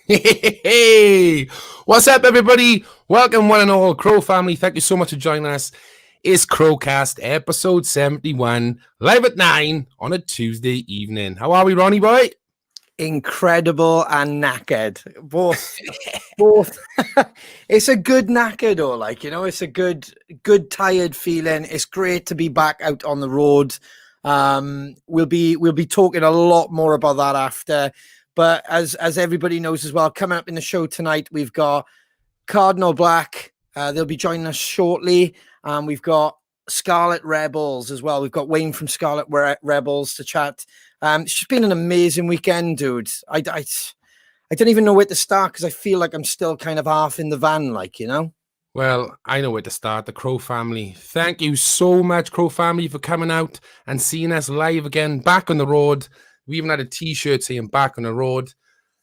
Hey, what's up, everybody? Welcome, one and all, Crow family. Thank you so much for joining us. It's Crowcast episode 71, live at 9 on a Tuesday evening. How are we, Ronnie boy? Incredible and knackered. Both. It's a good knackered, or it's a good tired feeling. It's great to be back out on the road. We'll be talking a lot more about that after. But as everybody knows as well, coming up in the show tonight, we've got Cardinal Black. They'll be joining us shortly. We've got Scarlet Rebels as well. We've got Wayne from Scarlet Rebels to chat. It's just been an amazing weekend, dude. I don't even know where to start because I feel like I'm still kind of half in the van, Well, I know where to start. The Crow family. Thank you so much, Crow family, for coming out and seeing us live again, back on the road. We even had a t-shirt saying back on the road.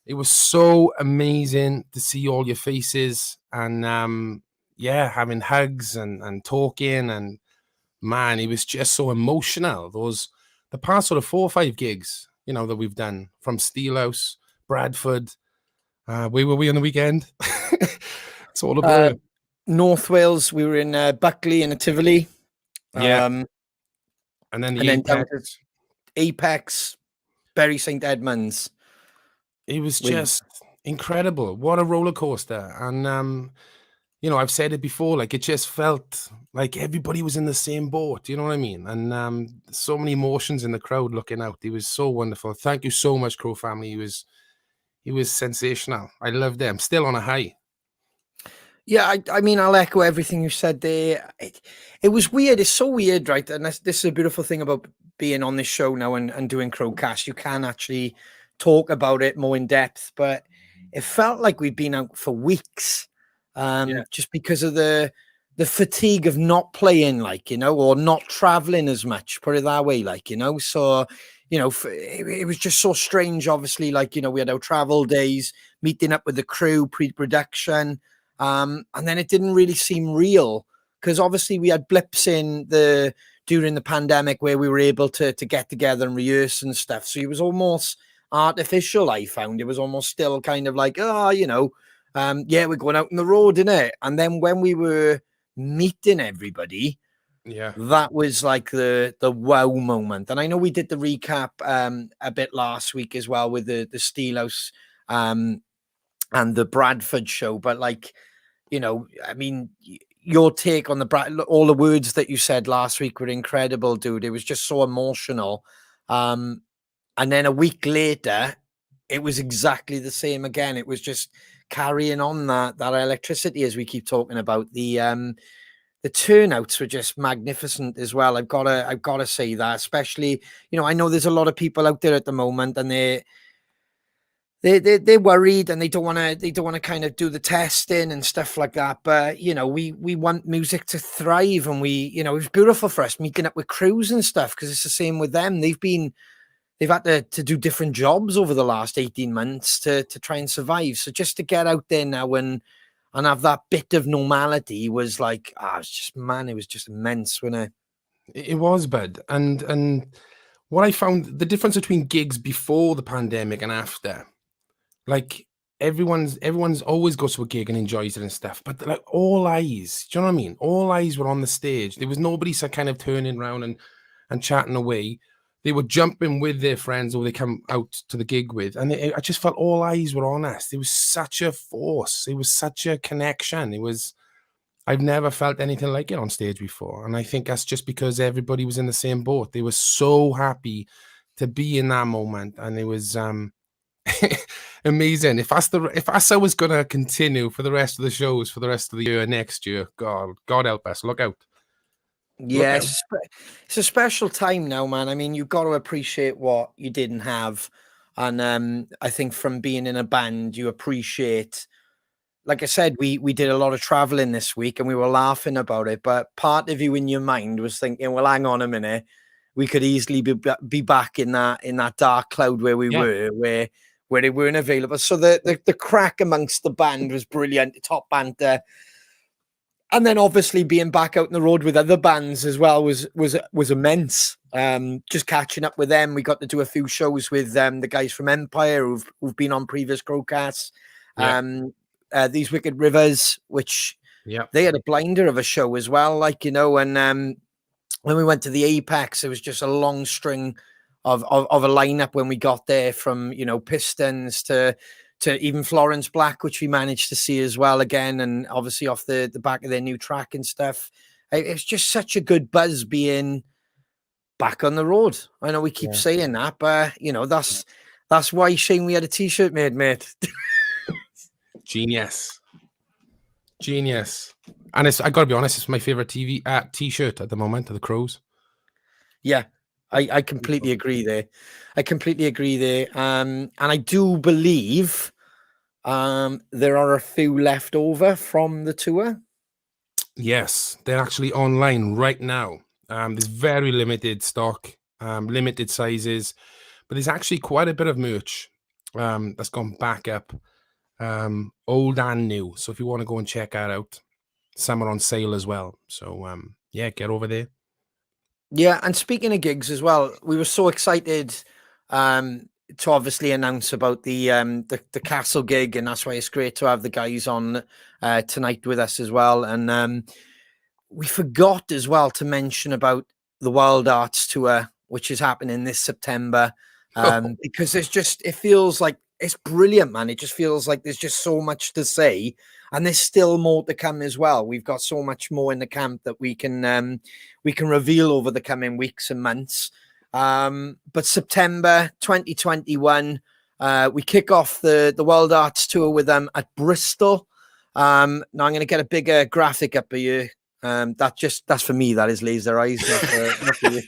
It was so amazing to see all your faces and having hugs and talking, and man, it was just so emotional. The past sort of 4 or 5 gigs, that we've done, from Steelhouse, Bradford. Where were we on the weekend? It's all about North Wales. We were in Buckley and Tivoli. And then Apex, Bury St Edmunds. It was just incredible. What a roller coaster. And I've said it before, like, it just felt like everybody was in the same boat, you know what I mean? And so many emotions in the crowd looking out. It was so wonderful. Thank you so much, Crow family. It was sensational. I loved them. Still on a high. Yeah, I mean, I'll echo everything you said there. It was weird. It's so weird, right? And this is a beautiful thing about being on this show now and doing Crowcast. You can actually talk about it more in depth, but it felt like we'd been out for weeks, just because of the fatigue of not playing, or not traveling as much, put it that way, so, it was just so strange. Obviously, we had our travel days, meeting up with the crew, pre-production, and then it didn't really seem real because obviously we had blips during the pandemic where we were able to get together and rehearse and stuff. So it was almost artificial. I found it was almost still kind of like, we're going out on the road, innit? And then when we were meeting everybody, that was like the wow moment. And I know we did the recap a bit last week as well with the Steelhouse and the Bradford show, but I mean, your take on all the words that you said last week were incredible, dude. It was just so emotional. And then a week later, it was exactly the same again. It was just carrying on that electricity, as we keep talking about. The turnouts were just magnificent as well. I've got to say that, especially, I know there's a lot of people out there at the moment, and they're worried and they don't want to kind of do the testing and stuff like that. But, we want music to thrive, and it was beautiful for us meeting up with crews and stuff, because it's the same with them. They've had to do different jobs over the last 18 months to try and survive. So just to get out there now and have that bit of normality was like, it was just immense, wasn't it? It was, bud. And what I found, the difference between gigs before the pandemic and after, like, everyone's always goes to a gig and enjoys it and stuff, but like all eyes, do you know what I mean? All eyes were on the stage. There was nobody kind of turning around and chatting away. They were jumping with their friends, or they come out to the gig with, and I just felt all eyes were on us. There was such a force. It was such a connection. I've never felt anything like it on stage before. And I think that's just because everybody was in the same boat. They were so happy to be in that moment. And it was amazing. If I was going to continue for the rest of the shows, for the rest of the year, next year, God help us. Look out. Yes, it's a special time now, man. I mean, you've got to appreciate what you didn't have. And I think from being in a band, you appreciate, like I said, we did a lot of traveling this week and we were laughing about it. But part of you in your mind was thinking, well, hang on a minute. We could easily be back in that dark cloud where we were, where they weren't available. So the crack amongst the band was brilliant. Top banter. And then obviously being back out on the road with other bands as well was immense. Just catching up with them. We got to do a few shows with the guys from Empire who've been on previous Crowcasts. Yeah. These Wicked Rivers, which Yeah. they had a blinder of a show as well, like, you know, and when we went to the Apex, it was just a long string of a lineup when we got there, from, you know, Pistons to even Florence Black, which we managed to see as well again, and obviously off the back of their new track and stuff. It's just such a good buzz being back on the road. I know we keep Yeah. saying that, but you know, that's why, Shane, we had a t-shirt made, mate. Genius. And I gotta be honest, it's my favorite t-shirt at the moment of the Crows. Yeah, I completely agree there. And I do believe there are a few left over from the tour. Yes, they're actually online right now. There's very limited stock, limited sizes, but there's actually quite a bit of merch that's gone back up, old and new. So if you want to go and check that out, some are on sale as well. So yeah, get over there. Yeah, and speaking of gigs as well, we were so excited to obviously announce about the Castle gig, and that's why it's great to have the guys on tonight with us as well. And we forgot as well to mention about the Wild Arts tour, which is happening this September, because it feels like it's brilliant, man. It just feels like there's just so much to say, and there's still more to come as well. We've got so much more in the camp that we can reveal over the coming weeks and months. But September 2021, we kick off the Wild Arts tour with them at Bristol. Now I'm going to get a bigger graphic up for you. That's for me. That is laser eyes, not for you.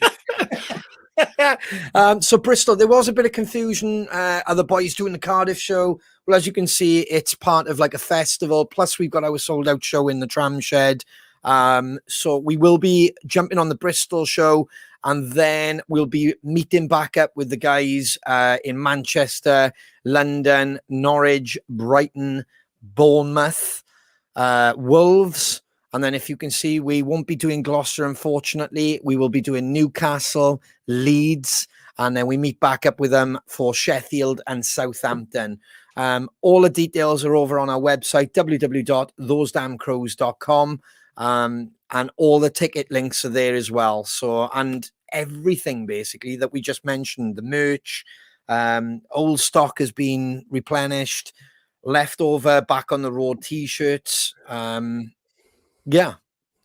So Bristol, there was a bit of confusion. Are the boys doing the Cardiff show? Well, as you can see, it's part of like a festival. Plus, we've got our sold out show in the Tram Shed. So we will be jumping on the Bristol show, and then we'll be meeting back up with the guys in Manchester, London, Norwich, Brighton, Bournemouth, Wolves. And then, if you can see, we won't be doing Gloucester, unfortunately. We will be doing Newcastle, Leeds, and then we meet back up with them for Sheffield and Southampton. All the details are over on our website, www.thosedamncrows.com, and all the ticket links are there as well. So, and everything basically that we just mentioned, the merch, old stock has been replenished, leftover back on the road t-shirts. Yeah,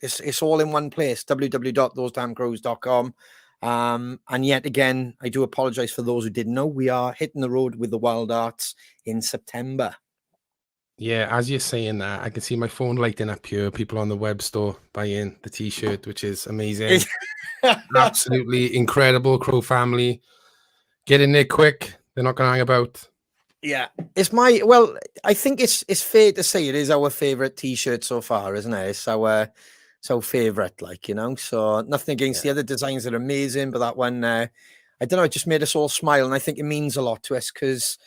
it's all in one place, www.thosedamncrows.com. And yet again, I do apologize for those who didn't know, we are hitting the road with the Wild Arts in September. Yeah, as you're saying that, I can see my phone lighting up here. People on the web store buying the t-shirt, which is amazing. Absolutely incredible. Crow family, get in there quick. They're not going to hang about. Yeah, I think it's fair to say it is our favorite t-shirt so far, isn't it? It's our favorite, like, you know. So nothing against the other designs that are amazing, but that one, I don't know, it just made us all smile, and I think it means a lot to us because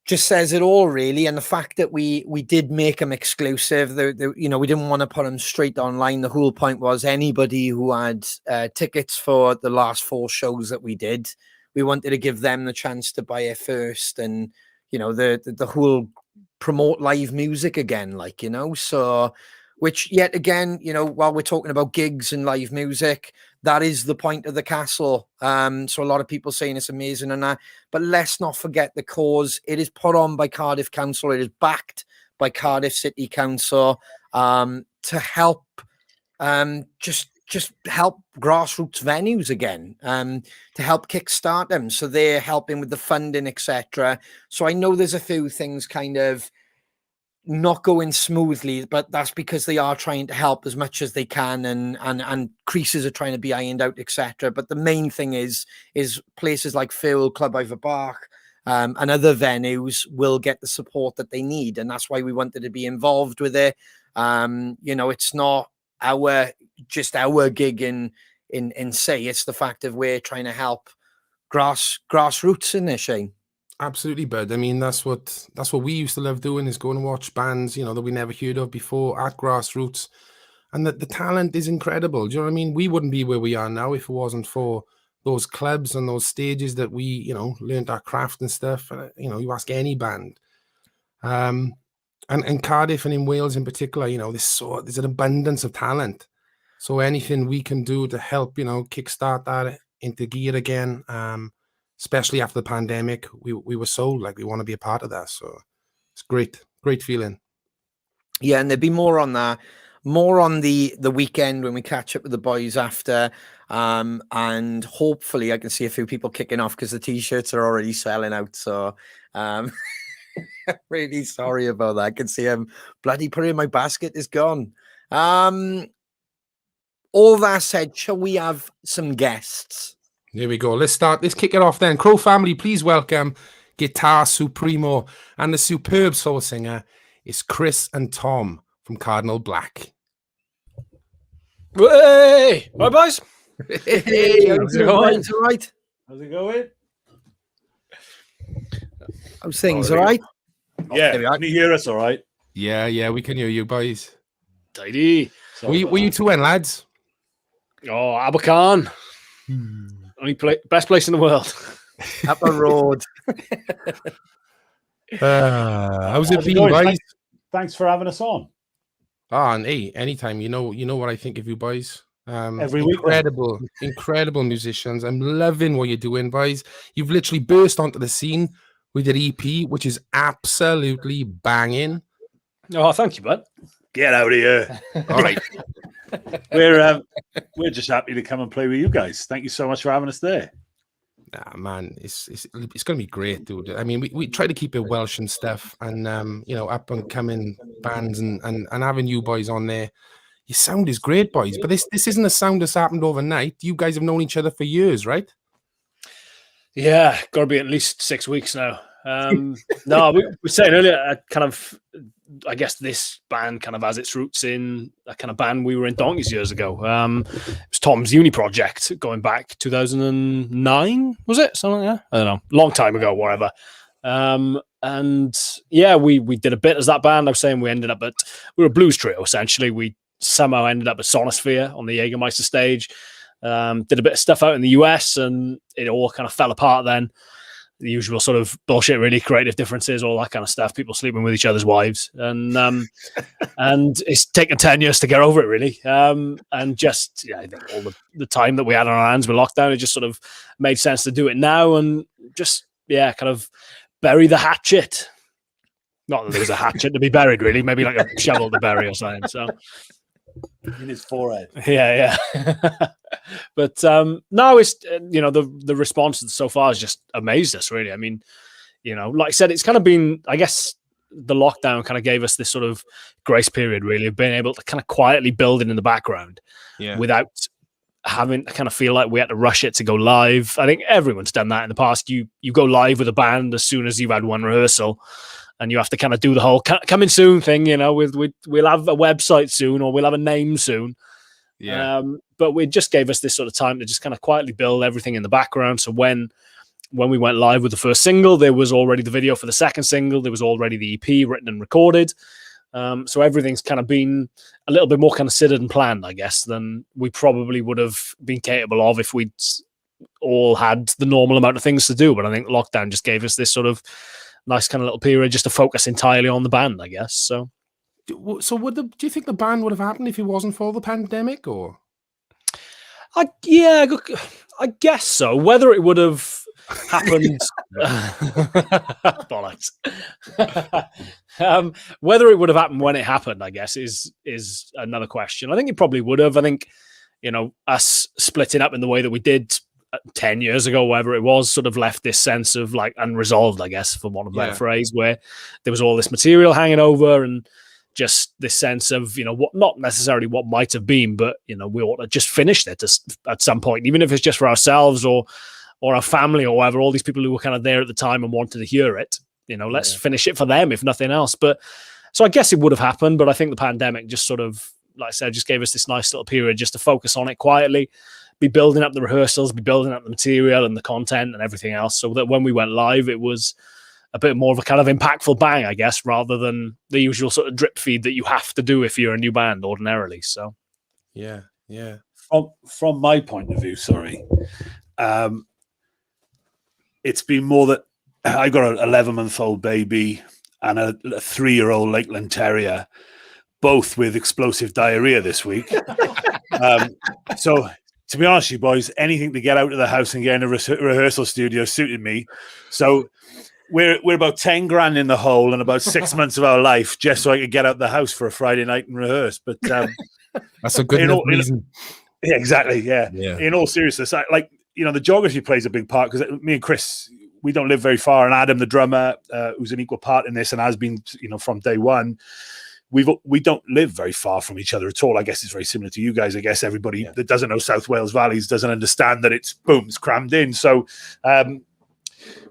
just says it all, really. And the fact that we did make them exclusive, you know, we didn't want to put them straight online. The whole point was anybody who had tickets for the last 4 shows that we did, we wanted to give them the chance to buy it first, and you know, the whole promote live music again, like, you know. So, which yet again, you know, while we're talking about gigs and live music, that is the point of the castle. So a lot of people saying it's amazing and that, but let's not forget the cause. It is put on by Cardiff Council. It is backed by Cardiff City Council to help just help grassroots venues again, to help kickstart them. So they're helping with the funding, etc. So I know there's a few things kind of not going smoothly, but that's because they are trying to help as much as they can, and creases are trying to be ironed out, etc. But the main thing is places like Phil, Club Abbakhan, and other venues will get the support that they need, and that's why we wanted to be involved with it. You know, it's not our gig in say, it's the fact of we're trying to help grassroots in this, Shane. Absolutely, bud. I mean, that's what we used to love doing, is going to watch bands, you know, that we never heard of before at grassroots, and the talent is incredible. Do you know what I mean? We wouldn't be where we are now if it wasn't for those clubs and those stages that we, you know, learned our craft and stuff. You know, you ask any band, And Cardiff and in Wales in particular, you know, there's an abundance of talent. So anything we can do to help, you know, kickstart that into gear again, especially after the pandemic, we were sold, like we want to be a part of that. So it's great feeling. Yeah, and there'd be more on that, more on the weekend when we catch up with the boys after. And hopefully I can see a few people kicking off because the t-shirts are already selling out. So really sorry about that. I can see him bloody put it in my basket is gone. All that said, shall we have some guests? Here we go. Let's kick it off then. Crow family, please welcome Guitar Supremo and the superb soul singer. It's Chris and Tom from Cardinal Black. Hey! All right, boys? Hey, how's it going? All right? How's it going? How's things, all right? Yeah, can you hear us all right? Yeah, we can hear you, boys. Tidy. Were you two in, lads? Oh, Abbakhan. Best place in the world. Up the road. How's it been, boys? Thanks for having us on. And hey, anytime. You know what I think of you boys. Every week, incredible musicians. I'm loving what you're doing, boys. You've literally burst onto the scene with your EP, which is absolutely banging. Oh, thank you, bud. Get out of here. All right. We're just happy to come and play with you guys. Thank you so much for having us there. Nah, man, it's gonna be great, dude. I mean, we try to keep it Welsh and stuff, and you know, up and coming bands and having you boys on there. Your sound is great, boys. But this isn't a sound that's happened overnight. You guys have known each other for years, right? Yeah, got to be at least 6 weeks now. No, we were saying earlier, I guess this band kind of has its roots in a kind of band we were in donkeys years ago. It was Tom's uni project going back 2009, was it? Something like that? I don't know. Long time ago, whatever. And yeah, we did a bit as that band. I was saying we were a blues trio, essentially. We somehow ended up at Sonosphere on the Jägermeister stage. Did a bit of stuff out in the US, and it all kind of fell apart then. The usual sort of bullshit, really, creative differences, all that kind of stuff. People sleeping with each other's wives, and it's taken 10 years to get over it, really. And just I think all the time that we had on our hands with lockdown, it just sort of made sense to do it now, and just kind of bury the hatchet. Not that there was a hatchet to be buried, really. Maybe like a shovel to bury or something. So in his forehead. Yeah. But no, it's the response so far has just amazed us, really. I mean, like I said, it's kind of been, I guess, the lockdown kind of gave us this sort of grace period, really, of being able to kind of quietly build it in the background, without having to kind of feel like we had to rush it to go live. I think everyone's done that in the past. You go live with a band as soon as you've had one rehearsal, and you have to kind of do the whole coming soon thing, we'll have a website soon, or we'll have a name soon. Yeah. But it just gave us this sort of time to just kind of quietly build everything in the background. So when we went live with the first single, there was already the video for the second single. There was already the EP written and recorded. So everything's kind of been a little bit more considered and planned, I guess, than we probably would have been capable of if we'd all had the normal amount of things to do. But I think lockdown just gave us this sort of nice kind of little period just to focus entirely on the band, I guess. So do you think the band would have happened if it wasn't for the pandemic, or? I guess so. Whether it would have happened, bollocks. Whether it would have happened when it happened, I guess, is another question. I think it probably would have. I think, us splitting up in the way that we did 10 years ago, whatever it was, sort of left this sense of like unresolved, I guess, for want of a better phrase, where there was all this material hanging over, and just this sense of, what, not necessarily what might have been, but, we ought to just finish it at some point, even if it's just for ourselves or our family or whatever, all these people who were kind of there at the time and wanted to hear it, let's finish it for them, if nothing else. But so I guess it would have happened, but I think the pandemic just sort of, like I said, just gave us this nice little period just to focus on it quietly, be building up the rehearsals, be building up the material and the content and everything else, so that when we went live, it was a bit more of a kind of impactful bang, I guess, rather than the usual sort of drip feed that you have to do if you're a new band ordinarily. So, yeah. From my point of view, it's been more that I got an 11-month-old baby. and a 3-year-old Lakeland Terrier, both with explosive diarrhea this week. So, to be honest with you boys, anything to get out of the house and get in a rehearsal studio suited me. So we're about 10 grand in the hole and about 6 months of our life just so I could get out the house for a Friday night and rehearse. But that's a good reason. Yeah, exactly. Yeah. Yeah. In all seriousness, the geography plays a big part because me and Chris, we don't live very far, and Adam, the drummer, who's an equal part in this and has been, from day one. We don't live very far from each other at all. I guess it's very similar to you guys. I guess everybody that doesn't know South Wales Valleys doesn't understand that it's crammed in. So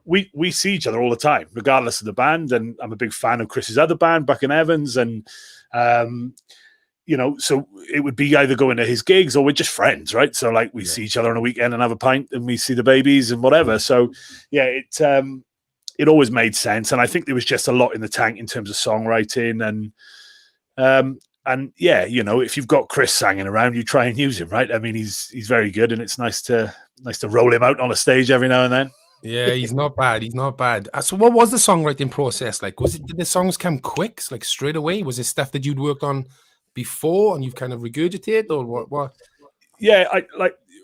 we see each other all the time, regardless of the band. And I'm a big fan of Chris's other band, Buck and Evans. And, so it would be either going to his gigs or we're just friends, right? So we see each other on a weekend and have a pint and we see the babies and whatever. So it always made sense. And I think there was just a lot in the tank in terms of songwriting and if you've got Chris hanging around, you try and use him, right? I mean, he's very good, and it's nice to roll him out on a stage every now and then. Yeah, he's not bad. He's not bad. So, what was the songwriting process like? Did the songs come quick, like straight away? Was it stuff that you'd worked on before and you've kind of regurgitated, or what? Yeah,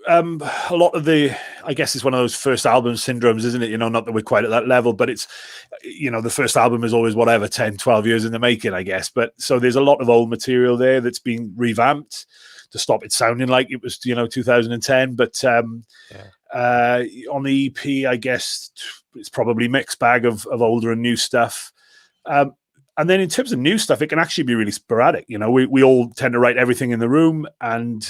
a lot of I guess it's one of those first album syndromes, isn't it? Not that we're quite at that level, but it's, the first album is always 10, 12 years in the making, I guess. But so there's a lot of old material there that's been revamped to stop it sounding like it was, 2010. But on the EP, I guess it's probably a mixed bag of older and new stuff. And then in terms of new stuff, it can actually be really sporadic. We all tend to write everything in the room, and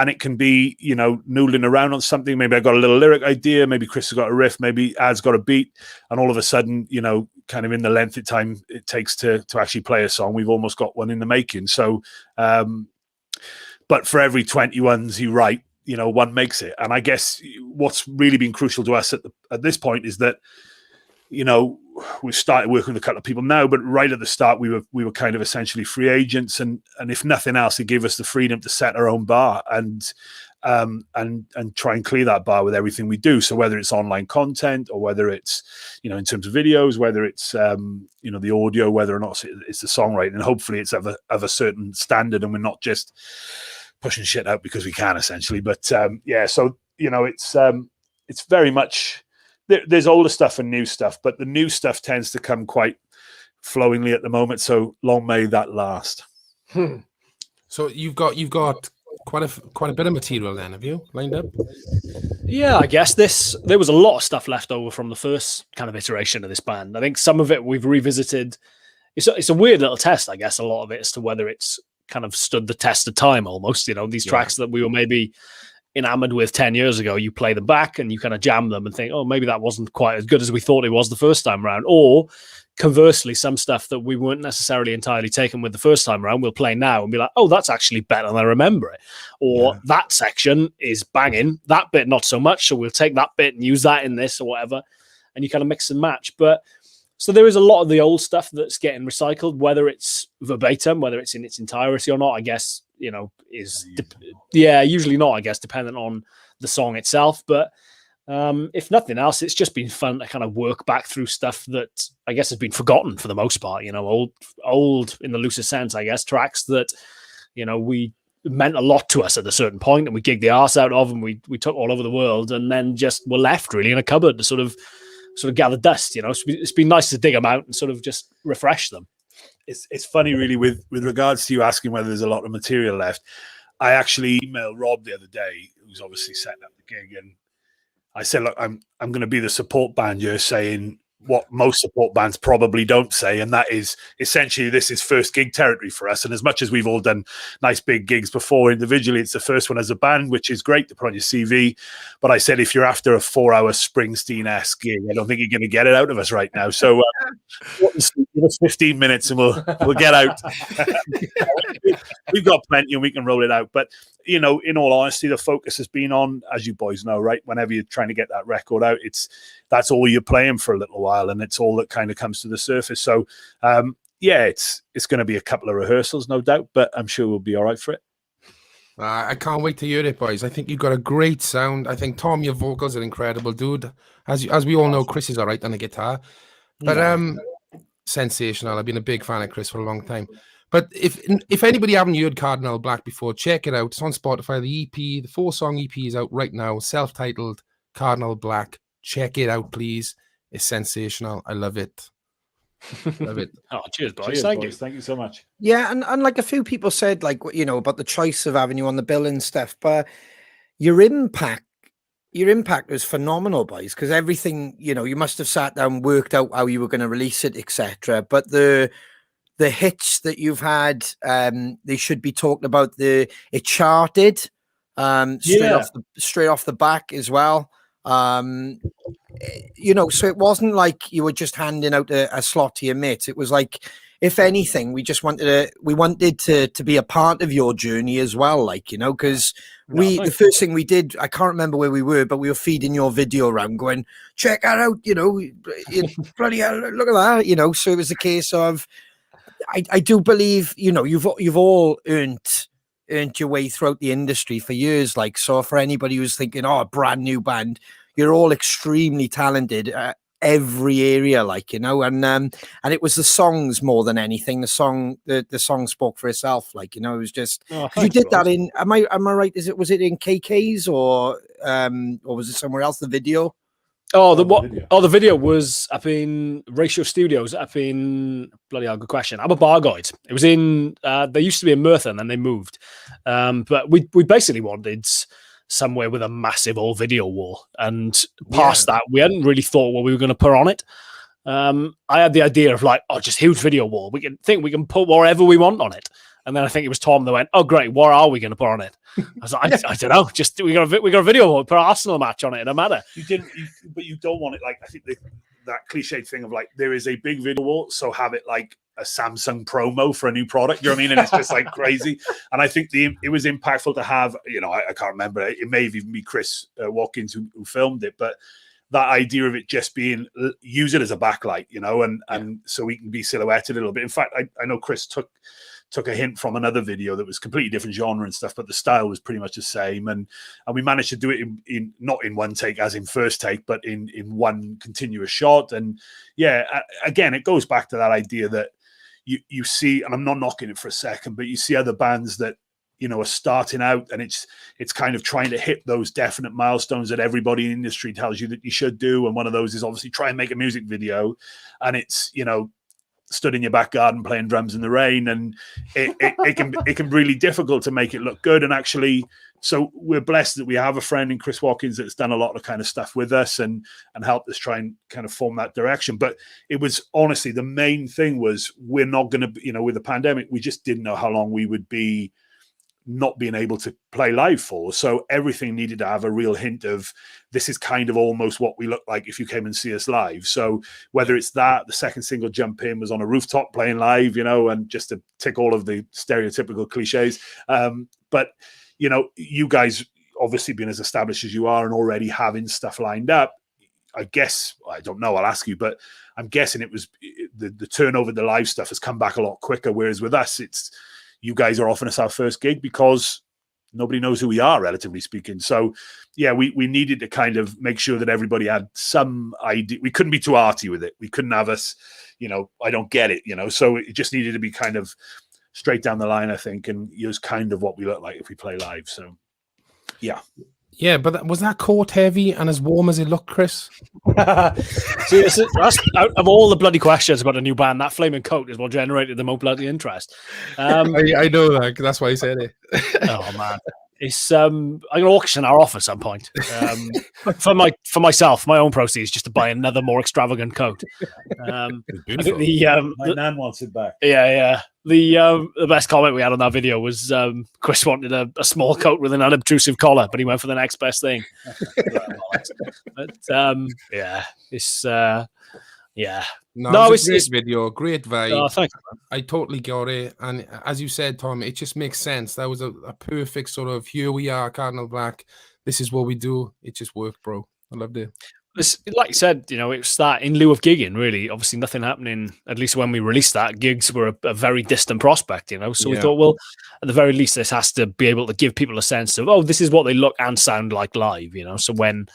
it can be, noodling around on something. Maybe I got a little lyric idea. Maybe Chris has got a riff. Maybe Ad's got a beat. And all of a sudden, kind of in the length of time it takes to actually play a song, we've almost got one in the making. So, but for every 20 ones you write, one makes it. And I guess what's really been crucial to us at this point is that, we've started working with a couple of people now, but right at the start, we were kind of essentially free agents, and if nothing else, it gave us the freedom to set our own bar and try and clear that bar with everything we do. So whether it's online content or whether it's in terms of videos, whether it's the audio, whether or not it's the songwriting, and hopefully it's of a certain standard, and we're not just pushing shit out because we can, essentially. But so it's very much. There's older stuff and new stuff, but the new stuff tends to come quite flowingly at the moment. So long may that last. So you've got quite a bit of material then, have you, lined up? Yeah, I guess there was a lot of stuff left over from the first kind of iteration of this band. I think some of it we've revisited. It's a weird little test, I guess, a lot of it as to whether it's kind of stood the test of time almost. These tracks that we were maybe enamored with 10 years ago, you play them back and you kind of jam them and think, oh, maybe that wasn't quite as good as we thought it was the first time around. Or conversely, some stuff that we weren't necessarily entirely taken with the first time around, we'll play now and be like, oh, that's actually better than I remember it. Or that section is banging, that bit not so much, so we'll take that bit and use that in this or whatever. And you kind of mix and match. But so there is a lot of the old stuff that's getting recycled, whether it's verbatim, whether it's in its entirety or not, I guess, usually not, I guess, dependent on the song itself. But if nothing else, it's just been fun to kind of work back through stuff that I guess has been forgotten for the most part, old in the loosest sense, I guess, tracks that, we meant a lot to us at a certain point and we gigged the arse out of, and we took all over the world and then just were left really in a cupboard to sort of gather dust. It's been nice to dig them out and sort of just refresh them. It's funny, really, with regards to you asking whether there's a lot of material left. I actually emailed Rob the other day, who's obviously setting up the gig, and I said, look, I'm going to be the support band here, saying what most support bands probably don't say, and that is essentially this is first gig territory for us. And as much as we've all done nice big gigs before individually, it's the first one as a band, which is great to put on your CV. But I said, if you're after a 4-hour Springsteen-esque gig, I don't think you're going to get it out of us right now. So give us 15 minutes and we'll get out. We've got plenty and we can roll it out. But in all honesty, the focus has been on, as you boys know, right, whenever you're trying to get that record out, that's all you're playing for a little while, and it's all that kind of comes to the surface. So it's going to be a couple of rehearsals, no doubt, but I'm sure we'll be all right for it. I can't wait to hear it, boys. I think you've got a great sound. I think, Tom, your vocals are incredible, dude. As we all know, Chris is all right on the guitar. But sensational. I've been a big fan of Chris for a long time. But if anybody haven't heard Cardinal Black before, check it out. It's on Spotify. The EP, the 4-song EP is out right now, self-titled Cardinal Black. Check it out, please. It's sensational. I love it. Love it. Oh, cheers, boys. Cheers, Thank boys. you. Thank you so much. Yeah, and like a few people said, like, you know, about the choice of having you on the bill and stuff, but your impact was phenomenal, boys, because everything, you know, you must have sat down, worked out how you were going to release it, etc. But the hits that you've had, they should be talked about. It charted straight off the back as well. You know, so it wasn't like you were just handing out a slot to your mates. It was like, if anything, we wanted to be a part of your journey as well, like, you know, because the first thing we did, I can't remember where we were, but we were feeding your video around going, check that out, you know, bloody hell, look at that, you know. So it was a case of, I do believe, you know, you've all earned your way throughout the industry for years, like, so for anybody who's thinking, oh, a brand new band, you're all extremely talented at every area, like, you know, and it was the songs more than anything. The song spoke for itself, like, you know. It was just, you did that in, am I right? Was it in KK's or was it somewhere else, the video? The video was up in Ratio Studios, up in, bloody hell, good question, Abbakhan. It was in, they used to be in Merthyr and then they moved. But we basically wanted somewhere with a massive old video wall. And past that, we hadn't really thought what we were going to put on it. I had the idea of like, just huge video wall. We can put whatever we want on it. And then I think it was Tom that went, oh, great, what are we going to put on it? I was like, I don't know. Just we got a video wall, put an Arsenal match on it. It don't matter. But you don't want it like, I think that cliche thing of like, there is a big video wall, so have it like a Samsung promo for a new product. You know what I mean? And it's just like crazy. And I think it was impactful to have, you know, I can't remember. It may have even been Chris Watkins who filmed it, but that idea of it just being, use it as a backlight, you know, and so we can be silhouetted a little bit. In fact, I know Chris took a hint from another video that was completely different genre and stuff, but the style was pretty much the same. And we managed to do it in not in one take as in first take, but in one continuous shot. And yeah, again, it goes back to that idea that you see, and I'm not knocking it for a second, but you see other bands that, you know, are starting out and it's kind of trying to hit those definite milestones that everybody in the industry tells you that you should do. And one of those is obviously try and make a music video, and it's, you know, stood in your back garden playing drums in the rain, and it can be really difficult to make it look good. And actually, so we're blessed that we have a friend in Chris Watkins that's done a lot of kind of stuff with us and helped us try and kind of form that direction. But it was honestly, the main thing was, we're not going to, you know, with the pandemic, we just didn't know how long we would be not being able to play live for. So everything needed to have a real hint of, this is kind of almost what we look like if you came and see us live. So whether it's that, the second single, Jump In, was on a rooftop playing live, you know, and just to tick all of the stereotypical cliches. But, you know, you guys obviously being as established as you are and already having stuff lined up, I guess, I don't know, I'll ask you, but I'm guessing it was the turnover, the live stuff has come back a lot quicker. Whereas with us, it's, you guys are offering us our first gig because nobody knows who we are, relatively speaking. So yeah, we needed to kind of make sure that everybody had some idea. We couldn't be too arty with it. We couldn't have us, you know, I don't get it, you know, so it just needed to be kind of straight down the line, I think. And it was kind of what we look like if we play live. So yeah. Yeah, but was that coat heavy and as warm as it looked, Chris? See, that's out of all the bloody questions about a new band, that flaming coat is what generated the most bloody interest. I know that. That's why I said it. Oh man, it's I'm gonna auction our off at some point. For myself, my own proceeds, just to buy another more extravagant coat. I think my nan wants it back. Yeah. The best comment we had on that video was Chris wanted a small coat with an unobtrusive collar, but he went for the next best thing. But yeah, it's yeah. No, it's a great video, great vibe. Oh, thanks, man. I totally got it. And as you said, Tom, it just makes sense. That was a perfect sort of, here we are, Cardinal Black. This is what we do. It just worked, bro. I loved it. Like you said, you know, it's that in lieu of gigging, really. Obviously, nothing happening, at least when we released that. Gigs were a very distant prospect, you know. So we thought, well, at the very least, this has to be able to give people a sense of, oh, this is what they look and sound like live, you know. So when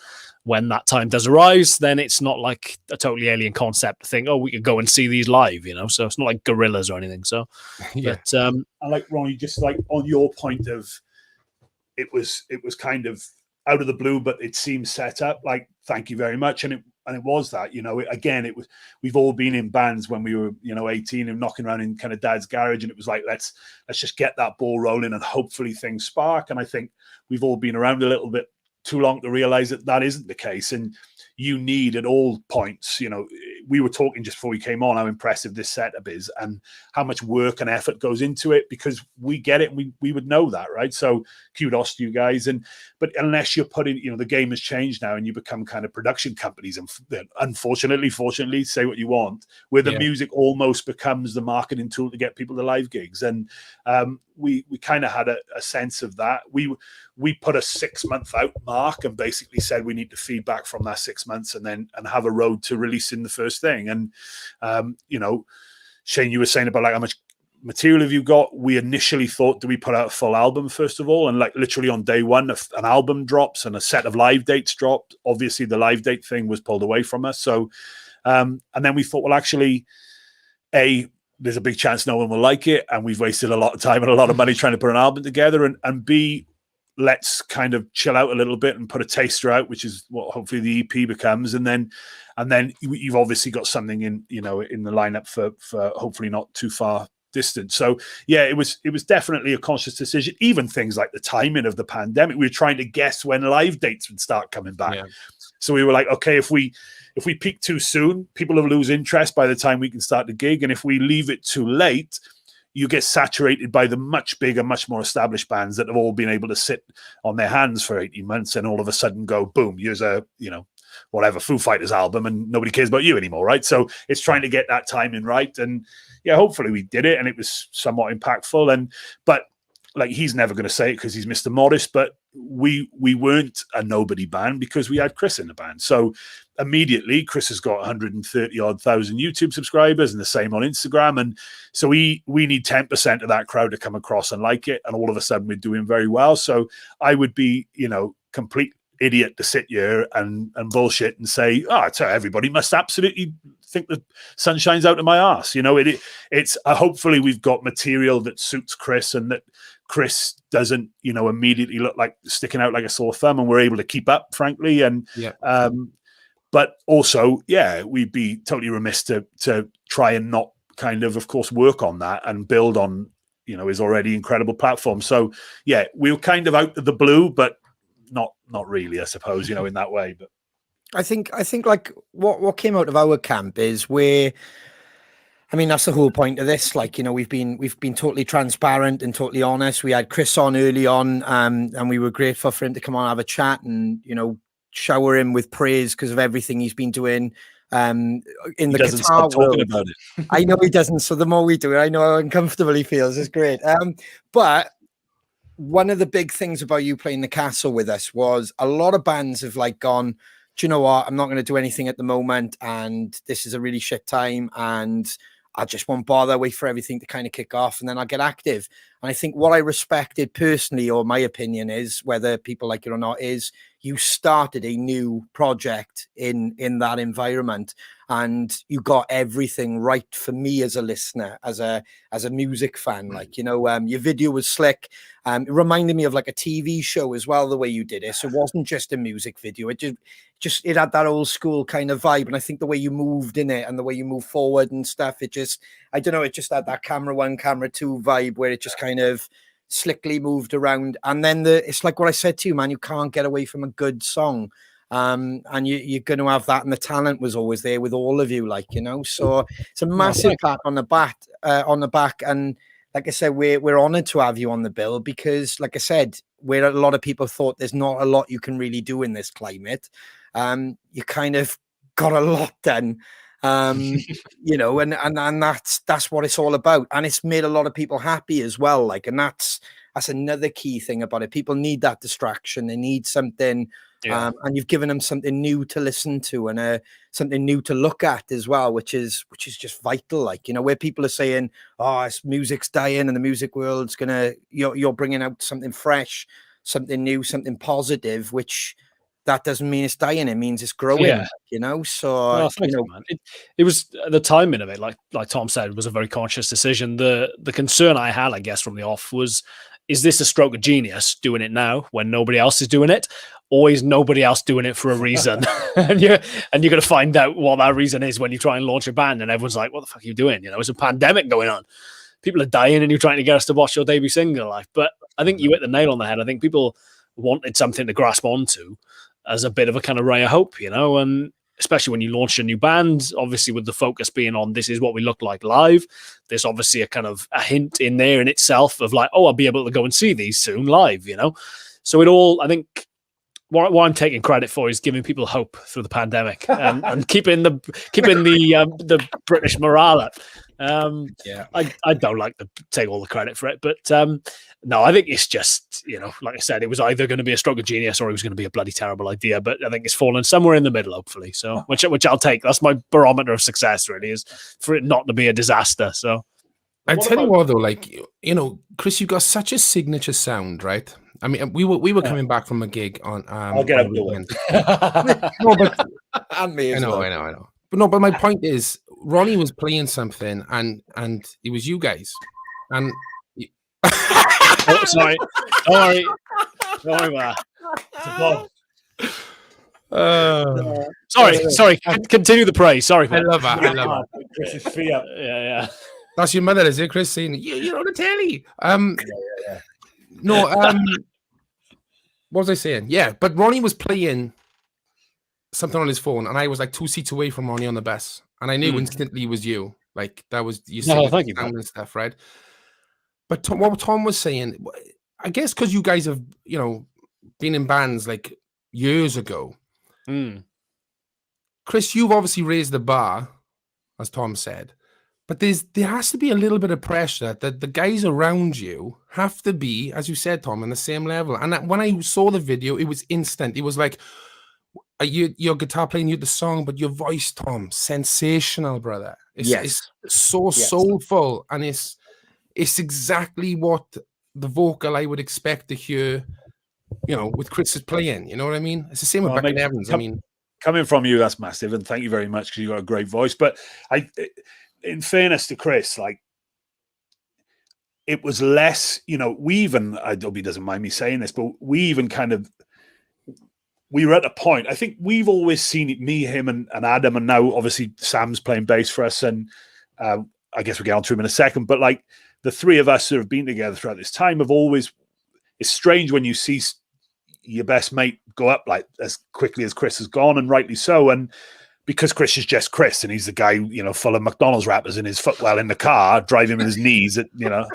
when that time does arise, then it's not like a totally alien concept to think, oh, we could go and see these live, so it's not like gorillas or anything. So Yeah. but I like, Ronnie, just like on your point of it was kind of out of the blue, but it seemed set up. Like, thank you very much. And it was that, again, it was, we've all been in bands when we were, 18 and knocking around in kind of dad's garage. And it was like, let's just get that ball rolling and hopefully things spark. And I think we've all been around a little bit too long to realize that isn't the case. And you need at all points, we were talking just before we came on how impressive this setup is and how much work and effort goes into it, because we get it and we would know that, right? So kudos to you guys. But unless you're putting, the game has changed now and you become kind of production companies, and unfortunately, fortunately, say what you want, where the music almost becomes the marketing tool to get people to live gigs. And we kind of had a sense of that. We put a 6-month out mark and basically said we need to feedback from that 6 months and have a road to releasing the first thing. And Shane, you were saying about like how much material have you got? We initially thought, do we put out a full album first of all? And like literally on day one, an album drops and a set of live dates dropped. Obviously the live date thing was pulled away from us. So and then we thought, well, actually, there's a big chance no one will like it, and we've wasted a lot of time and a lot of money trying to put an album together. And B, let's kind of chill out a little bit and put a taster out, which is what hopefully the EP becomes. And then you've obviously got something in the lineup for hopefully not too far distant. So yeah, it was definitely a conscious decision. Even things like the timing of the pandemic, we were trying to guess when live dates would start coming back. Yeah. So we were like, okay, if we peak too soon, people will lose interest by the time we can start the gig. And if we leave it too late, you get saturated by the much bigger, much more established bands that have all been able to sit on their hands for 18 months and all of a sudden go, boom, here's a, whatever, Foo Fighters album, and nobody cares about you anymore, right? So it's trying to get that timing right. And yeah, hopefully we did it and it was somewhat impactful. But like, he's never going to say it because he's Mr. Modest, but we weren't a nobody band because we had Chris in the band. So immediately Chris has got 130,000 YouTube subscribers and the same on Instagram. And so we need 10% of that crowd to come across and like it. And all of a sudden we're doing very well. So I would be, complete idiot to sit here and bullshit and say, so everybody must absolutely think the sun shines out of my ass. It's hopefully we've got material that suits Chris and that Chris doesn't, immediately look like sticking out like a sore thumb, and we're able to keep up, frankly. And but also, yeah, we'd be totally remiss to try and not kind of course, work on that and build on, his already incredible platform. So yeah, we were kind of out of the blue, but not really, I suppose, in that way. But I think like what came out of our camp is that's the whole point of this. Like, we've been totally transparent and totally honest. We had Chris on early on, and we were grateful for him to come on and have a chat and, shower him with praise because of everything he's been doing in the guitar world. About it. I know he doesn't. So the more we do it, I know how uncomfortable he feels. It's great. But one of the big things about you playing the Castle with us was a lot of bands have like gone, do you know what? I'm not going to do anything at the moment, and this is a really shit time, and I just won't bother, wait for everything to kind of kick off, and then I'll get active. And I think what I respected personally, or my opinion is, whether people like it or not, is you started a new project in that environment, and you got everything right for me as a listener, as a music fan. Like, your video was slick. It reminded me of like a TV show as well, the way you did it. So it wasn't just a music video. It had that old school kind of vibe. And I think the way you moved in it and the way you move forward and stuff, it just had that camera 1, camera 2 vibe where it just kind of slickly moved around. And then it's like what I said to you, man, you can't get away from a good song. And you're going to have that, and the talent was always there with all of you, so it's a massive pat on the back. And like I said, we're honored to have you on the bill because, like I said, where a lot of people thought there's not a lot you can really do in this climate, you kind of got a lot done. And that's what it's all about, and it's made a lot of people happy as well. And that's another key thing about it. People need that distraction. They need something. Yeah. And you've given them something new to listen to and something new to look at as well, which is just vital. Where people are saying, music's dying and the music world's you're bringing out something fresh, something new, something positive, which that doesn't mean it's dying. It means it's growing. Yeah. You know, so No, thanks, you know, man. It was the timing of it, like Tom said, was a very conscious decision. The concern I had, I guess, from the off was, is this a stroke of genius doing it now when nobody else is doing it, or is nobody else doing it for a reason? and you're going to find out what that reason is when you try and launch a band, and everyone's like, "What the fuck are you doing?" You know, it's a pandemic going on. People are dying, and you're trying to get us to watch your debut single. Like, but I think you hit the nail on the head. I think people wanted something to grasp onto as a bit of a kind of ray of hope, you know, and especially when you launch a new band, obviously with the focus being on this is what we look like live. There's obviously a kind of a hint in there in itself of like, oh, I'll be able to go and see these soon live, you know? So it all, I think what I'm taking credit for is giving people hope through the pandemic and keeping the British morale up. I don't like to take all the credit for it, but no, I think it's just, you know, like I said, it was either going to be a stroke of genius or it was going to be a bloody terrible idea, but I think it's fallen somewhere in the middle, hopefully. So which I'll take. That's my barometer of success, really, is for it not to be a disaster. So I tell you what, though, like, you know, Chris, you got such a signature sound, right? I mean, we were coming back from a gig on. I'll get up to it. No, but and me as I know. But no, but my point is, Ronnie was playing something, and it was you guys, and oh, sorry, don't worry, man. Sorry. Continue the praise. Sorry, I love it. Chris's feet up. Yeah. That's your mother, is it, Chris? Saying you're on the telly. Yeah. No, what was I saying? Yeah, but Ronnie was playing something on his phone, and I was like 2 seats away from Ronnie on the bus, and I knew instantly it was you. Like that was you saying thank you, sound and stuff, right? But what Tom was saying, I guess because you guys have, you know, been in bands like years ago. Chris, you've obviously raised the bar, as Tom said. But there has to be a little bit of pressure that the guys around you have to be, as you said, Tom, on the same level. And when I saw the video, it was instant. It was like your guitar playing you the song, but your voice, Tom, sensational, brother. It's so soulful, and it's exactly what the vocal I would expect to hear, you know, with Chris's playing. You know what I mean? It's the same with Beck and Evans. I mean, coming from you, that's massive, and thank you very much because you got a great voice. But in fairness to Chris, like, it was less, you know, we even, I hope he doesn't mind me saying this, but we were at a point, I think we've always seen it, me, him, and Adam, and now obviously Sam's playing bass for us, and I guess we'll get on to him in a second, but like the three of us who have been together throughout this time have always, it's strange when you see your best mate go up like as quickly as Chris has gone, and rightly so, and because Chris is just Chris, and he's the guy, you know, full of McDonald's wrappers in his footwell in the car, driving with his knees, you know,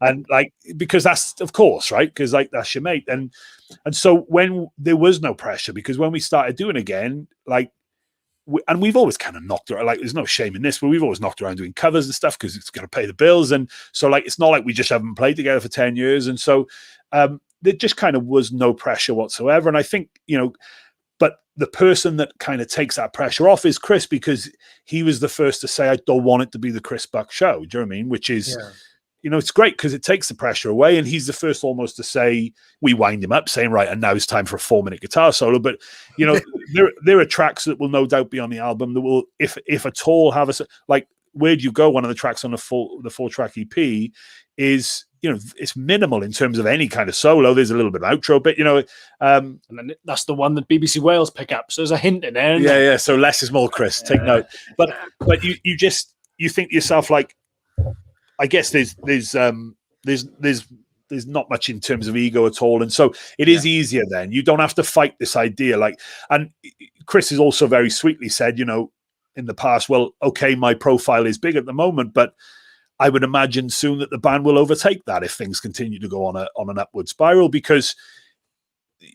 and like, because that's, of course, right? Because like, that's your mate. And so when there was no pressure, because when we started doing again, like, and we've always kind of knocked around, like, there's no shame in this, but we've always knocked around doing covers and stuff because it's going to pay the bills. And so like, it's not like we just haven't played together for 10 years. And so there just kind of was no pressure whatsoever. And I think, you know, but the person that kind of takes that pressure off is Chris, because he was the first to say, I don't want it to be the Chris Buck show. Do you know what I mean? Which is, you know, it's great because it takes the pressure away. And he's the first almost to say, we wind him up saying, right, and now it's time for a 4-minute guitar solo. But, you know, there are tracks that will no doubt be on the album that will, if at all, have a, like, Where'd You Go? One of the tracks on the 4-track EP is, you know, it's minimal in terms of any kind of solo. There's a little bit of outro, but, you know, and then that's the one that BBC Wales pick up. So there's a hint in there. Yeah. So less is more, Chris. Take note. But you think to yourself, like, I guess there's not much in terms of ego at all, and so it is easier then. You don't have to fight this idea. Like, and Chris has also very sweetly said, you know, in the past, well, okay, my profile is big at the moment, but I would imagine soon that the band will overtake that if things continue to go on an upward spiral, because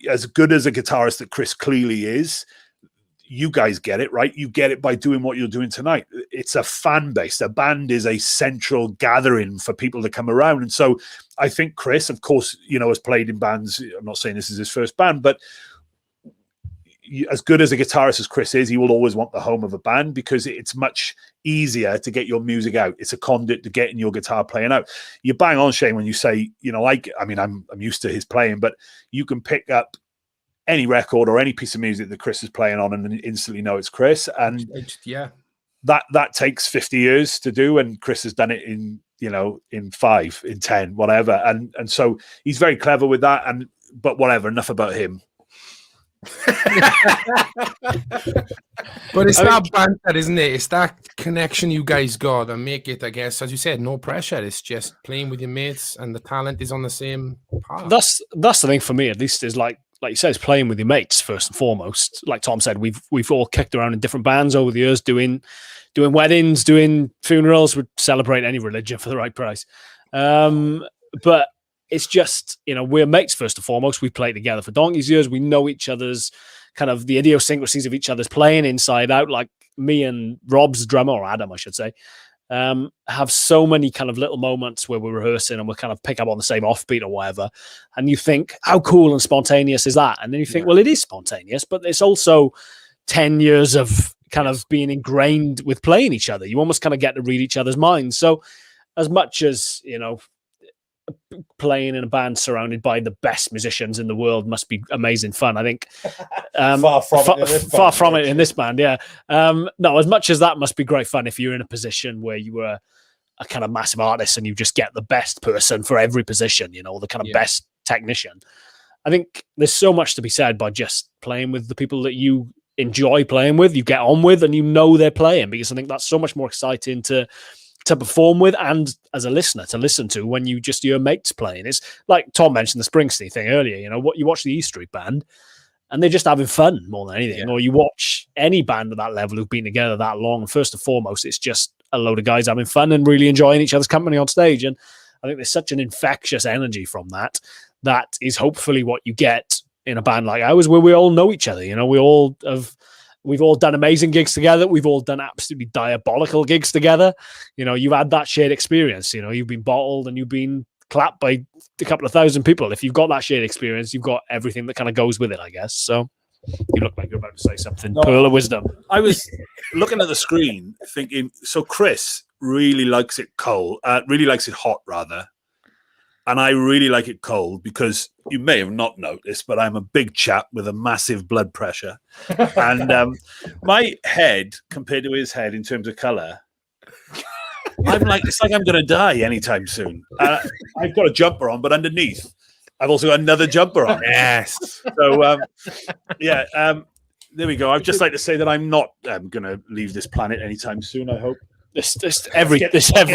as good as a guitarist that Chris clearly is, you guys get it, right? You get it by doing what you're doing tonight. It's a fan base. A band is a central gathering for people to come around. And so I think Chris, of course, you know, has played in bands. I'm not saying this is his first band, but as good as a guitarist as Chris is, he will always want the home of a band because it's much easier to get your music out. It's a conduit to getting your guitar playing out. You bang on, Shane, when you say, you know, like, I mean, I'm used to his playing, but you can pick up any record or any piece of music that Chris is playing on and instantly know it's Chris. And that takes 50 years to do, and Chris has done it in 5, in 10, whatever. And so he's very clever with that. But whatever, enough about him. But it's that banter, isn't it? It's that connection you guys got and make it, I guess, as you said, no pressure. It's just playing with your mates, and the talent is on the same path. That's the thing for me, at least, is like you said, it's playing with your mates first and foremost. Like Tom said, we've all kicked around in different bands over the years, doing weddings, doing funerals. Would celebrate any religion for the right price. But it's just, we're mates first and foremost. We've played together for donkey's years. We know each other's kind of the idiosyncrasies of each other's playing inside out. Like me and Rob's drummer, or Adam, I should say, have so many kind of little moments where we're rehearsing and we'll kind of pick up on the same offbeat or whatever. And you think, how cool and spontaneous is that? And then you think, well, it is spontaneous, but it's also 10 years of kind of being ingrained with playing each other. You almost kind of get to read each other's minds. So as much as, playing in a band surrounded by the best musicians in the world must be amazing fun, I think. Far from it in this band, yeah. No, as much as that must be great fun if you're in a position where you were a kind of massive artist and you just get the best person for every position, the kind of best technician. I think there's so much to be said by just playing with the people that you enjoy playing with, you get on with, and they're playing, because I think that's so much more exciting to perform with, and as a listener to listen to when you just your mates playing. It's like Tom mentioned the Springsteen thing earlier. What you watch the E Street Band and they're just having fun more than anything, or you watch any band at that level who've been together that long. First and foremost, it's just a load of guys having fun and really enjoying each other's company on stage. And I think there's such an infectious energy from that is hopefully what you get in a band like ours, where we all know each other. We've all done amazing gigs together. We've all done absolutely diabolical gigs together. You've had that shared experience. You've been bottled and you've been clapped by a couple of thousand people. If you've got that shared experience, you've got everything that kind of goes with it, I guess. So you look like you're about to say something. No, pearl of wisdom. I was looking at the screen thinking, so Chris really likes it hot, rather. And I really like it cold, because you may have not noticed, but I'm a big chap with a massive blood pressure. And my head, compared to his head in terms of colour, it's like I'm going to die anytime soon. I've got a jumper on, but underneath, I've also got another jumper on. Yes. So, there we go. I'd just like to say that I'm not going to leave this planet anytime soon, I hope. Every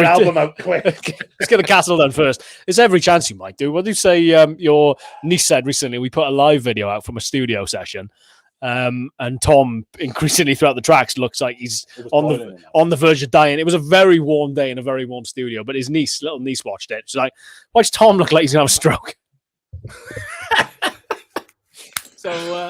album out quick. Let's get the castle done first. There's every chance you might do. What did you say? Your niece said recently we put a live video out from a studio session, and Tom increasingly throughout the tracks looks like he's on the verge of dying. It was a very warm day in a very warm studio, but his little niece watched it. She's like, "Why does Tom look like he's gonna have a stroke?" That's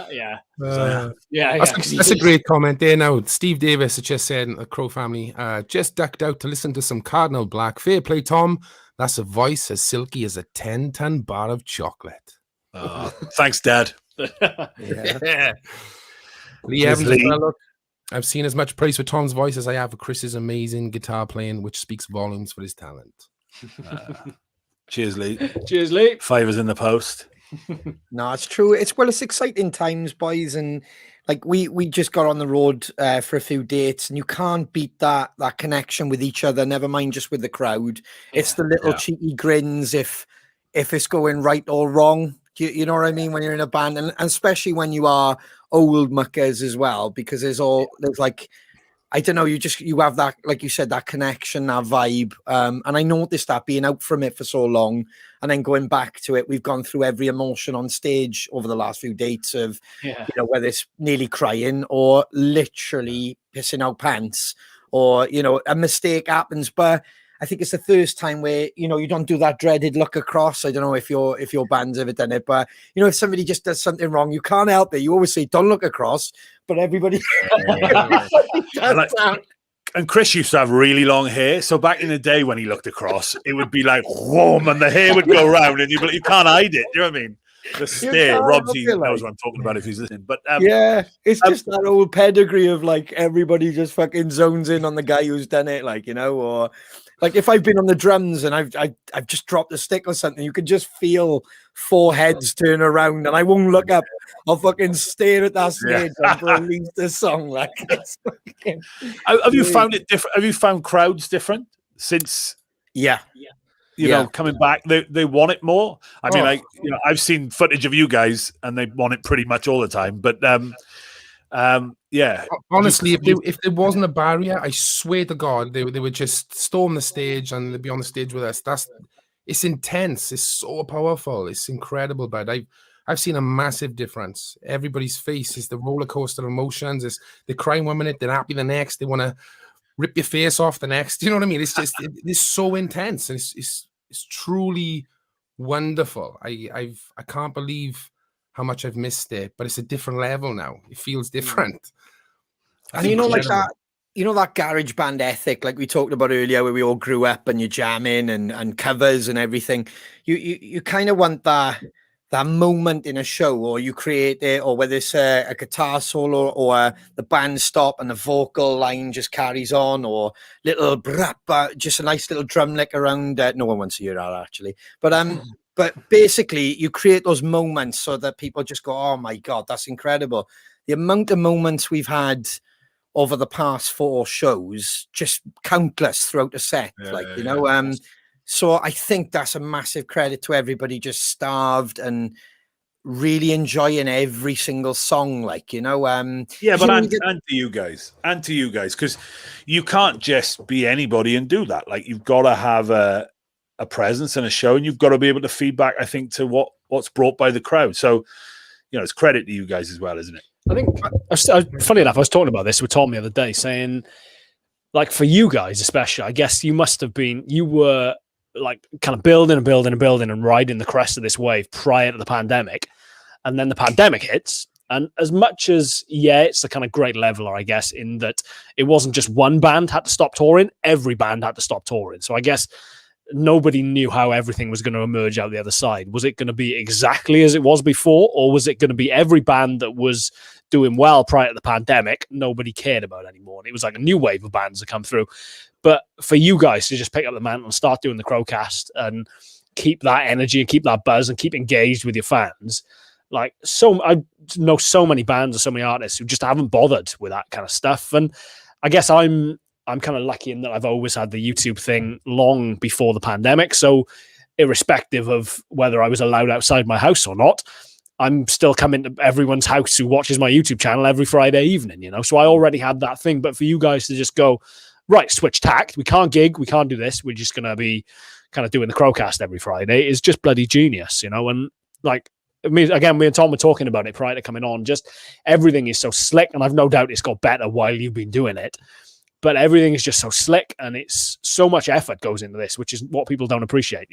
a great comment there. Now, Steve Davis has just said, the Crow family just ducked out to listen to some Cardinal Black. Fair play, Tom. That's a voice as silky as a 10-ton bar of chocolate. Thanks, Dad. Lee Evans, look, I've seen as much praise for Tom's voice as I have for Chris's amazing guitar playing, which speaks volumes for his talent. Cheers, Lee. Cheers, Lee. Favours in the post. No, it's true. It's exciting times, boys, and like we just got on the road for a few dates, and you can't beat that connection with each other. Never mind just with the crowd. It's the little cheeky grins if it's going right or wrong. You know what I mean? When you're in a band, and especially when you are old muckers as well, because there's like, I don't know, you have that, like you said, that connection, that vibe. And I noticed that being out from it for so long and then going back to it, we've gone through every emotion on stage over the last few dates of, whether it's nearly crying or literally pissing out pants, or, a mistake happens. But I think it's the first time where, you don't do that dreaded look across. I don't know if your band's ever done it, but, if somebody just does something wrong, you can't help it. You always say, don't look across, but everybody... And Chris used to have really long hair. So back in the day when he looked across, it would be like, whoom, and the hair would go round and you can't hide it. Do you know what I mean? The stare. Robsy knows what I'm talking about if he's listening. But it's just that old pedigree of like everybody just fucking zones in on the guy who's done it, or Like if I've been on the drums and I've just dropped a stick or something, you can just feel 4 heads turn around, and I won't look up. I'll fucking stare at that stage and release the song. Like, it's fucking... Have you found it different? Have you found crowds different since? Yeah. You know, coming back, they want it more. I mean, I've seen footage of you guys, and they want it pretty much all the time. But yeah. Honestly, if there wasn't a barrier, I swear to God, they would just storm the stage and they'd be on the stage with us. It's intense. It's so powerful. It's incredible. But I've seen a massive difference. Everybody's face is the roller coaster of emotions. They're crying 1 minute, they're happy the next. They want to rip your face off the next. You know what I mean? It's just it's so intense, and it's truly wonderful. I can't believe how much I've missed it, but it's a different level now. It feels different. And you know, like that, that garage band ethic, like we talked about earlier, where we all grew up and you're jamming and covers and everything. You kind of want that moment in a show, or you create it, or whether it's a guitar solo or the band stop and the vocal line just carries on, or little just a nice little drum lick around. No one wants to hear that actually, but basically you create those moments so that people just go, oh my God, that's incredible. The amount of moments we've had over the past 4 shows, just countless throughout the set, so I think that's a massive credit to everybody just starved and really enjoying every single song, but and to you guys, because you can't just be anybody and do that. Like, you've got to have a presence and a show, and you've got to be able to feedback, I think, to what's brought by the crowd. So, it's credit to you guys as well, isn't it? I think, funny enough, I was talking about this with Tom the other day, saying, like, for you guys especially, I guess you were like kind of building and riding the crest of this wave prior to the pandemic, and then the pandemic hits, and as much as it's the kind of great leveler, I guess, in that it wasn't just one band had to stop touring, every band had to stop touring. So I guess nobody knew how everything was going to emerge out the other side. Was it going to be exactly as it was before, or was it going to be every band that was doing well prior to the pandemic nobody cared about anymore, and it was like a new wave of bands that come through? But for you guys to just pick up the mantle and start doing the Crowcast and keep that energy and keep that buzz and keep engaged with your fans, I know so many bands and so many artists who just haven't bothered with that kind of stuff. And I guess I'm kind of lucky in that I've always had the YouTube thing long before the pandemic. So irrespective of whether I was allowed outside my house or not, I'm still coming to everyone's house who watches my YouTube channel every Friday evening, So I already had that thing. But for you guys to just go, right, switch tact, we can't gig, we can't do this, we're just going to be kind of doing the Crowcast every Friday, is just bloody genius, And me and Tom were talking about it prior to coming on, just everything is so slick, and I've no doubt it's got better while you've been doing it. But everything is just so slick, and it's so much effort goes into this, which is what people don't appreciate,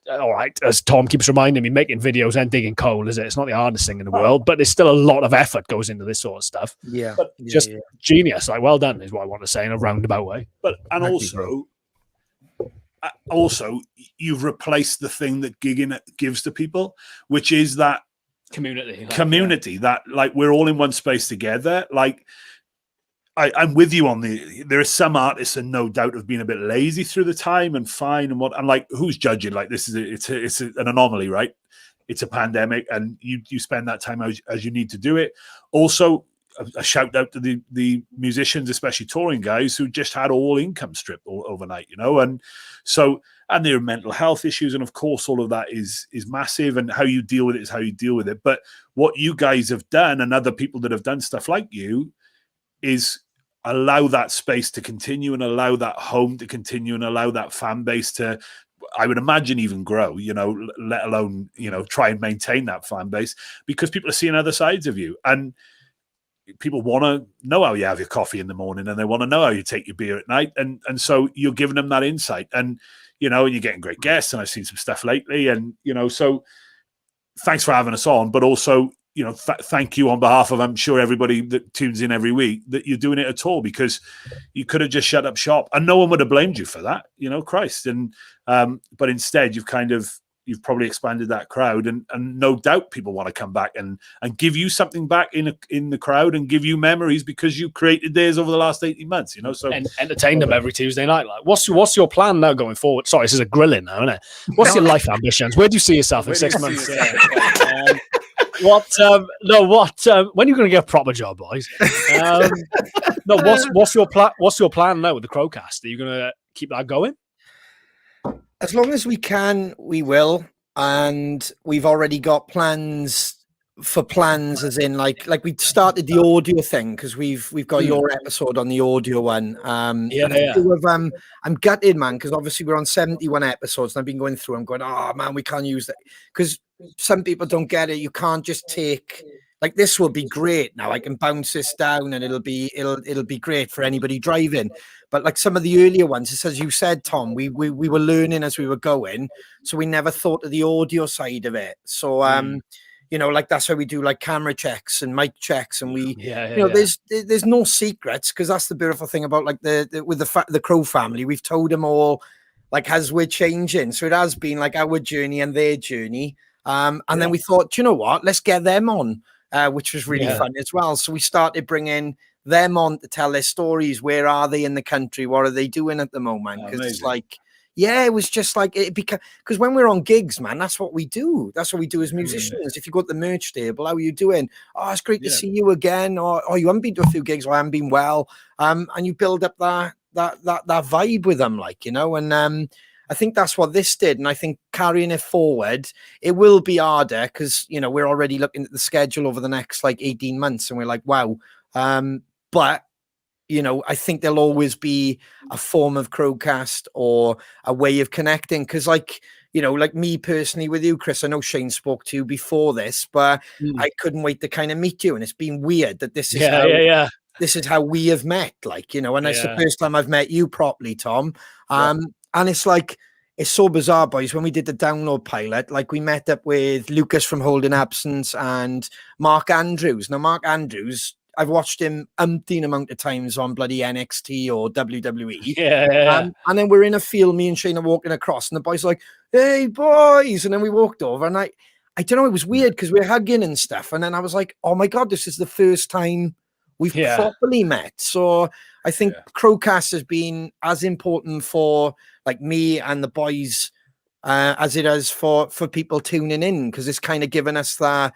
all right, as Tom keeps reminding me, making videos and digging coal, is it? It's not the hardest thing in the world, but there's still a lot of effort goes into this sort of stuff. Yeah. But just genius. Well done is what I want to say in a roundabout way. Also, you've replaced the thing that gigging gives to people, which is that community that we're all in one space together. I'm with you on there are some artists, and no doubt, have been a bit lazy through the time, and fine, and who's judging? This is it's an anomaly, right? It's a pandemic, and you spend that time as you need to do it. Also, a shout out to the musicians, especially touring guys, who just had all income stripped overnight, and so, and there are mental health issues, and of course all of that is massive, and how you deal with it is how you deal with it. But what you guys have done, and other people that have done stuff like you, is allow that space to continue, and allow that home to continue, and allow that fan base to, I would imagine, even grow, let alone, try and maintain that fan base, because people are seeing other sides of you, and people want to know how you have your coffee in the morning, and they want to know how you take your beer at night. And so you're giving them that insight, and, and you're getting great guests, and I've seen some stuff lately, and, so thanks for having us on, but also, thank you on behalf of, I'm sure, everybody that tunes in every week, that you're doing it at all, because you could have just shut up shop and no one would have blamed you for that, Christ. And, but instead you've kind of, you've probably expanded that crowd, and no doubt people want to come back and give you something back in the crowd and give you memories because you created theirs over the last 18 months. You know, so and entertain them every Tuesday night. Like, what's your plan now going forward? Sorry, this is a grilling now, isn't it? What's your life ambitions? Where do you see yourself in 6 months? When are you going to get a proper job, boys? What's your plan? What's your plan now with the Crowcast? Are you going to keep that going? As long as we can, we will. And we've already got plans, as in like we started the audio thing because we've got your episode on the audio one. I'm gutted, man, because obviously we're on 71 episodes and I've been going through. I'm going, oh man, we can't use that because some people don't get it. You can't just take like this will be great. Now I can bounce this down and it'll be great for anybody driving. But like some of the earlier ones, it's as you said, Tom, we were learning as we were going, so we never thought of the audio side of it. So you know, like that's how we do like camera checks and mic checks, and there's no secrets because that's the beautiful thing about like the Crow family. We've told them all like as we're changing, so it has been like our journey and their journey. And then we thought, you know what, let's get them on, which was really fun as well. So we started bringing them on to tell their stories. Where are they in the country? What are they doing at the moment? Because it's like, it was just like it because when we're on gigs, man, that's what we do. That's what we do as musicians. If you go to the merch table, how are you doing? Oh, it's great to see you again. Or you haven't been to a few gigs. Or I haven't been well. And you build up that vibe with them, like, you know. And I think that's what this did. And I think carrying it forward, it will be harder because, you know, we're already looking at the schedule over the next like 18 months and we're like, wow. But, you know, I think there'll always be a form of Crowcast or a way of connecting. Because like, you know, like me personally with you, Chris, I know Shane spoke to you before this, but I couldn't wait to kind of meet you. And it's been weird that this is this is how we have met, like, you know, and it's the first time I've met you properly, Tom. And it's like, it's so bizarre, boys. When we did the download pilot, like we met up with Lucas from Holding Absence and Mark Andrews. Now, Mark Andrews, I've watched him umpteen amount of times on bloody NXT or WWE. And then we're in a field, me and Shane are walking across, and the boys are like, hey, boys. And then we walked over, and I don't know, it was weird because we're hugging and stuff. And then I was like, oh my God, this is the first time we've properly met. So I think Crowcast has been as important for like me and the boys as it is for people tuning in, because it's kind of given us that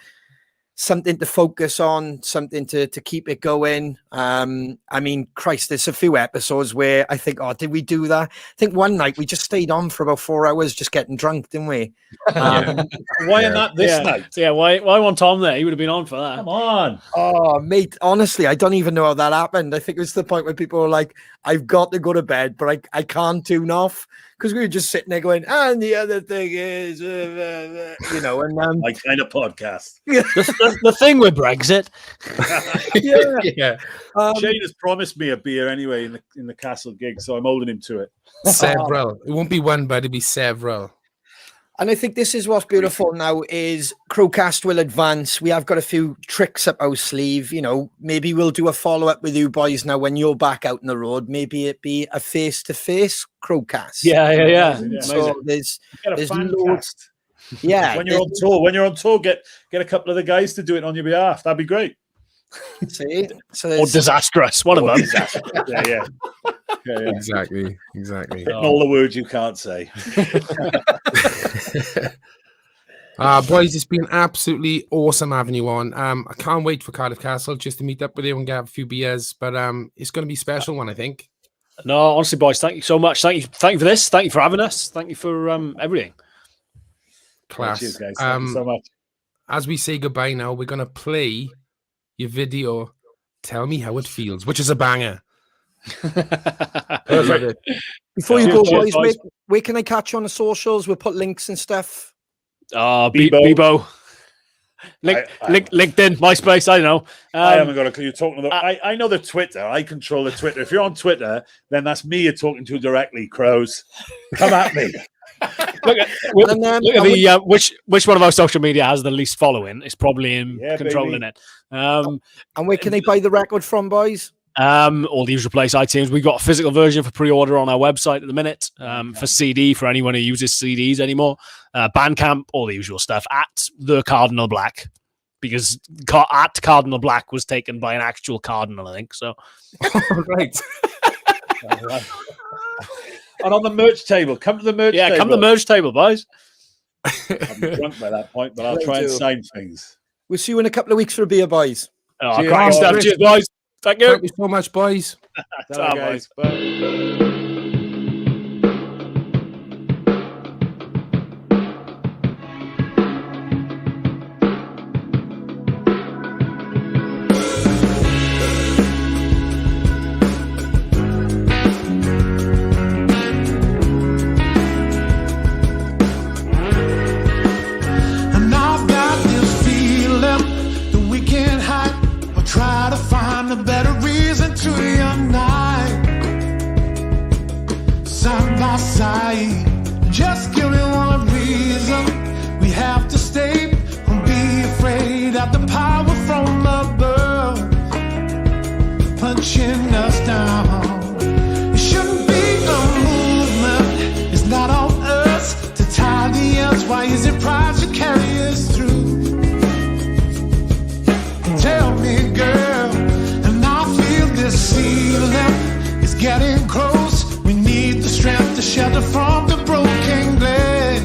something to focus on, something to keep it going. I mean, Christ, there's a few episodes where I think, oh, did we do that? I think one night we just stayed on for about 4 hours just getting drunk, didn't we? Why not this night? Yeah, why want Tom there? He would have been on for that. Come on. Oh, mate, honestly, I don't even know how that happened. I think it was the point where people were like, I've got to go to bed, but I can't tune off. Because we were just sitting there going, and the other thing is, you know, and my kind of podcast. The thing with Brexit. Shane has promised me a beer anyway in the Castle gig, so I'm holding him to it. Several. It won't be one, but it'll be several. And I think this is what's beautiful now is Crowcast will advance. We have got a few tricks up our sleeve. You know, maybe we'll do a follow-up with you boys now when you're back out on the road. Maybe it be a face-to-face Crowcast. Yeah. So there's loads. Yeah. When you're on tour, get a couple of the guys to do it on your behalf. That'd be great. See? Or disastrous. One of them. Yeah. Exactly. All the words you can't say. Boys, it's been absolutely awesome having you on. I can't wait for Cardiff Castle just to meet up with you and get a few beers. But it's going to be a special one, I think. No, honestly, boys, thank you so much. Thank you for this. Thank you for having us. Thank you for everything. Class. Cheers, guys. Thank you so much. As we say goodbye now, we're going to play your video, Tell Me How It Feels, which is a banger. Before you go, boys, where can I catch you on the socials? We'll put links and stuff. Bebo. LinkedIn, MySpace, I don't know. I haven't got a clue. You're talking about. I know the Twitter. I control the Twitter. If you're on Twitter, then that's me you're talking to directly, Crows. Come at me. Look at which one of our social media has the least following. It's probably him controlling it. And where can they buy the record from, boys? All the usual place, iTunes. We've got a physical version for pre-order on our website at the minute. For CD, for anyone who uses CDs anymore. Bandcamp, all the usual stuff. At the Cardinal Black, because at Cardinal Black was taken by an actual cardinal, I think. So, Right. And on the merch table, come to the merch table. Yeah, come to the merch table, boys. I'm drunk by that point, but I'll Me try and too. sign things. We'll see you in a couple of weeks for a beer, boys. Oh, Cheers. cracking stuff. Cheers. Cheers, boys. Thank you. Thank you so much, boys. Ta-ra, guys. Bye. And I've got this feeling that we can't hide or try to find a better reason to unite. Side by side, just give me one reason. We have to stay and be afraid of the power from above punching us down. It shouldn't be a movement, it's not on us to tie the ends. Why is it pride to carry us through? Tell me, girl, and I feel this ceiling is getting close. We need the strength to shelter from the broken glass,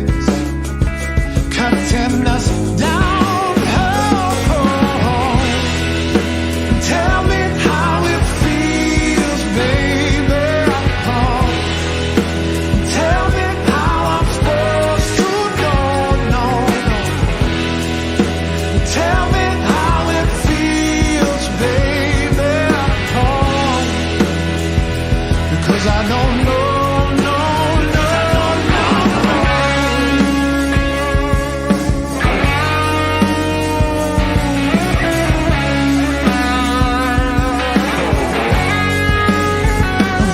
cutting us down. Oh, tell me how it feels, baby. Oh, tell me how I'm supposed to know. Tell me how it feels, baby. Oh, because I don't know.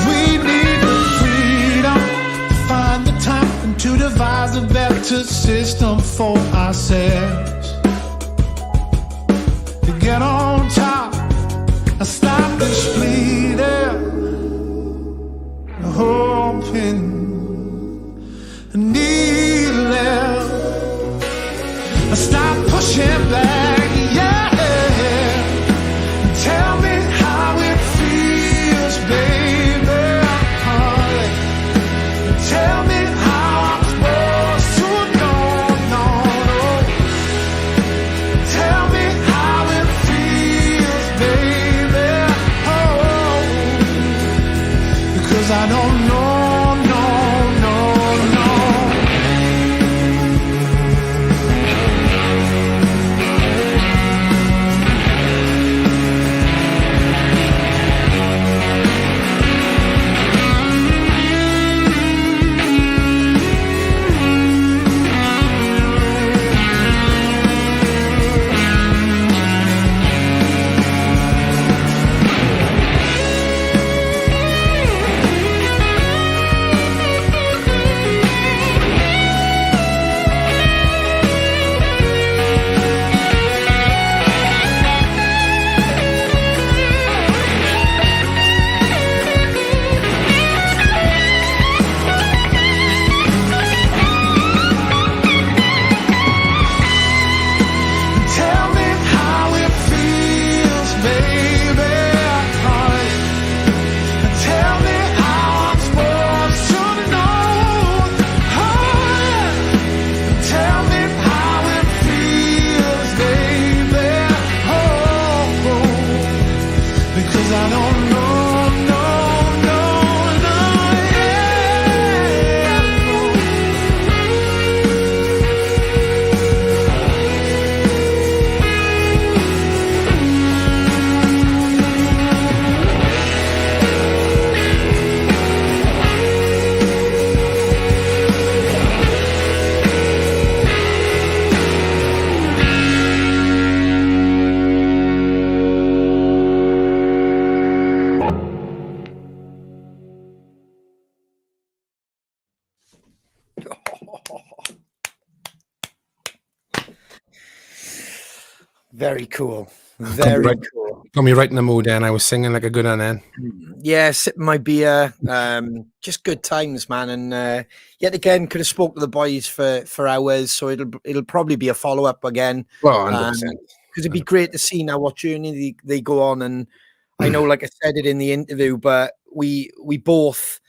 We need the freedom to find the time and to devise a better system for ourselves. To get on top and stop this bleeding, hoping, needling. Stop pushing back, yeah. Tell me how it feels, baby. Tell me how I'm supposed to know. Tell me how it feels, baby. Oh, because I don't know. Tell me how it feels, baby. Tell me how I'm supposed to know. Oh, yeah. Tell me how it feels, baby. Oh, because I don't know. Very cool. Very right. cool. Got me right in the mood, and I was singing like a good one then. Yeah, sipping my beer, just good times, man. And yet again, could have spoke to the boys for hours, so it'll probably be a follow up again. Well, 100%. Because it'd be great to see now what journey they go on. And I know, like I said it in the interview, but we both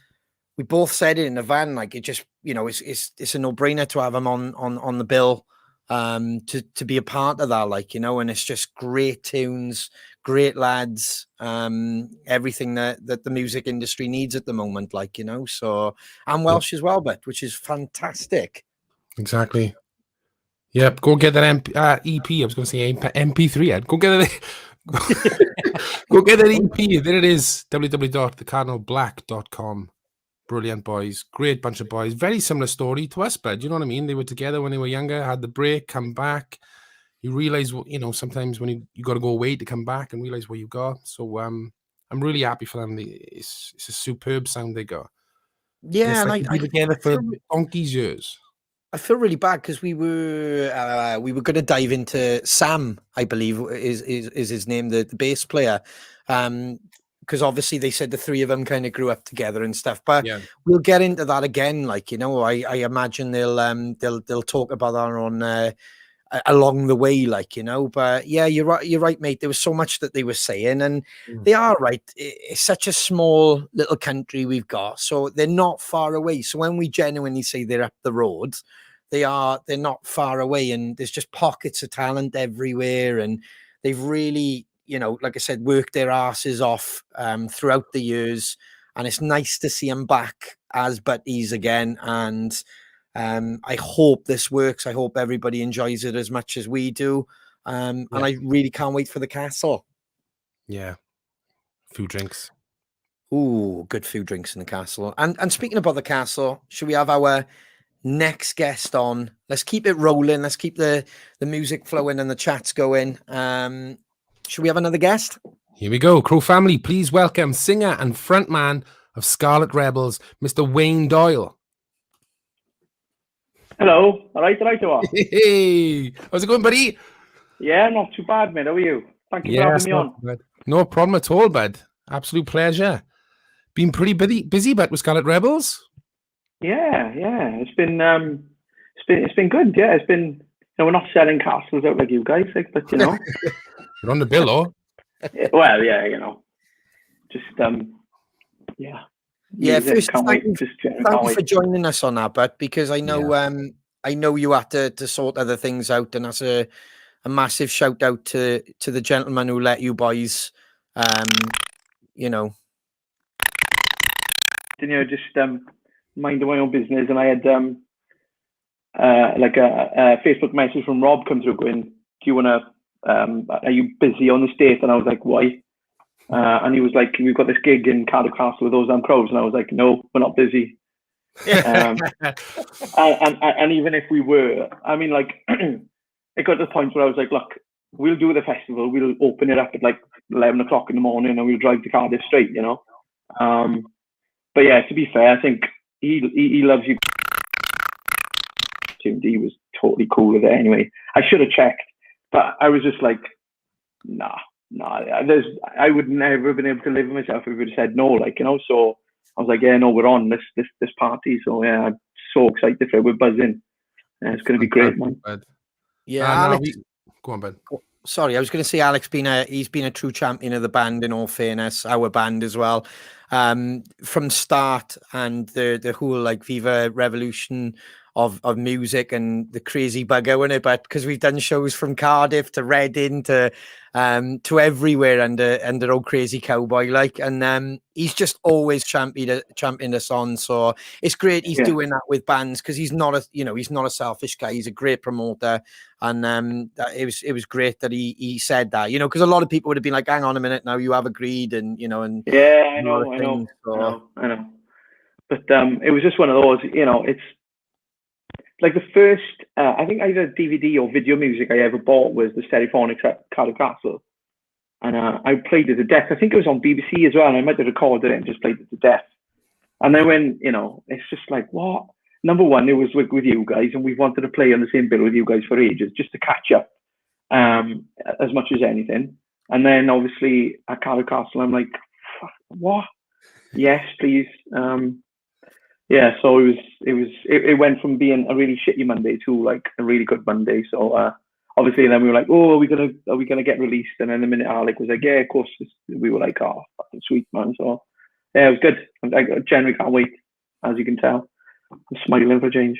said it in the van, like it just, you know, it's a no brainer to have them on the bill, to be a part of that, like, you know. And it's just great tunes, great lads, everything that the music industry needs at the moment, like, you know. So I'm Welsh as well, but which is fantastic. Exactly. Yep. Go get that EP. I was going to say MP3. Go get it. Go get that EP. There it is. www.thecardinalblack.com. Brilliant boys. Great bunch of boys. Very similar story to us, but you know what I mean? They were together when they were younger, had the break, come back. You realize, you know, sometimes when you got to go away to come back and realize what you got. So I'm really happy for them. It's a superb sound they got. Yeah, It's and like they've been together for donkey's years. I feel really bad because we were going to dive into Sam, I believe is his name, the bass player, because obviously they said the three of them kind of grew up together and stuff. But Yeah. we'll get into that again. Like, you know, I imagine they'll talk about that on along the way, like, you know. But yeah, you're right, mate. There was so much that they were saying, and they are right. It's such a small little country we've got, so they're not far away. So when we genuinely say they're up the road, they're not far away, and there's just pockets of talent everywhere, and they've really, you know, like I said, worked their asses off throughout the years, and it's nice to see them back as buddies again. And I hope this works. I hope everybody enjoys it as much as we do. And I really can't wait for the castle. Yeah. Food, drinks. Ooh, good food, drinks in the castle. And speaking about the castle, should we have our next guest on? Let's keep it rolling. Let's keep the music flowing and the chats going. Should we have another guest? Here we go. Crow family, please welcome singer and frontman of Scarlet Rebels, Mr. Wayne Doyle. Hello. All right, you are. Hey, how's it going, buddy? Yeah, not too bad, mate. How are you? Thank you for having me on. Bad. No problem at all, bud. Absolute pleasure. Been pretty busy, but with Scarlet Rebels. Yeah. It's been good. Yeah, it's been. You know, we're not selling castles out like you guys, like, but you know, You're on the bill, oh. well, yeah, you know, just yeah. Yeah, first, thank you for joining us on that, but because I know I know you had to sort other things out, and that's a massive shout out to the gentleman who let you boys you know. You know, just minding my own business, and I had like a Facebook message from Rob come through going, "Do you want to? Are you busy on this date?" And I was like, "Why?" And he was like, "We've got this gig in Cardiff Castle with those damn crows," and I was like, "No, we're not busy." And even if we were, I mean, like, it got to the point where I was like, "Look, we'll do the festival. We'll open it up at like 11 o'clock in the morning, and we'll drive to Cardiff straight," you know. But yeah, to be fair, I think he loves you. He was totally cool with it anyway. I should have checked, but I was just like, nah. I would never have been able to live with myself if we would have said no, like, you know. So I was like, yeah, no, we're on this party. So yeah, I'm so excited for it. We're buzzing. It's going to be great, man. Yeah, Alex, go on, bud. Sorry, I was going to say Alex he's been a true champion of the band, in all fairness, our band as well, from start, and the whole like Viva Revolution of music and the crazy bugger in it. But because we've done shows from Cardiff to Reading to everywhere under old crazy cowboy, like, and he's just always championed us on. So it's great he's doing that with bands, because he's not a selfish guy. He's a great promoter, and it was great that he said that, you know, because a lot of people would have been like, hang on a minute, now you have agreed, and you know, and yeah, I know. But it was just one of those, you know. It's like the first, I think either DVD or video music I ever bought was the Stereophonics at Cardiff Castle. And I played it to death. I think it was on BBC as well, and I might have recorded it and just played it to death. And then when, you know, it's just like, what? Number one, it was with you guys, and we've wanted to play on the same bill with you guys for ages, just to catch up as much as anything. And then obviously at Cardiff Castle, I'm like, what? Yes, please. Yeah, so it went from being a really shitty Monday to like a really good Monday. So obviously then we were like, oh, are we gonna get released? And then the minute Alec was like, yeah, of course, we were like, oh, fucking sweet, man. So yeah, it was good. I generally can't wait, as you can tell. I'm smiling for change.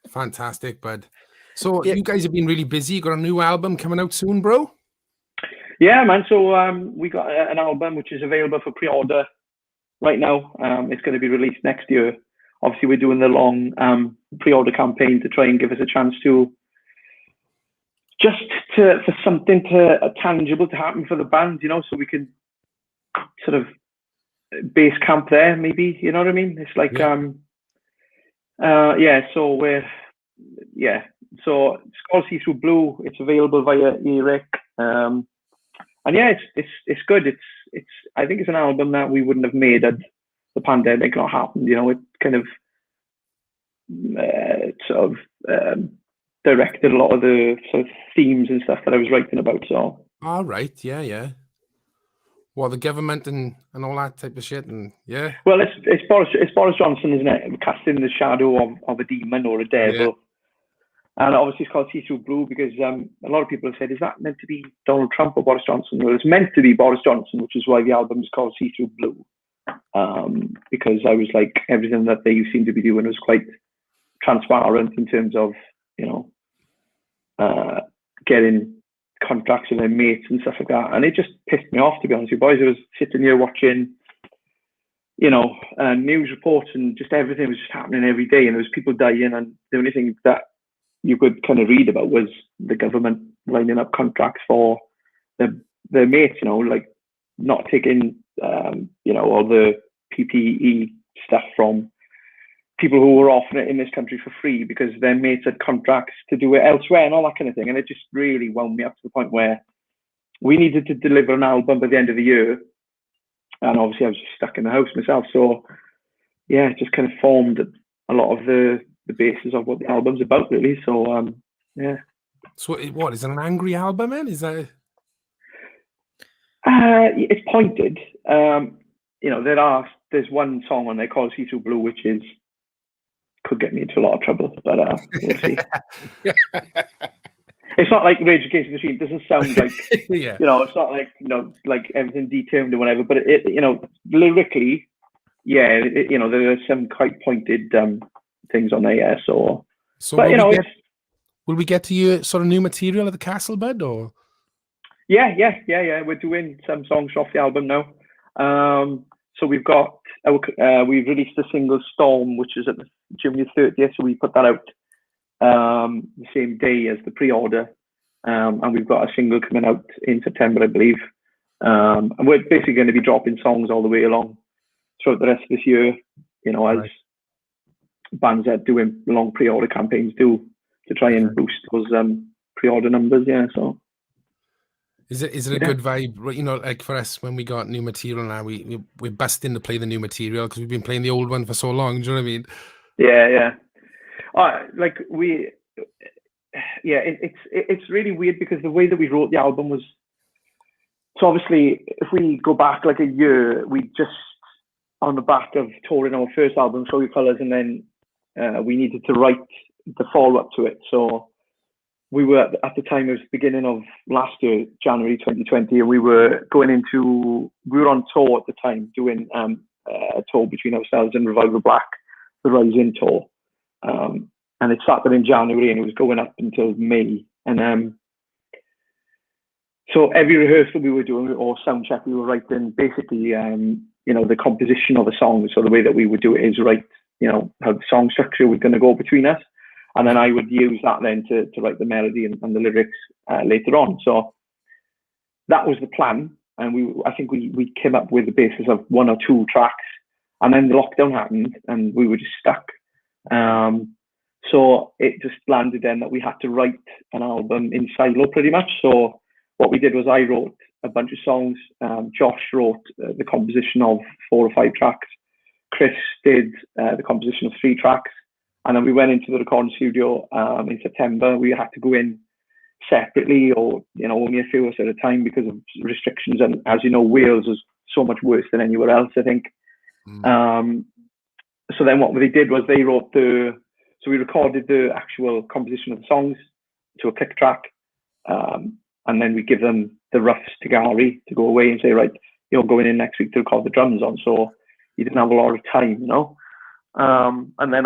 Fantastic, bud. So you guys have been really busy. You got a new album coming out soon, bro? Yeah, man. So we got an album which is available for pre-order right now. It's going to be released next year. Obviously, we're doing the long pre-order campaign to try and give us a chance to for something tangible to happen for the band, you know, so we can sort of base camp there, maybe, you know what I mean? It's like, so it's called See Through Blue. It's available via Eric. And yeah, it's good. I think it's an album that we wouldn't have made had the pandemic not happened. You know, it kind of directed a lot of the sort of themes and stuff that I was writing about. So. All right, yeah. Well, the government and all that type of shit, and yeah. Well, it's Boris Johnson, isn't it? Casting the shadow of a demon or a devil. Yeah. And obviously it's called See Through Blue because a lot of people have said, is that meant to be Donald Trump or Boris Johnson? Well, it's meant to be Boris Johnson, which is why the album is called See Through Blue. Because I was like, everything that they seem to be doing was quite transparent in terms of, you know, getting contracts with their mates and stuff like that. And it just pissed me off, to be honest with you boys. I was sitting here watching, you know, news reports and just everything was just happening every day. And there was people dying, and the only thing that you could kind of read about was the government lining up contracts for their mates, you know, like not taking, you know, all the PPE stuff from people who were offering it in this country for free because their mates had contracts to do it elsewhere and all that kind of thing. And it just really wound me up to the point where we needed to deliver an album by the end of the year. And obviously I was just stuck in the house myself. So yeah, it just kind of formed a lot of the basis of what the album's about, really. So yeah. So what is it, an angry album, man? Is that it's pointed. You know, there's one song on there called See Through Blue, which could get me into a lot of trouble, but we'll see. It's not like Rage Against the Machine. It doesn't sound like you know, it's not like, you know, like everything determined or whatever, but it you know, lyrically, yeah, you know, there are some quite pointed things on there, yeah. So but you know, will we get to you sort of new material at the Castle, bud, or? Yeah. We're doing some songs off the album now. So we've released a single, Storm, which is at June 30th. So we put that out the same day as the pre-order, and we've got a single coming out in September, I believe. And we're basically going to be dropping songs all the way along throughout the rest of this year. You know, as bands that are doing long pre-order campaigns do to try and boost those pre-order numbers. Yeah, so. Is it a good vibe? You know, like for us, when we got new material now, we're busting to play the new material because we've been playing the old one for so long. Do you know what I mean? Yeah. It's really weird because the way that we wrote the album was, so obviously if we go back like a year, we just on the back of touring our first album, Show Your Colours, and then we needed to write the follow-up to it. So we were at the time, it was the beginning of last year, January 2020, and we were on tour at the time, doing a tour between ourselves and Revival Black, the Rising tour. And it started in January and it was going up until May. And so every rehearsal we were doing, or sound check, we were writing basically, you know, the composition of a song. So the way that we would do it is write, you know, how the song structure was going to go between us. And then I would use that then to write the melody and the lyrics later on. So that was the plan. And I think we came up with the basis of one or two tracks. And then the lockdown happened and we were just stuck. So it just landed then that we had to write an album in silo pretty much. So what we did was I wrote a bunch of songs. Josh wrote the composition of 4 or 5 tracks. Chris did the composition of 3 tracks. And then we went into the recording studio in September. We had to go in separately, or only a few of us at a time because of restrictions. And as you know, Wales is so much worse than anywhere else, I think. So then what they did was they wrote so we recorded the actual composition of the songs to a click track, and then we give them the roughs to Gary to go away and say, right, you're going in next week to record the drums on. So he didn't have a lot of time, and then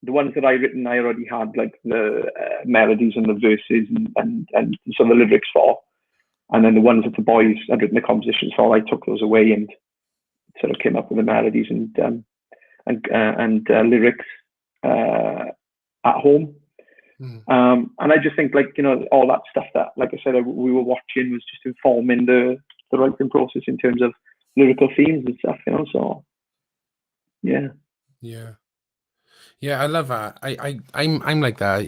the ones that I written, I already had like the melodies and the verses and some of the lyrics for, and then the ones that the boys had written the compositions for, I took those away and sort of came up with the melodies and lyrics at home. And I just think, like, all that stuff that, like I said, we were watching was just informing the writing process in terms of lyrical themes and stuff, so yeah, I love that. I'm like that.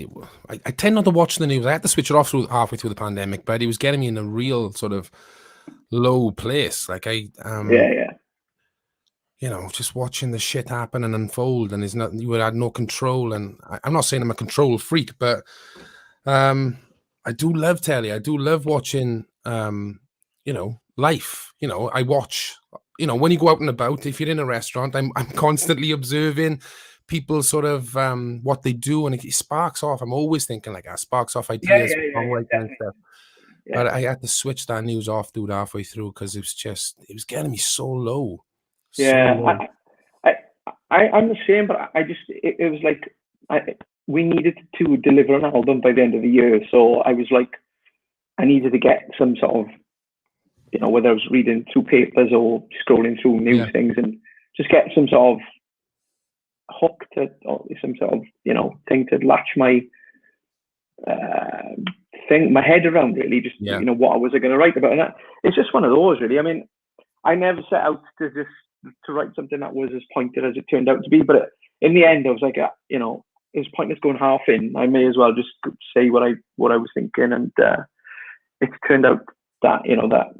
I tend not to watch the news. I had to switch it off halfway through the pandemic, but it was getting me in a real sort of low place. Like just watching the shit happen and unfold, and you had no control. And I'm not saying I'm a control freak, but I do love telly. I do love watching, life. I watch, when you go out and about, if you're in a restaurant, I'm constantly observing people sort of what they do, and it sparks off. I'm always thinking like, sparks off ideas, and stuff. But I had to switch that news off, dude, halfway through, because it was getting me so low. I'm the same, but it was like we needed to deliver an album by the end of the year, so I was like, I needed to get some sort of, whether I was reading through papers or scrolling through news things, and just get some sort of hook or some sort of thing to latch my my head around, really, just what was I going to write about. And it's just one of those, really. I mean, I never set out to write something that was as pointed as it turned out to be, but in the end I was like, it's pointless going half in. I may as well just say what I was thinking, and it's turned out that that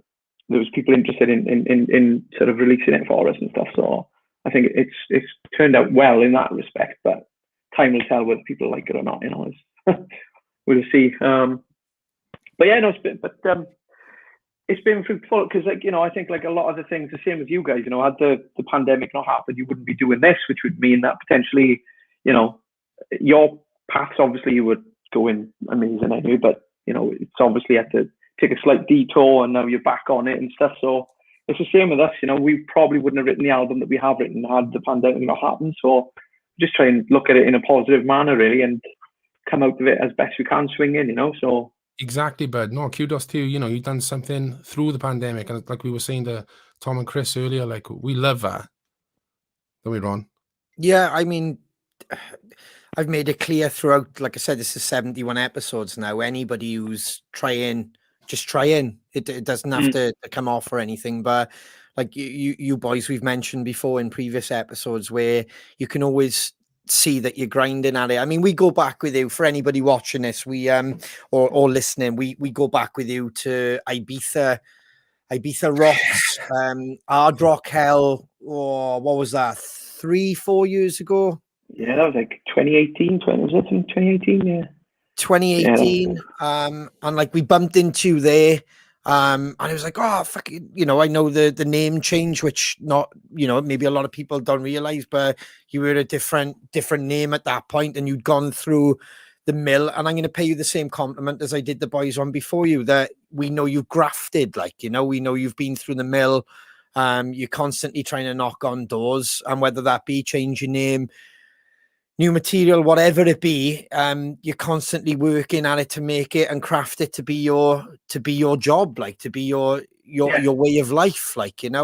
there was people interested in sort of releasing it for us and stuff. So I think it's turned out well in that respect, but time will tell whether people like it or not. We'll see. But yeah, no, it's been fruitful, because I think like a lot of the things, the same as you guys, had the pandemic not happened, you wouldn't be doing this, which would mean that potentially, your paths obviously you would go in amazing anyway, but it's obviously had to take a slight detour, and now you're back on it and stuff. So it's the same with us. We probably wouldn't have written the album that we have written had the pandemic not happened. So just try and look at it in a positive manner, really, and come out of it as best we can, swing in, so. Exactly, bud. No, kudos to you. You've done something through the pandemic, and like we were saying to Tom and Chris earlier, like, we love that. Don't we, Ron? Yeah, I mean, I've made it clear throughout. Like I said, this is 71 episodes now. Anybody who's trying, just try in. It doesn't have to come off or anything. But like you boys, we've mentioned before in previous episodes, where you can always see that you're grinding at it. I mean, we go back with you, for anybody watching this, we or listening, we go back with you to Ibiza Rocks, Hard Rock Hell, or what was that, 3-4 years ago? Yeah, that was like 2018, 2018, yeah. 2018, and like we bumped into there, and I was like, oh fuck, I know the name change, which not, maybe a lot of people don't realize, but you were a different name at that point, and you'd gone through the mill. And I'm going to pay you the same compliment as I did the boys on before you, that we know you've grafted, like, we know you've been through the mill. You're constantly trying to knock on doors, and whether that be change your name, new material, whatever it be, you're constantly working at it to make it and craft it to be your job, like to be your way of life, like, and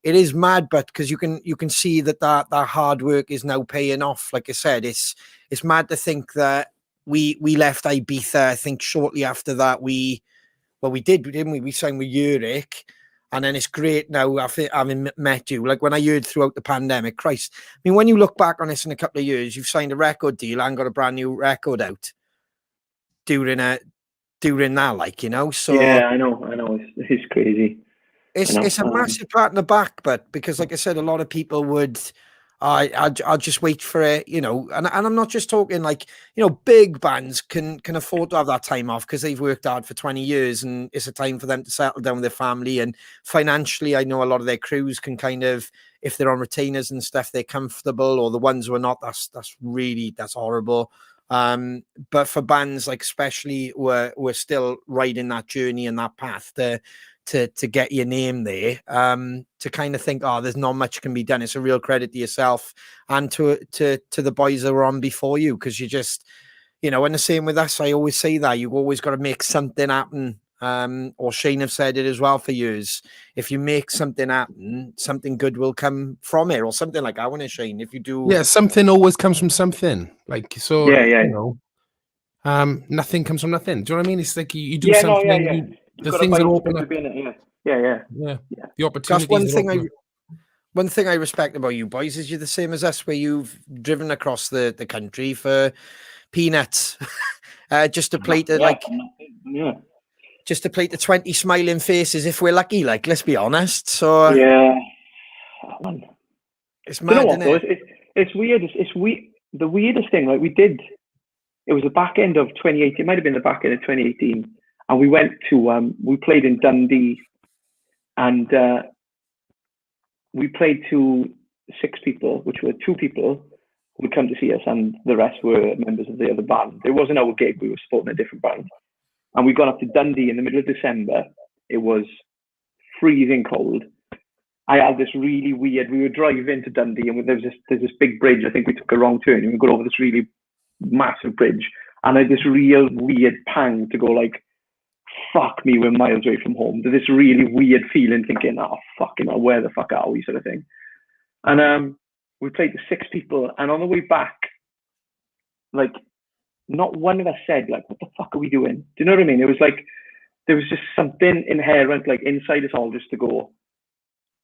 it is mad, but because you can see that hard work is now paying off. Like I said, it's mad to think that we left Ibiza. I think shortly after that we didn't we signed with Zurich. And then it's great now after having met you. Like when I heard throughout the pandemic, Christ, I mean, when you look back on this in a couple of years, you've signed a record deal and got a brand new record out during that, like, so. Yeah, I know. It's crazy. It's a massive pat in the back, but because, like I said, a lot of people would I'll just wait for it, you know. And I'm not just talking like, you know, big bands can afford to have that time off because they've worked hard for 20 years and it's a time for them to settle down with their family. And financially, I know a lot of their crews can kind of, if they're on retainers and stuff, they're comfortable, or the ones who are not, that's horrible. But for bands like especially we're still riding that journey and that path to get your name there, to kind of think, oh, there's not much can be done. It's a real credit to yourself and to the boys that were on before you, because you just, you know, and the same with us. I always say that you've always got to make something happen. Or Shane have said it as well for years. If you make something happen, something good will come from it, or something like that, wouldn't it, Shane? If you do, Yeah, something always comes from something. Like, so, you know, nothing comes from nothing. Do you know what I mean? It's like you do something. The things that open up. Yeah. The opportunities. That's one thing I respect about you boys is you're the same as us, where you've driven across the country for peanuts, just to play to just to play to 20 smiling faces if we're lucky. Like, let's be honest. So it's mad. You know what, though? It's weird. The weirdest thing, like, we did. It was the back end of 2018. It might have been the back end of 2018. And we went to, we played in Dundee, and we played to 6 people, which were 2 people who would come to see us, and the rest were members of the other band. It wasn't our gig, we were supporting a different band. And we got up to Dundee in the middle of December. It was freezing cold. I had this really weird, we were driving to Dundee, and there's this big bridge. I think we took a wrong turn, and we got over this really massive bridge. And I had this real weird pang to go like, fuck me, we're miles away from home. To this really weird feeling, thinking, oh, fucking hell, where the fuck are we, sort of thing. And we played to 6 people, and on the way back, like, not one of us said, like, what the fuck are we doing? Do you know what I mean? It was like, there was just something inherent, like, inside us all, just to go,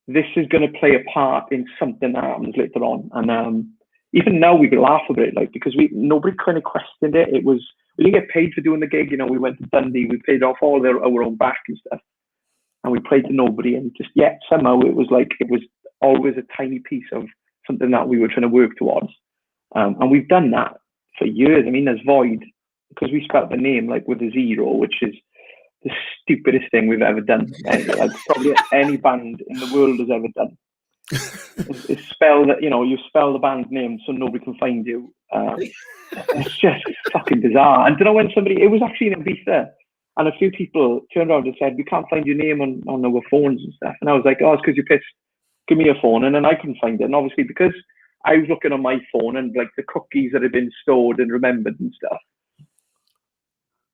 this is going to play a part in something that happens later on. And even now we can laugh about it, like, because nobody kind of questioned it. It was, we didn't get paid for doing the gig, you know. We went to Dundee, we paid off all our own back and stuff, and we played to nobody. And just yet somehow it was like, it was always a tiny piece of something that we were trying to work towards. And we've done that for years. I mean, there's Void, because we spelled the name like with a 0, which is the stupidest thing we've ever done. Like, probably any band in the world has ever done. It's spell that, you know, you spell the band's name so nobody can find you. It's just fucking bizarre. And do you know when it was actually in Ibiza, and a few people turned around and said, we can't find your name on our phones and stuff. And I was like, oh, it's because you're pissed. Give me your phone. And then I couldn't find it. And obviously, because I was looking on my phone and like the cookies that had been stored and remembered and stuff.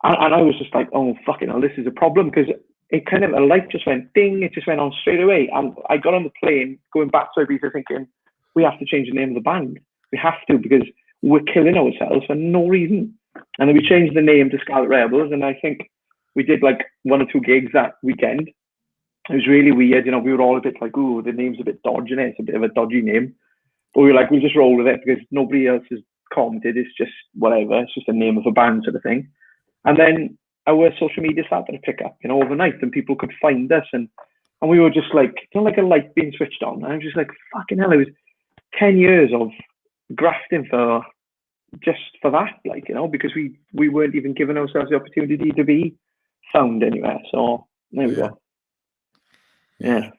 And I was just like, oh, fucking hell, this is a problem, because it kind of, a light just went ding, it just went on straight away. And I got on the plane going back to Ibiza thinking, we have to change the name of the band. We have to, because we're killing ourselves for no reason. And then we changed the name to Scarlet Rebels, and I think we did like 1 or 2 gigs that weekend. It was really weird, you know. We were all a bit like, ooh, the name's a bit dodgy, and it's a bit of a dodgy name. But we were like, we'll just roll with it because nobody else has commented. It's just whatever. It's just a name of a band sort of thing. And then our social media started to pick up, you know, overnight, and people could find us, and we were just like, you know, like a light being switched on. And I was just like, fucking hell, it was 10 years of grafting for that, like, you know, because we weren't even giving ourselves the opportunity to be found anywhere. So there we go. Yeah.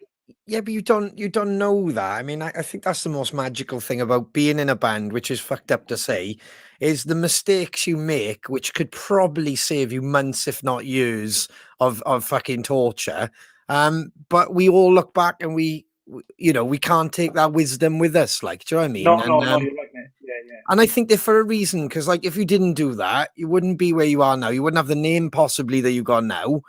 Yeah, but you don't know that. I mean, I think that's the most magical thing about being in a band, which is fucked up to say, is the mistakes you make, which could probably save you months, if not years, of fucking torture. But we all look back and we can't take that wisdom with us. Like, do you know what I mean? No, you're right, man. Yeah. And I think they're for a reason, because like if you didn't do that, you wouldn't be where you are now. You wouldn't have the name possibly that you got now.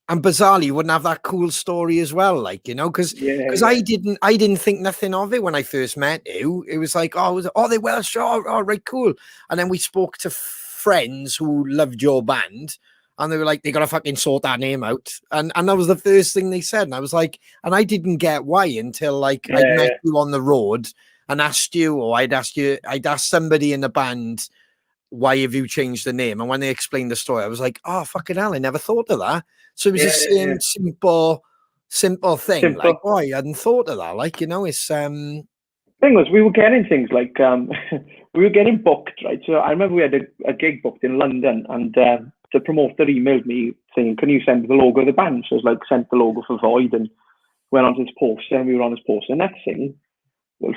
And bizarrely, you wouldn't have that cool story as well, like, you know, because I didn't think nothing of it when I first met you. It was like, they Welsh, oh, right, cool. And then we spoke to friends who loved your band, and they were like, they got to fucking sort that name out. And that was the first thing they said. And I was like, and I didn't get why until like I met you on the road and asked you, or I'd asked somebody in the band, why have you changed the name? And when they explained the story, I was like, oh, fucking hell, I never thought of that. So it was the same simple thing. Like, oh, I hadn't thought of that. Like, you know, it's thing was, we were getting things like we were getting booked, right? So I remember we had a gig booked in London, and the promoter emailed me saying, "Can you send the logo of the band?" So I was like, sent the logo for Void, and went on to his poster, and we were on his poster. Next thing,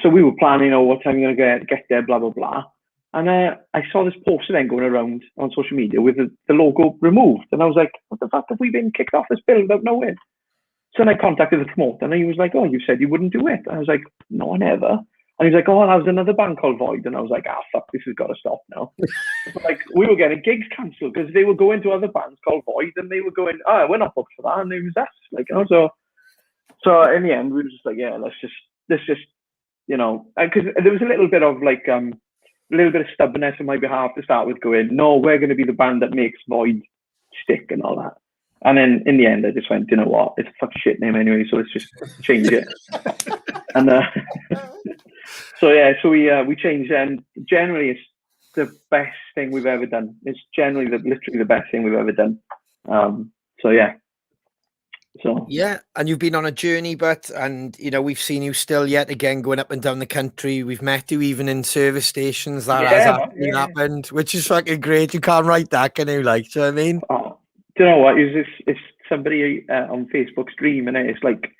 so we were planning, what time you're gonna get there, blah blah blah. And I saw this poster then going around on social media with the logo removed, and I was like, "What the fuck have we been kicked off this bill out nowhere?" So then I contacted the promoter, and he was like, "Oh, you said you wouldn't do it." And I was like, "No, I never." And he was like, "Oh, that was another band called Void." And I was like, "Fuck, this has got to stop now." But like, we were getting gigs cancelled because they were going to other bands called Void, and they were going, "Oh, we're not booked for that." And it was us, like, so in the end, we were just like, "Yeah, let's just, because there was a little bit of like, a little bit of stubbornness on my behalf to start with, going, "No, we're going to be the band that makes Void stick," and all that. And then in the end, I just went, "You know what? It's a fucking shit name anyway, so let's just change it." And so we changed, and generally it's the best thing we've ever done. It's generally literally the best thing we've ever done. So yeah. Yeah, and you've been on a journey, and we've seen you still yet again going up and down the country. We've met you even in service stations. That has happened, which is fucking great. You can't write that, can you? Like, do you know what I mean? Oh, do you know what? It's somebody on Facebook streaming it. It's like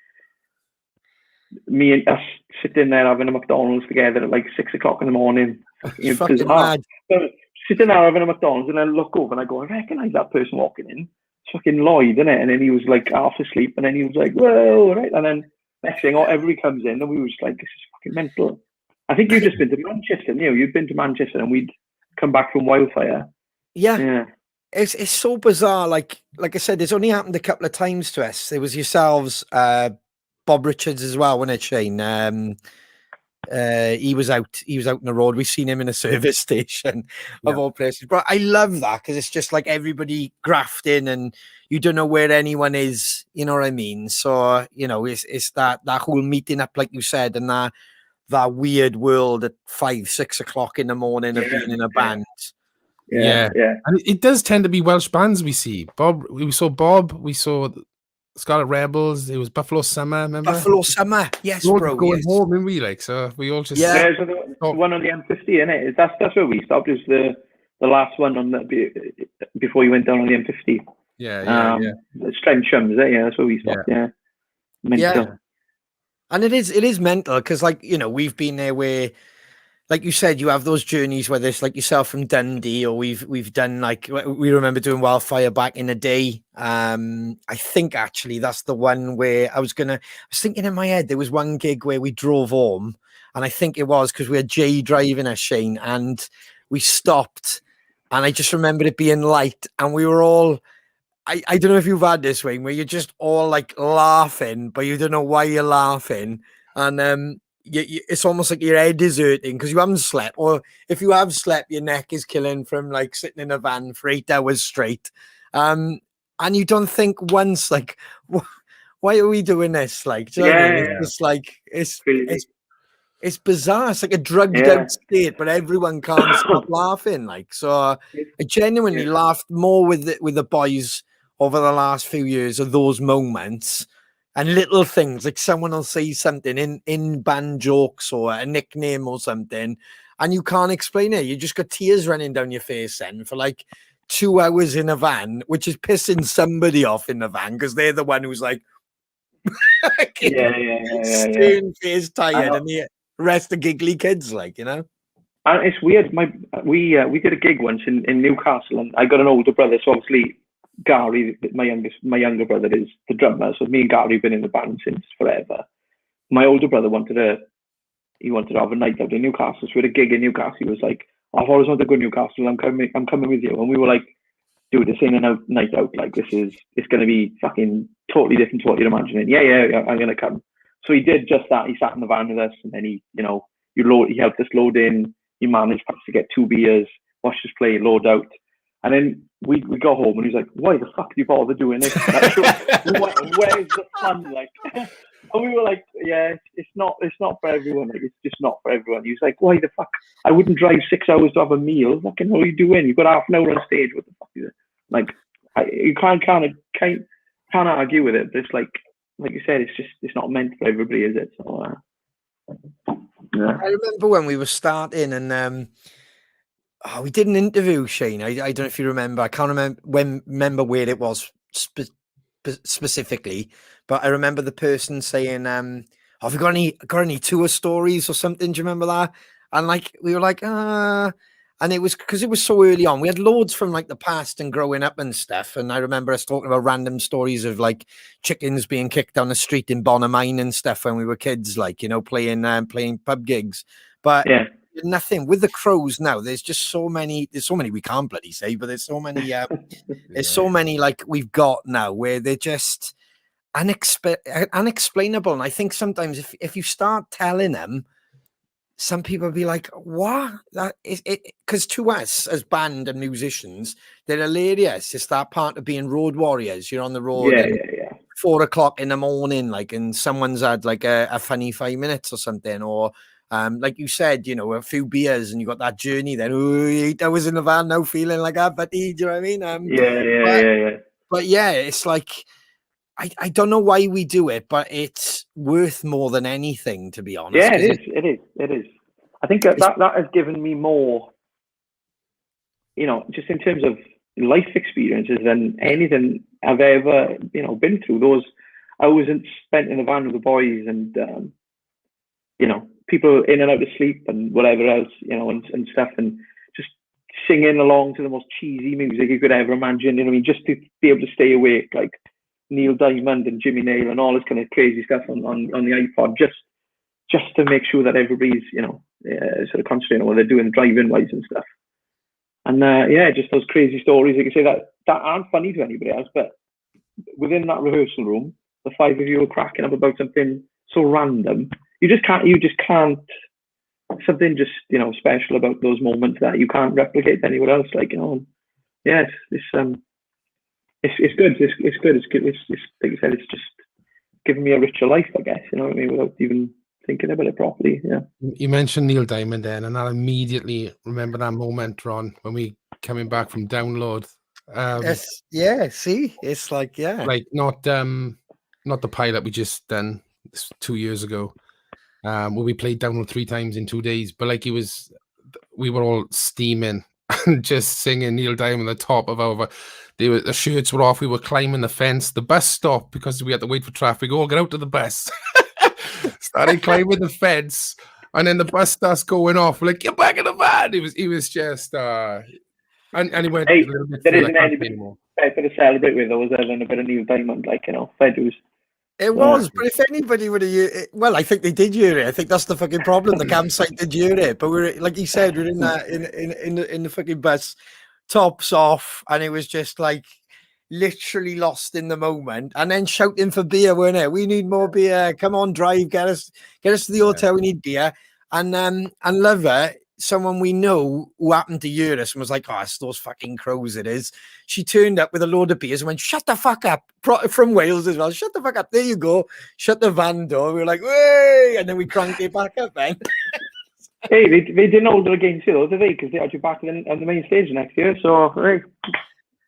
me and us sitting there having a McDonald's together at like 6 o'clock in the morning. It's fucking mad. Sitting there having a McDonald's, and I look over and I go, "I recognise that person walking in. It's fucking Lloyd, isn't it?" And then he was like half asleep, and then he was like, "Whoa," right? And then next thing, everybody comes in, and we was like, "This is fucking mental." I think you've just been to Manchester, you've been to Manchester, and we'd come back from Wildfire. Yeah. It's so bizarre. Like I said, it's only happened a couple of times to us. There was yourselves, Bob Richards as well, wasn't it, Shane? He was out on the road. We've seen him in a service station of all places. But I love that because it's just like everybody grafting, and you don't know where anyone is. You know what I mean? So it's that whole meeting up, like you said, and that weird world at 5-6 o'clock in the morning of being in a band. Yeah. And it does tend to be Welsh bands we see. We saw Scarlet Rebels. It was Buffalo Summer, remember? Buffalo Summer, yes, bro. Going home, didn't we? Like, so we all just so the one on the M50, innit? That's where we stopped. Is the last one on before you went down on the M50. Yeah. Trencham, is it? Yeah, that's where we stopped. Yeah. Mental. Yeah. And it is mental because, like, we've been there where, like you said, you have those journeys, whether it's like yourself from Dundee, or we've done, like, we remember doing Wildfire back in the day. I think actually that's the one where I was thinking in my head, there was one gig where we drove home, and I think it was because we had Jay driving us, Shane, and we stopped, and I just remembered it being light, and we were all, I don't know if you've had this, Wayne, where you're just all like laughing, but you don't know why you're laughing, and it's almost like your head is hurting because you haven't slept, or if you have slept, your neck is killing from like sitting in a van for 8 hours straight, and you don't think once, like, why are we doing this? Like, do you know what I mean? It's just like it's bizarre. It's like a drugged out state, but everyone can't stop laughing. Like, so I genuinely laughed more with the boys over the last few years of those moments. And little things, like someone will say something in band jokes or a nickname or something, and you can't explain it. You just got tears running down your face then for like 2 hours in a van, which is pissing somebody off in the van because they're the one who's like, stern face tired, and the rest are giggly kids, like, And it's weird. We did a gig once in Newcastle, and I got an older brother, so obviously Gary, my younger brother, is the drummer. So me and Gary have been in the band since forever. My older brother wanted to have a night out in Newcastle. So we had a gig in Newcastle. He was like, "I've always wanted to go to Newcastle. I'm coming with you." And we were like, "Dude, this ain't a night out. Like, it's going to be fucking totally different to what you're imagining." Yeah, I'm going to come. So he did just that. He sat in the van with us, and then he helped us load in. He managed to get 2 beers, watched us play, load out. And then we got home, and he's like, "Why the fuck do you bother doing this? Like, where's the fun?" Like, and we were like, "Yeah, it's not for everyone. Like, it's just not for everyone." He was like, "Why the fuck? I wouldn't drive 6 hours to have a meal. Fucking what are you doing? You've got half an hour on stage. What the fuck is it?" Like, you can't argue with it. But it's like you said, it's not meant for everybody, is it? So Yeah. I remember when we were starting, and we did an interview, Shane. I don't know if you remember. I can't remember where it was specifically, but I remember the person saying, have you got any tour stories or something? Do you remember that? And like we were like, and it was because it was so early on. We had loads from like the past and growing up and stuff. And I remember us talking about random stories of like chickens being kicked down the street in Bonamine and stuff when we were kids, like, you know, playing pub gigs. But Yeah. nothing with the Crows now. There's just so many. There's so many we can't bloody say, but there's so many. There's so many like we've got now where they're just unexplainable. And I think sometimes if you start telling them, some people will be like, what? That is it? Because to us as band and musicians, they're hilarious. It's that part of being road warriors. You're on the road Yeah, at yeah. 4 o'clock in the morning, like, and someone's had like a funny 5 minutes or something, or like you said, you know, a few beers and you got that journey. Then 8 hours in the van, now feeling like that, buddy. Do you know what I mean? Yeah. But yeah, it's like I don't know why we do it, but it's worth more than anything, to be honest. Yeah, it is. I think that has given me more, you know, just in terms of life experiences than anything I've ever, you know, been through. Those I wasn't spent in the van with the boys, and you know, people in and out of sleep and whatever else, you know, and stuff, and just singing along to the most cheesy music you could ever imagine. You know what I mean? Just to be able to stay awake, like Neil Diamond and Jimmy Nail and all this kind of crazy stuff on the iPod, just to make sure that everybody's, you know, sort of concentrating on what they're doing driving wise and stuff. And yeah, just those crazy stories, you can say that aren't funny to anybody else, but within that rehearsal room, the 5 of you are cracking up about something so random. You just can't something just, you know, special about those moments that you can't replicate anywhere else. Like, you know, yeah, it's good. It's good. It's like you said, it's just giving me a richer life, I guess. You know what I mean? Without even thinking about it properly. Yeah. You mentioned Neil Diamond then, and I immediately remember that moment, Ron, when we coming back from download. Yeah. See, it's like, yeah, like not the pilot we just done 2 years ago, where we played download 3 times in 2 days, but like we were all steaming and just singing Neil Diamond at the top of our. The shirts were off. We were climbing the fence. The bus stopped because we had to wait for traffic. Oh, get out to the bus. Started climbing the fence, and then the bus starts going off. We're like, get back in the van. He was just and he went Hey, a little bit. there isn't anything better to celebrate with those than a bit of Neil Diamond, like, you know, Fedus. it was. But if anybody would have, well, I think they did hear it. I think that's the fucking problem. The campsite did hear it, but we're, like you said, we're in that in the fucking bus, tops off, and it was just like literally lost in the moment, and then shouting for beer, weren't it? We need more beer. Come on, drive, get us to the hotel. We need beer. And Lover, someone we know who happened to hear us and was like, oh, it's those fucking Crows, it is. She turned up with a load of beers and went, shut the fuck up, from Wales as well. Shut the fuck up. There you go. Shut the van door. We were like, way, and then we cranked it back up then. Hey, they didn't hold it against you though, did they? Because they had you back on the main stage next year. So, hey.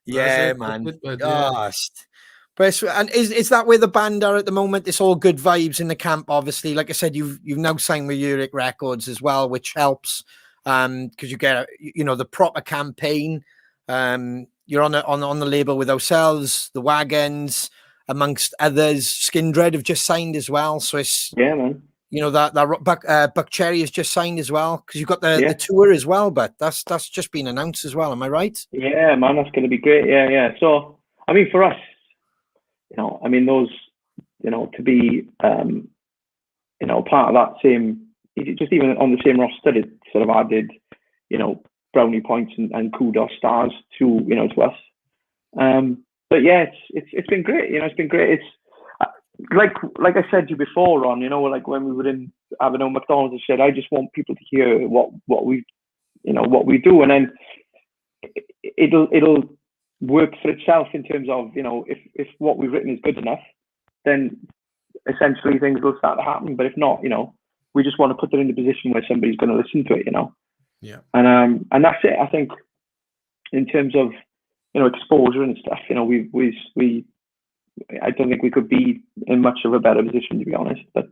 Yeah, man. Gosh. But is that where the band are at the moment? It's all good vibes in the camp, obviously. Like I said, you've now signed with Uric Records as well, which helps because you get the proper campaign. You're on the label with ourselves, the Wagons, amongst others. Skin Dread have just signed as well, so it's man. You know that Buck Cherry has just signed as well, because you've got the tour as well, but that's just been announced as well. Am I right? Yeah, man, that's going to be great. Yeah. So, I mean, for us, you know, I mean, those, you know, to be, you know, part of that same, just even on the same roster, it sort of added, you know, brownie points and kudos stars to, you know, to us. But yeah, it's been great. You know, it's been great. It's like I said to you before, Ron, you know, like when we were in Avenue McDonald's, I said, I just want people to hear what we do, and then it'll work for itself in terms of, you know, if what we've written is good enough, then essentially things will start to happen. But if not, you know, we just want to put it in a position where somebody's going to listen to it, you know. Yeah. And that's it. I think in terms of, you know, exposure and stuff, you know, we I don't think we could be in much of a better position, to be honest. But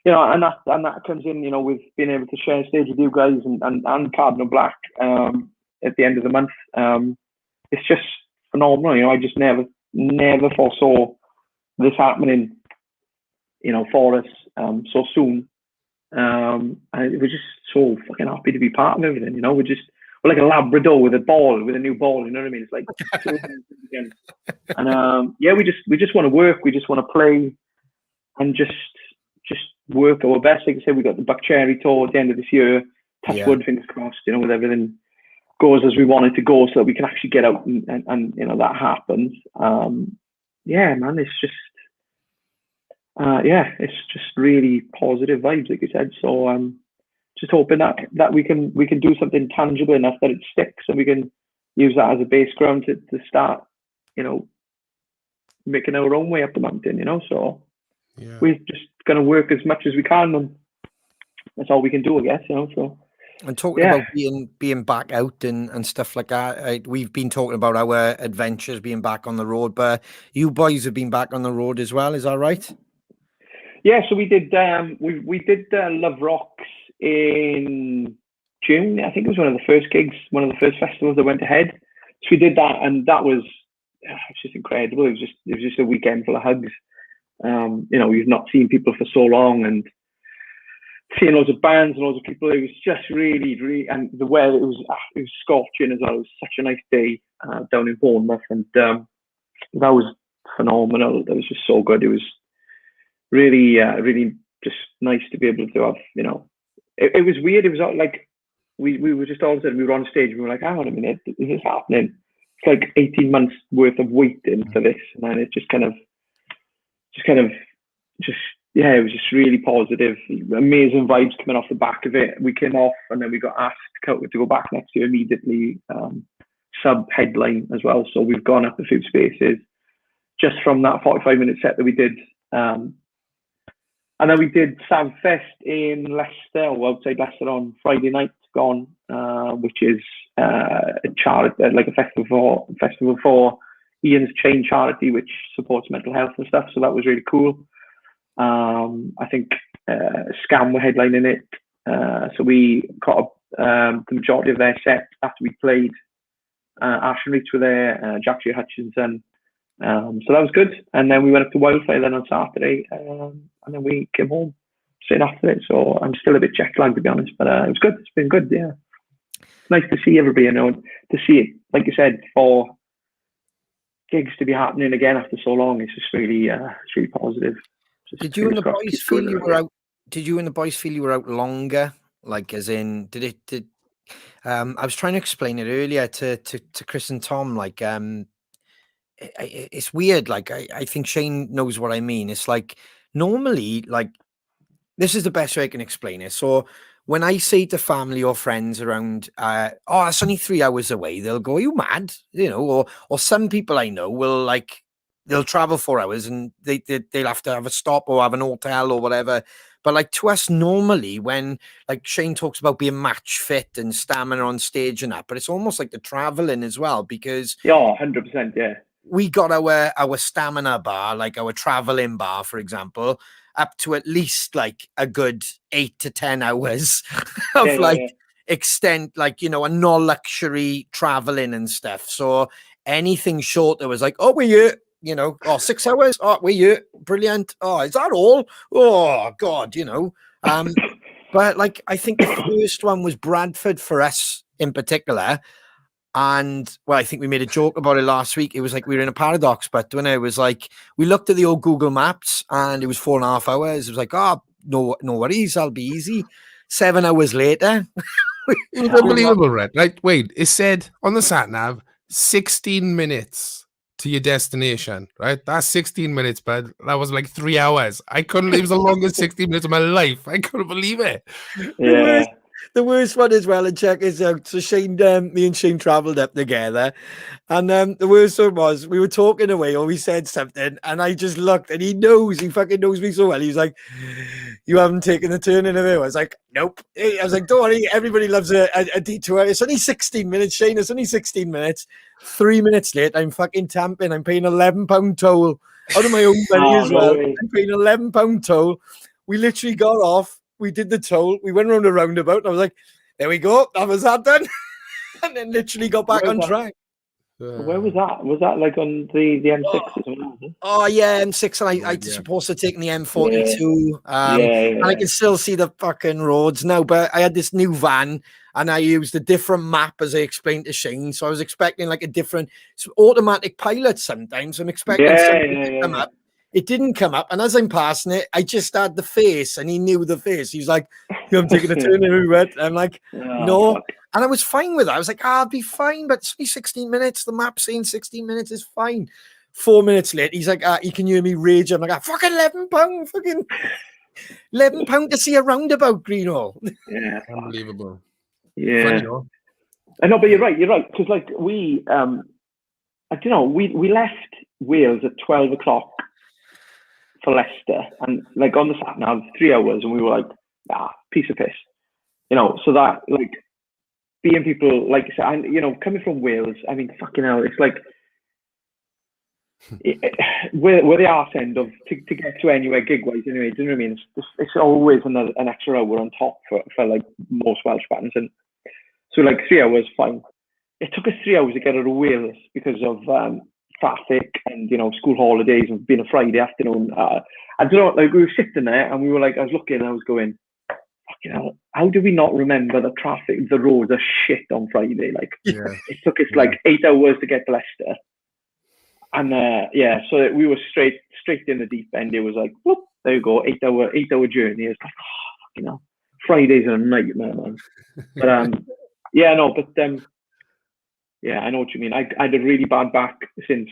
and that comes in, with being able to share stage with you guys and Cardinal Black at the end of the month. It's just phenomenal. I just never foresaw this happening, for us so soon. And we're just so fucking happy to be part of everything. We're like a Labrador with a new ball. You know what I mean? It's like, and we just want to work. We just want to play, and just work our best. Like I said, we got the Buckcherry tour at the end of this year. Touch wood, fingers crossed. With everything goes as we want it to go, so that we can actually get out and that happens. Man, it's just. It's just really positive vibes, like you said. So just hoping that we can do something tangible enough that it sticks, and we can use that as a base ground to start, making our own way up the mountain. So we're just gonna work as much as we can, and that's all we can do, I guess. So. And talking about being back out and stuff like that, we've been talking about our adventures being back on the road, but you boys have been back on the road as well. Is that right? Yeah, so we did we did Love Rocks in June. I think it was one of the first gigs, one of the first festivals that went ahead. So we did that, and that was just incredible. It was just a weekend full of hugs. We've not seen people for so long, and seeing loads of bands and loads of people. It was just really, really, and the weather, it was scorching as well. It was such a nice day down in Bournemouth, and that was phenomenal. That was just so good. It was really, really just nice to be able to have, it was weird. It was like, we were just all of a sudden, we were on stage and we were like, hang on a minute, is this happening? It's like 18 months worth of waiting for this. And then it it was just really positive, amazing vibes coming off the back of it. We came off and then we got asked to go back next year immediately, sub-headline as well. So we've gone up a few spaces just from that 45-minute set that we did. And then we did Savfest in Leicester, or outside Leicester, on Friday night gone, which is a charity, like a festival for Ian's Chain charity, which supports mental health and stuff. So that was really cool. I think Scam were headlining it. So we caught up the majority of their set after we played. Ash and Reach were there, Jack J. Hutchinson. So that was good. And then we went up to Wildfire then on Saturday, and then we came home straight after it. So I'm still a bit jet lagged, to be honest, but it was good. It's been good, yeah. It's nice to see everybody, to see it, like you said, for gigs to be happening again after so long. It's just really, it's really positive. Did you and the boys feel you were out? Did you and the boys feel you were out longer? Like, as in, I was trying to explain it earlier to Chris and Tom. Like, it's weird. Like, I think Shane knows what I mean. It's like, normally, like, this is the best way I can explain it. So when I say to family or friends around, it's only 3 hours away, they'll go, are you mad? Or some people I know will, like, they'll travel 4 hours and they'll have to have a stop or have an hotel or whatever. But like, to us normally, when like Shane talks about being match fit and stamina on stage and that, but it's almost like the traveling as well, because 100%, yeah. We got our stamina bar, like our traveling bar, for example, up to at least like a good 8 to 10 hours of extent, like, a non-luxury traveling and stuff. So anything shorter was like, oh, we're here, 6 hours. Oh, we're here. Brilliant. Oh, is that all? Oh, God, But like, I think the first one was Bradford for us in particular. And well, I think we made a joke about it last week. It was like we were in a paradox, but when it was like we looked at the old Google Maps and it was 4.5 hours. It was like, no worries, I'll be easy. 7 hours later, it was unbelievable, Red. Like, wait, it said on the sat nav 16 minutes to your destination, right? That's 16 minutes, but that was like 3 hours. I couldn't. It was the longest 16 minutes of my life. I couldn't believe it. Yeah. The worst one as well, and check this out. So Shane, me and Shane travelled up together, and the worst one was we were talking away, or we said something, and I just looked, and he fucking knows me so well. He was like, "You haven't taken the turn in a minute." I was like, "Nope." I was like, "Don't worry, everybody loves a detour. It's only 16 minutes, Shane. It's only 16 minutes." 3 minutes late, I'm fucking tamping. I'm paying £11 toll out of my own money as well. I'm paying £11 toll. We literally got off. We did the toll. We went around a roundabout. And I was like, there we go. That was that done. And then literally got back on track. Where was that? Was that like on the M6 or something? Oh yeah, M6, and I supposed to take the M42. And I can still see the fucking roads now. But I had this new van, and I used a different map as I explained to Shane. So I was expecting like a different automatic pilot. Sometimes I'm expecting something to come up. It didn't come up, and as I'm passing it, I just had the face, and he knew the face. He was like, "I'm taking a turn here, red." I'm like, "No." Fuck. And I was fine with that. I was like, I'll be fine, but it's only 16 minutes. The map's saying 16 minutes is fine. 4 minutes late, he's like, he can hear me rage. I'm like, fucking £11, fucking £11 to see a roundabout, Greeno. Yeah. Unbelievable. Yeah. Funny, I know, but you're right. Because like we, I don't know, we left Wales at 12 o'clock for Leicester, and like on the sat nav, 3 hours, and we were like, piece of piss. You know, so that like, being people like you said, and you know, coming from Wales, I mean, fucking hell, it's like we're the arse end of to get to anywhere gig wise. Anyway, do you know what I mean? It's always an extra hour on top for like most Welsh bands, and so like 3 hours, fine. It took us 3 hours to get out of Wales because of traffic and you know school holidays and being a Friday afternoon. I don't know, like we were sitting there and we were like, I was looking, and I was going, you know, how do we not remember the traffic? The roads are shit on Friday. Like it took us like 8 hours to get to Leicester, and so we were straight in the deep end. It was like, whoop, there you go, 8 hour journey. It's like, you know, Fridays are a nightmare, man. But I know what you mean. I had a really bad back since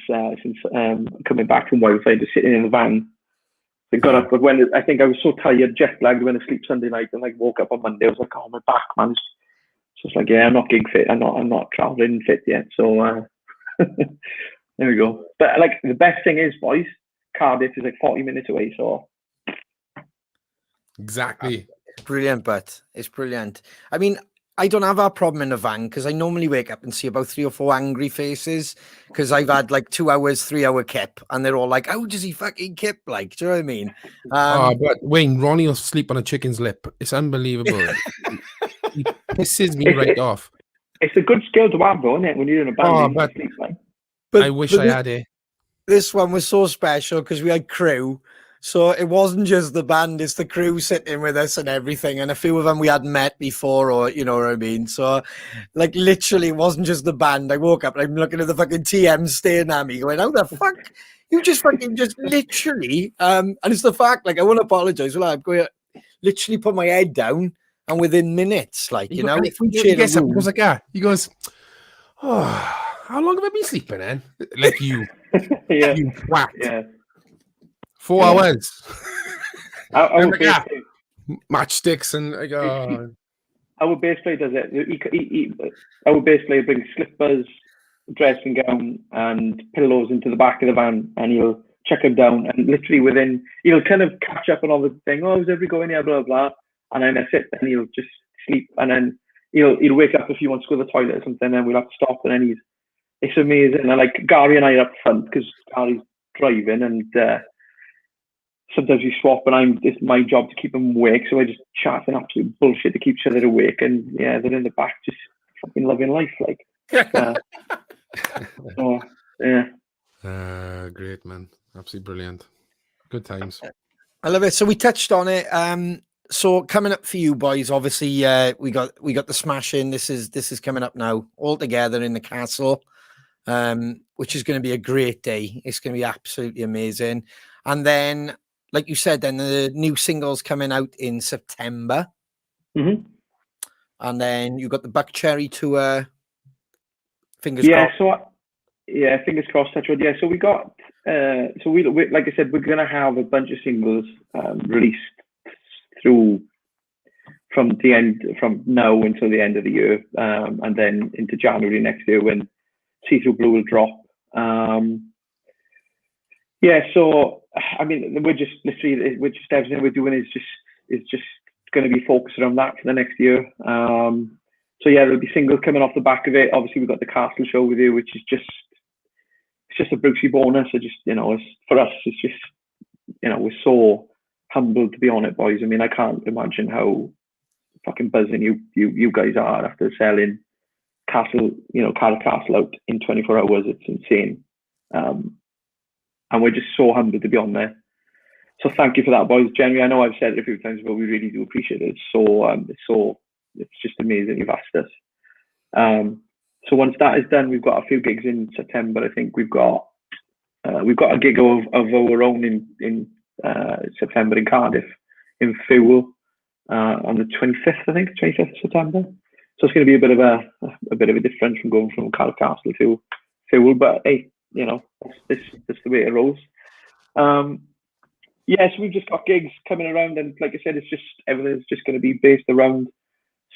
coming back from Wales. I just sitting in the van. I got up, but when I think I was so tired, jet lagged, went to sleep Sunday night, and like woke up on Monday. I was like, oh, my back, man. It's just like, I'm not gig fit. I'm not traveling fit yet. So there we go. But like the best thing is, boys, Cardiff is like 40 minutes away. So exactly, brilliant, but it's brilliant. I mean, I don't have that problem in a van because I normally wake up and see about 3 or 4 angry faces because I've had like 2 hours, 3 hour kip, and they're all like, how does he fucking kip? Like, do you know what I mean? But Wayne, Ronnie will sleep on a chicken's lip. It's unbelievable. He pisses me right off. It's a good skill to have, though, isn't it? When you're in a band, but sleep, like. I wish I had it. This one was so special because we had crew. So it wasn't just the band, it's the crew sitting with us and everything. And a few of them we hadn't met before, or you know what I mean? So like literally it wasn't just the band. I woke up and I'm looking at the fucking TM staring at me going, how the fuck? You just fucking just literally, and it's the fact, like I want to apologize. Well, I'm going to literally put my head down and within minutes, like, you know, if we he gets up and goes like, he goes, oh, how long have I been sleeping then? Like you, you twat. Yeah. 4 hours. Our matchsticks and like, our bass player does it. Our bass player brings slippers, dressing gown, and pillows into the back of the van, and he'll check them down. And literally he'll kind of catch up on all the thing. Oh, how's everybody going here? Blah blah. And then that's it. And he'll just sleep, and then he'll wake up if he wants to go to the toilet or something. And we'll have to stop. And then it's amazing. And like Gary and I are up front because Gary's driving, and sometimes we swap, and it's my job to keep them awake, so I just chat and absolute bullshit to keep each other awake, and they're in the back just fucking loving life, like. Great, man, absolutely brilliant, good times. I love it. So we touched on it. So coming up for you boys, obviously, we got the smash in. This is coming up now, all together in the castle, which is going to be a great day. It's going to be absolutely amazing, and then. Like you said, then the new single's coming out in September. Mm-hmm. And then you got the Buck Cherry tour. Fingers crossed. Fingers crossed, touch wood. Yeah, so we got, we like I said, we're going to have a bunch of singles released from now until the end of the year, and then into January next year when See Through Blue will drop. So I mean, everything we're doing is just going to be focused on that for the next year. There'll be singles coming off the back of it. Obviously, we've got the Castle show with you, which is just a Brucey bonus. It's for us, it's just we're so humbled to be on it, boys. I mean, I can't imagine how fucking buzzing you guys are after selling Cardiff Castle out in 24 hours. It's insane. And we're just so humbled to be on there. So thank you for that, boys. Generally, I know I've said it a few times, but we really do appreciate it. It's just amazing you've asked us. So once that is done, we've got a few gigs in September. I think we've got a gig of our own in September in Cardiff, in Fuel, on the 25th, I think, 25th of September. So it's going to be a bit of a difference from going from Cardiff Castle to Fuel, but hey, you know, that's the way it rolls. Yes, we've just got gigs coming around, and like I said, everything's just going to be based around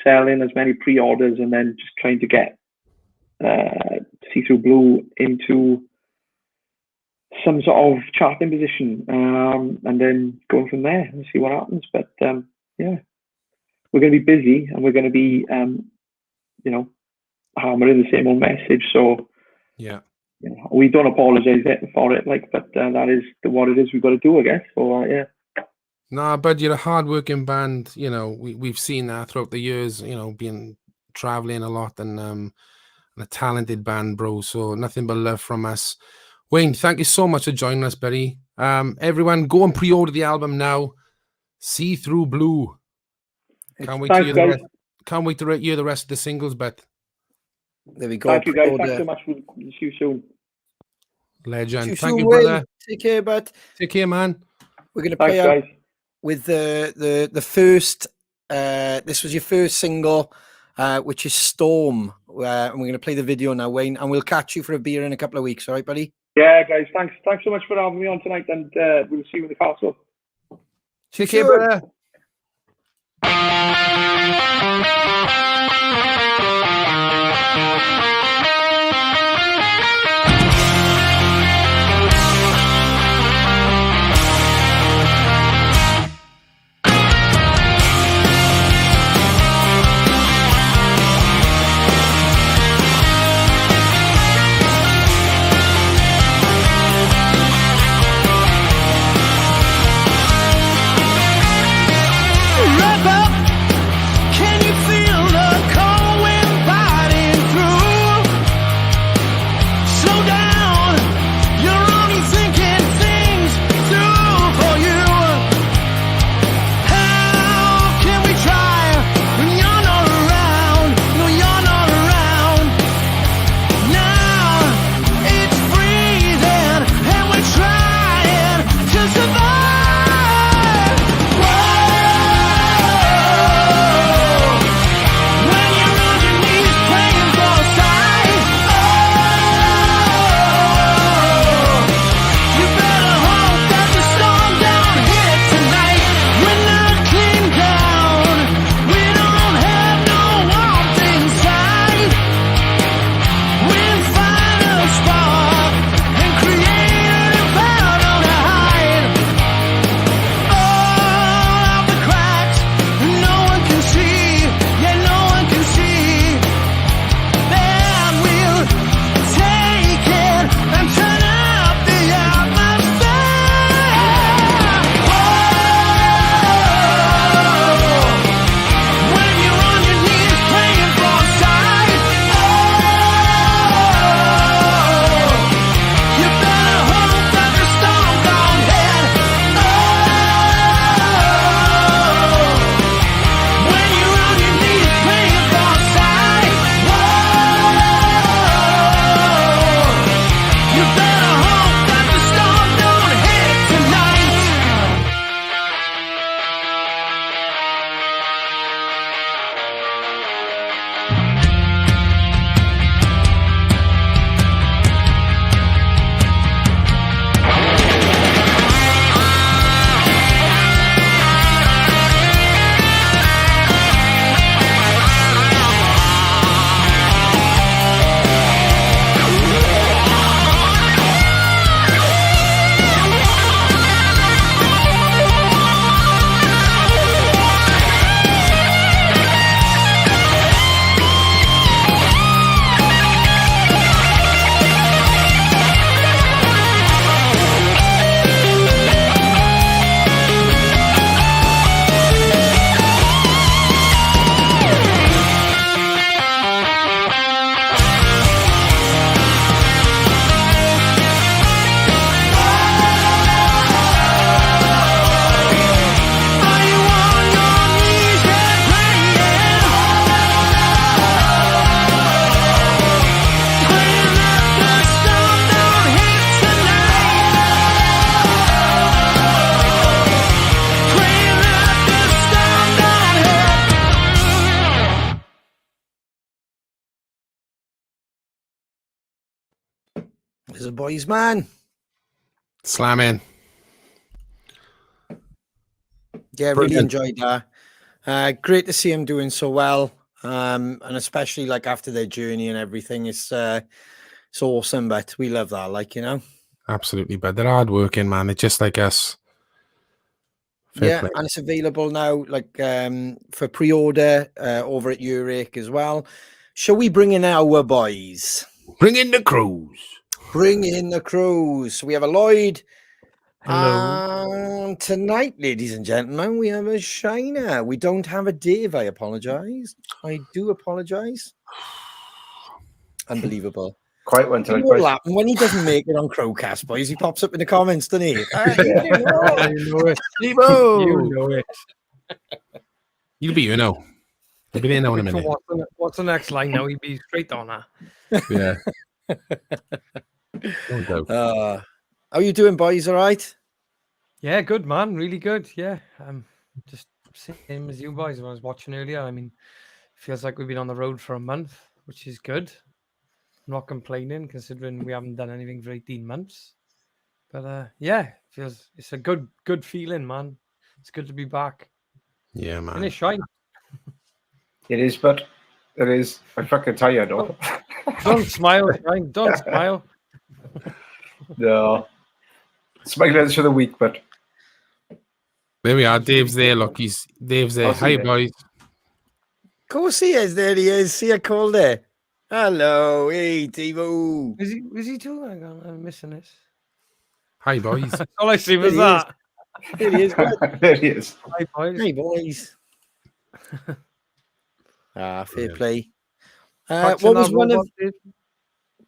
selling as many pre-orders, and then just trying to get See Through Blue into some sort of charting position, and then going from there and see what happens. But yeah, we're going to be busy, and we're going to be, hammering the same old message. So yeah. We don't apologize for it, but that is what it is. We've got to do, I guess. So yeah. Nah, but you're a hard-working band. You know, we've seen that throughout the years. You know, being traveling a lot and a talented band, bro. So nothing but love from us. Wayne, thank you so much for joining us, buddy. Everyone, go and pre-order the album now. See Through Blue. Can't wait to hear the rest of the singles, but there we go. Thank you, guys. Thanks so much. We'll see you soon. Legend. Thank you, brother. Take care, bud. Take care, man. We're going to play out with the first. This was your first single, which is Storm. And we're going to play the video now, Wayne, and we'll catch you for a beer in a couple of weeks. All right, buddy? Yeah, guys. Thanks so much for having me on tonight, and we'll see you in the castle. Take care, brother. Wrap up. Can you feel the cold wind biting through? There's a boys' man. Slamming. Yeah, really Brilliant. enjoyed that. Great to see him doing so well. And especially like after their journey and everything, it's awesome. But we love that, like, you know. Absolutely, but they're hard working, man. They're just like us. Fair Yeah, play. and it's available now, like for pre-order over at Eurek as well. Shall we bring in our boys? Bring in the crews. Bring in the crews. We have a Lloyd. Hello. Tonight, ladies and gentlemen, we have a Shiner. We don't have a Dave. I apologize. I do apologize. Unbelievable. Quite one You tonight, know what'll boys. happen when he doesn't make it on Crowcast, boys? He pops up in the comments, doesn't he? You know it. Devo! You know it. You'll be, you know. You'll be there now in a So minute. what's the next line now? He'd be straight on her. Yeah. No doubt. How you doing, boys? All right? Yeah, good man, really good. Yeah, just same as you boys. When I was watching earlier, I mean, feels like we've been on the road for a month, which is good. I'm not complaining considering we haven't done anything for 18 months. But yeah, it's a good feeling, man. It's good to be back. Yeah, And man. it's shine. It is, but it is. I'm fucking tired, though. Don't smile, shine. Don't smile. No. Smiles for the week, but There we are. Dave's there. Look, Dave's there. I'll see Hi, you. boys. Of course he is. There he is. See a call there. Hello. Hey, Devo. Is he too? Hang on, I'm missing this. Hi, boys. All I see was There he that. There he is. there he is. Hi, boys. Hey, boys. Fair play. Touching What was that one of... robot, Dave?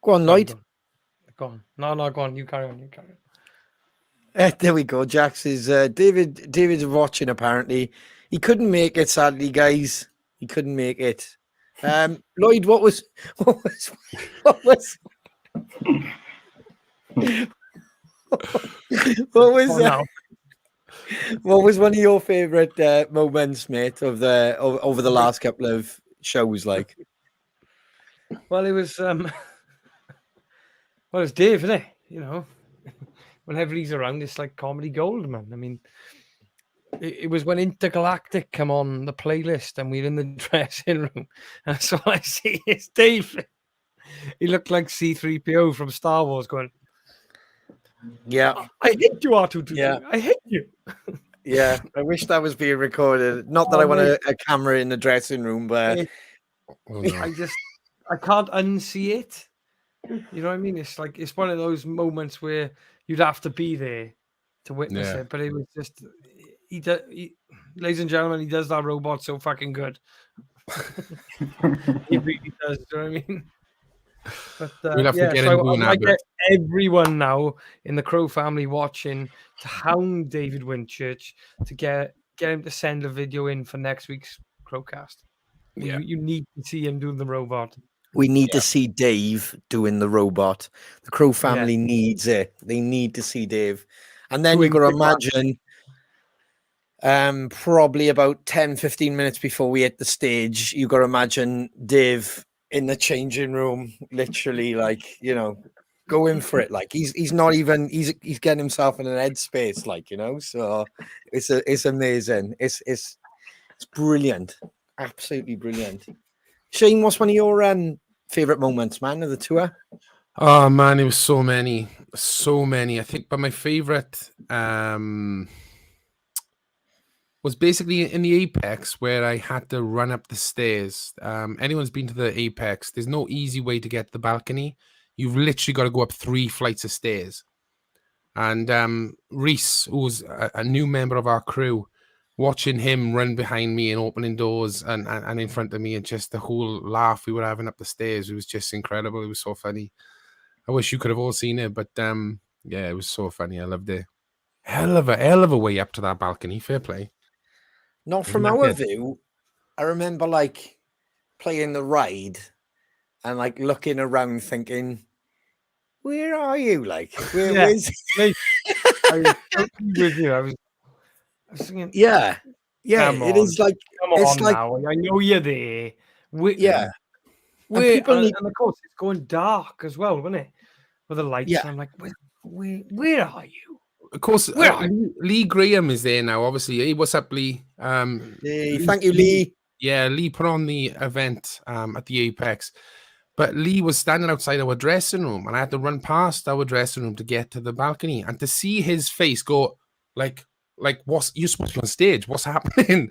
Go on, Lloyd. Go on. No, go on. You carry on. There we go. Jax is David's watching apparently. He couldn't make it, sadly, guys. He couldn't make it. Lloyd, what was what was what was one of your favorite moments, mate, of the over the last couple of shows? Like, Well, it was it's Dave, isn't it? You know, whenever he's around, it's like comedy gold, man. I mean, it was when Intergalactic come on the playlist and we were in the dressing room, and so I see it's Dave. He looked like C-3PO from Star Wars, going, yeah, "I hate you, R2-D2. Yeah. I hate you." yeah. I wish that was being recorded. Not that I want a camera in the dressing room, but Oh, no. I can't unsee it. You know what I mean? It's like it's one of those moments where you'd have to be there to witness Yeah. it. But it was just ladies and gentlemen, he does that robot so fucking good. He really does. Do you know what I mean? But We'll have to yeah, get so him doing I that get everyone now in the Crow family watching to hound David Winchurch to get him to send a video in for next week's Crowcast. Yeah. You need to see him doing the robot. we need to see Dave doing the robot. The Crow family needs it. They need to see Dave. And then you've got to imagine probably about 10, 15 minutes before we hit the stage, you've got to imagine Dave in the changing room, literally, like, you know, going for it. Like he's not even he's getting himself in an headspace, like, you know. So it's amazing. It's brilliant. Absolutely brilliant. Shane, what's one of your favorite moments, man, of the tour? Oh man, it was so many. I think, but my favorite was basically in the Apex where I had to run up the stairs. Anyone's been to the Apex, there's no easy way to get to the balcony. You've literally got to go up 3 flights of stairs. And Reese, who's a new member of our crew, watching him run behind me and opening doors and in front of me, and just the whole laugh we were having up the stairs, it was just incredible. It was so funny. I wish you could have all seen it, but yeah, it was so funny. I loved it. Hell of a way up to that balcony. Fair play. Not from Isn't that our good? view. I remember like playing the ride and like looking around thinking, where are you? Like, where's I was totally with you. I was thinking, yeah. Come It on. is like come it's on like now. I know you're there. yeah. And, people need- and of course, it's going dark as well, wasn't it? with the lights. Yeah. And I'm like, where are you? Of course, Where are Lee Graham is there now. Obviously, hey, what's up, Lee? Hey, thank you, Lee. Yeah, Lee put on the event at the Apex, but Lee was standing outside our dressing room, and I had to run past our dressing room to get to the balcony, and to see his face go like what's you supposed to be on stage? What's happening?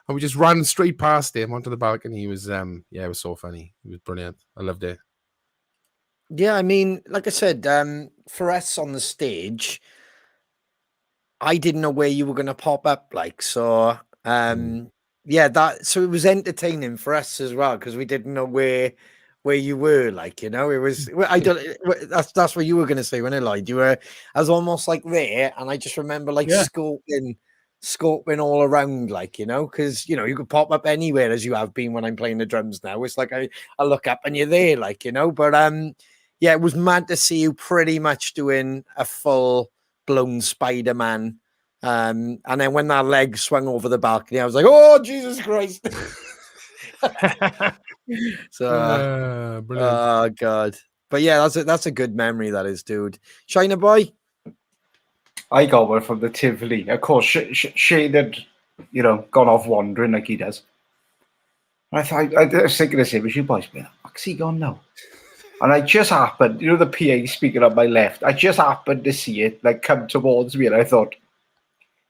And we just ran straight past him onto the balcony. He was it was so funny. It was brilliant. I loved it. Yeah, I mean, like I said, for us on the stage, I didn't know where you were going to pop up, like, so yeah, so it was entertaining for us as well, because we didn't know where you were, like, you know. It was, I don't, that's what you were going to say when I lied. I was almost like there, and I just remember like scoping all around, like, you know, because, you know, you could pop up anywhere, as you have been when I'm playing the drums now. It's like I look up and you're there, like, you know. But yeah, it was mad to see you pretty much doing a full blown Spider-Man. And then when that leg swung over the balcony, I was like, "Oh, Jesus Christ!" So, brilliant. oh God! But yeah, that's a good memory, that is, dude. Shiner boy, I got one from the Tivoli. Of course, Shane had, you know, gone off wandering like he does. I thought, I was thinking the same as you boys, man. What's he gone now? And I just happened, you know, the PA speaker on my left. I just happened to see it like come towards me, and I thought,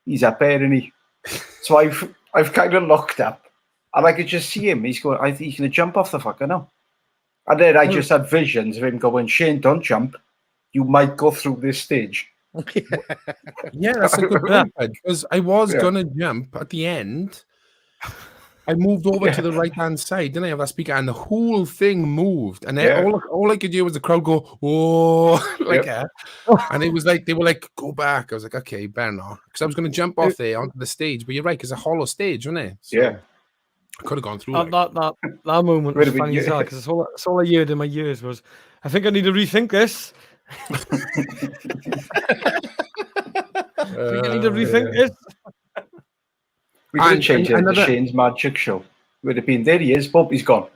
he's up there, isn't he? So I've kind of looked up, and I could just see him. He's going, I think he's going to jump off the fucker now. And then I just had visions of him going, Shane, don't jump. You might go through this stage. Yeah, that's a good point, because I was gonna jump at the end. I moved over to the right-hand side, didn't I, of that speaker, and the whole thing moved, and then all I could do was the crowd go, "Whoa!" like that, and it was like they were like, "Go back." I was like, "Okay, better not," because I was going to jump off there onto the stage. But you're right, it's a hollow stage, wasn't it? So I could have gone through. That moment was funny as well, because that's all I heard in my ears was, "I think I need to rethink this." I think I need to rethink this. We could have changed it to Shane's Magic Show. It would have been, there he is, Bob, he's gone.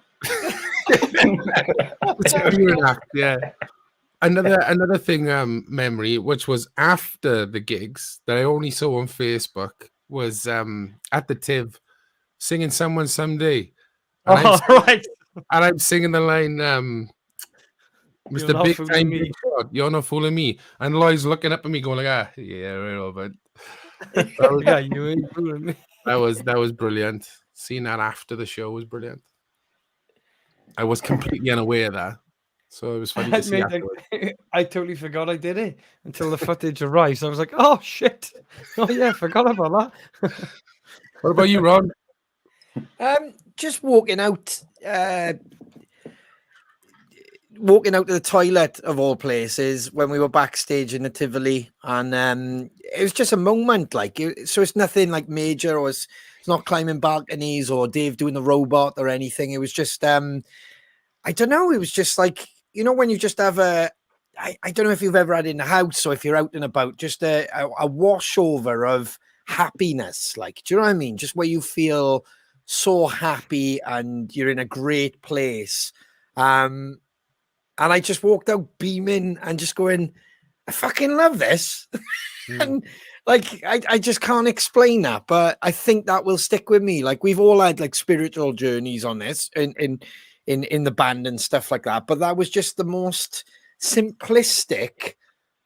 Yeah. Another thing, memory, which was after the gigs that I only saw on Facebook, was at the Tiv singing "Someone Someday." And right. And I'm singing the line, Mr. Big Time Big Shot, you're not fooling me. And Lloyd's looking up at me going like, yeah, right, but you ain't fooling me. That was brilliant. Seeing that after the show was brilliant. I was completely unaware of that, so it was funny to see afterwards. I totally forgot I did it until the footage arrived. So I was like, "Oh shit! Oh yeah, forgot about that." What about you, Ron? Just walking out to the toilet of all places when we were backstage in the Tivoli, and it was just a moment, like, so it's nothing like major, or it's not climbing balconies or Dave doing the robot or anything. It was just I don't know, it was just like, you know, when you just have I don't know if you've ever had in the house or if you're out and about, just a washover of happiness, like, do you know what I mean? Just where you feel so happy and you're in a great place. And I just walked out beaming and just going, I fucking love this. And like, I just can't explain that, but I think that will stick with me. Like, we've all had like spiritual journeys on this in the band and stuff like that. But that was just the most simplistic,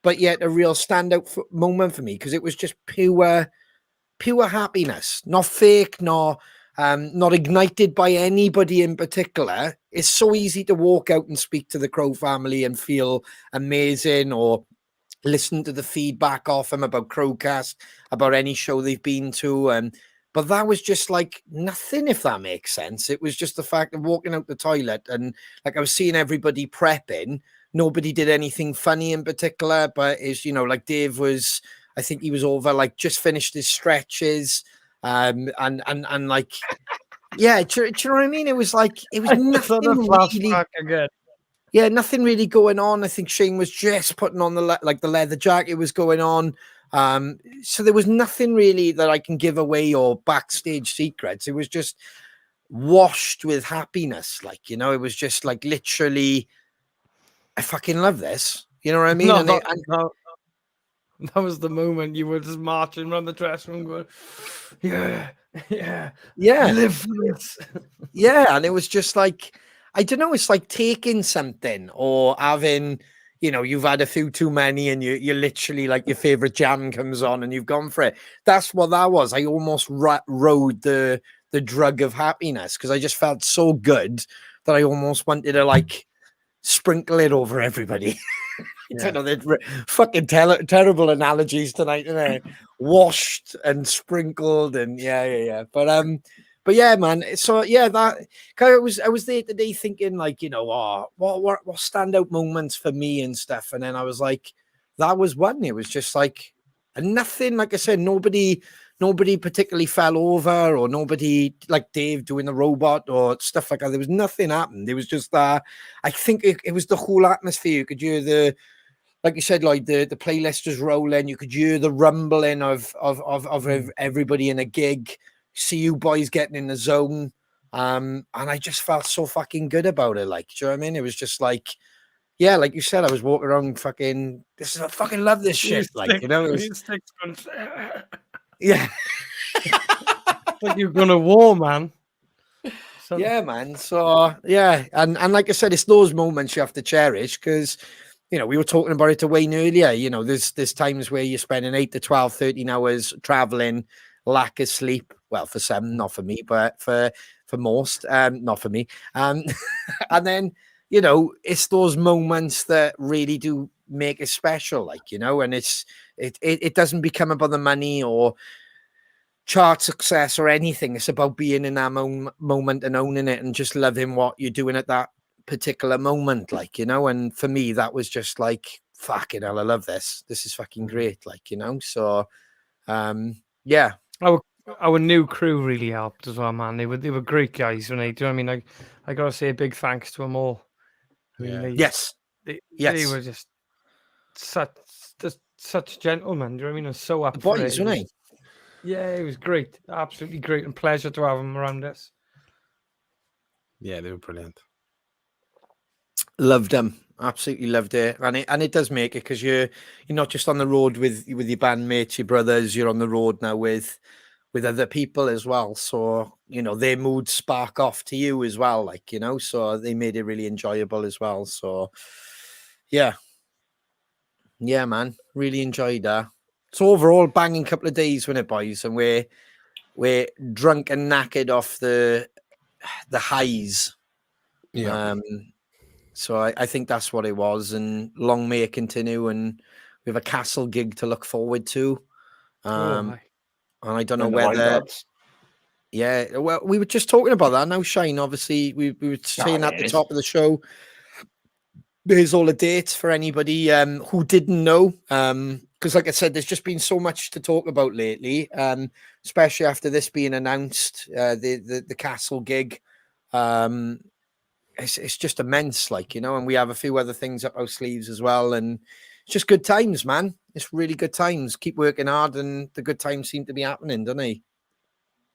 but yet a real standout moment for me, because it was just pure happiness, not fake, not ignited by anybody in particular. It's so easy to walk out and speak to the Crow family and feel amazing, or listen to the feedback off them about Crowcast, about any show they've been to. But that was just like nothing, if that makes sense. It was just the fact of walking out the toilet, and like I was seeing everybody prepping. Nobody did anything funny in particular, but it's, you know, like Dave was, I think he was over, like, just finished his stretches. And like, yeah, do you know what I mean? It was like, it was nothing really, again. Yeah, nothing really going on. I think Shane was just putting on the leather jacket was going on. So there was nothing really that I can give away or backstage secrets. It was just washed with happiness. Like, you know, it was just like literally, I fucking love this. You know what I mean? No, And that was the moment you were just marching around the dressing room going, yeah, yeah, live for this. yeah, and it was just like, I don't know, it's like taking something or having, you've had a few too many and you're literally like your favorite jam comes on and you've gone for it. That's what that was. I almost rode the drug of happiness because I just felt so good that I almost wanted to like sprinkle it over everybody. I don't know, they're fucking terrible analogies tonight, isn't it? Washed and sprinkled and yeah. But yeah, man. So yeah, that I was there today thinking like, what standout moments for me and stuff. And then I was like, that was one. It was just like nothing, like I said, nobody particularly fell over or nobody like Dave doing the robot or stuff like that. There was nothing happened. It was just I think it was the whole atmosphere. You could hear like you said, like the playlist was rolling. You could hear the rumbling of everybody in a gig. See you boys getting in the zone, and I just felt so fucking good about it. Like, do you know what I mean? It was just like, yeah, like you said, I was walking around fucking. I fucking love this shit. Like, it was, yeah, like you're gonna war, man. So, yeah, man. So yeah, and like I said, it's those moments you have to cherish because. We were talking about it to Wayne earlier. There's times where you're spending 8 to 12, 13 hours traveling, lack of sleep. Well, for some, not for me, but for most, not for me. And then, it's those moments that really do make it special, like, and it doesn't become about the money or chart success or anything. It's about being in that moment and owning it and just loving what you're doing at that particular moment, like, and for me that was just like, fucking hell, I love this is fucking great, like, so yeah, our new crew really helped as well, man. They were great guys, when they do. I mean, I gotta say a big thanks to them all. I mean, they were just such gentlemen. Do you know what I mean? And so up for boys, it. weren't Yeah, it was great, absolutely great, and pleasure to have them around us. Yeah, they were brilliant. Loved them, absolutely loved it, and it does make it because you're not just on the road with your bandmates, your brothers. You're on the road now with other people as well. So their moods spark off to you as well, like So they made it really enjoyable as well. So yeah, man, really enjoyed that. So overall, banging couple of days, wasn't it, boys? And we're drunk and knackered off the highs. Yeah. So I think that's what it was, and long may it continue. And we have a Castle gig to look forward to. And I don't know whether. Yeah, well, we were just talking about that now, Shane. Obviously, we were saying at the top of the show. There's all the dates for anybody who didn't know. Because, like I said, there's just been so much to talk about lately, especially after this being announced, the Castle gig. It's just immense, like, and we have a few other things up our sleeves as well. And it's just good times, man. It's really good times. Keep working hard, and the good times seem to be happening, don't they?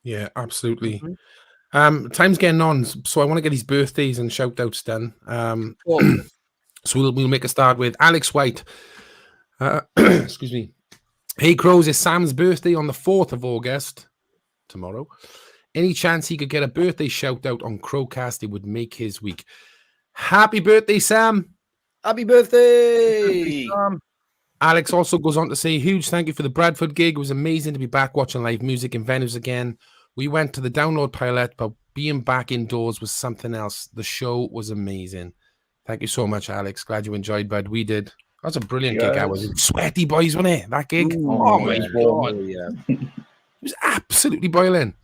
Yeah, absolutely. Time's getting on, so I want to get his birthdays and shout outs done. So we'll make a start with Alex White. Excuse me. Hey Crows, it's Sam's birthday on the 4th of August, tomorrow. Any chance he could get a birthday shout out on Crowcast, it would make his week. Happy birthday, Sam. Happy birthday. Alex also goes on to say, huge thank you for the Bradford gig. It was amazing to be back watching live music in venues again. We went to the download pilot, but being back indoors was something else. The show was amazing. Thank you so much, Alex. Glad you enjoyed, bud. We did. That was a brilliant gig. I was sweaty, boys, wasn't it? That gig. Oh my God. Yeah. It was absolutely boiling.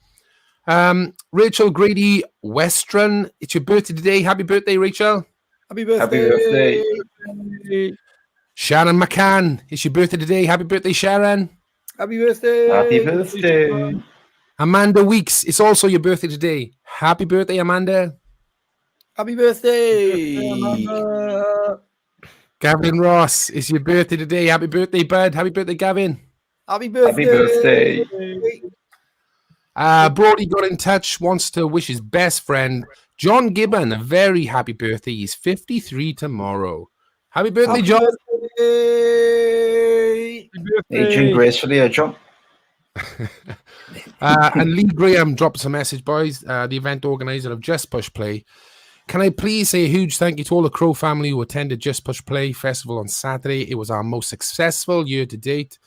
Rachel Grady Westron, it's your birthday today. Happy birthday, Rachel. Happy birthday. Happy birthday. Sharon McCann, it's your birthday today. Happy birthday, Sharon. Happy birthday. Happy birthday. Amanda Weeks, it's also your birthday today. Happy birthday, Amanda. Happy birthday. Gavin Ross, it's your birthday today. Happy birthday, bud. Happy birthday, Gavin. Happy birthday. Happy birthday. Brody got in touch, wants to wish his best friend, John Gibbon, a very happy birthday. He's 53 tomorrow. Happy birthday, John. Aging gracefully, John. And Lee Graham drops a message, boys. The event organizer of Just Push Play. Can I please say a huge thank you to all the Crow family who attended Just Push Play Festival on Saturday. It was our most successful year to date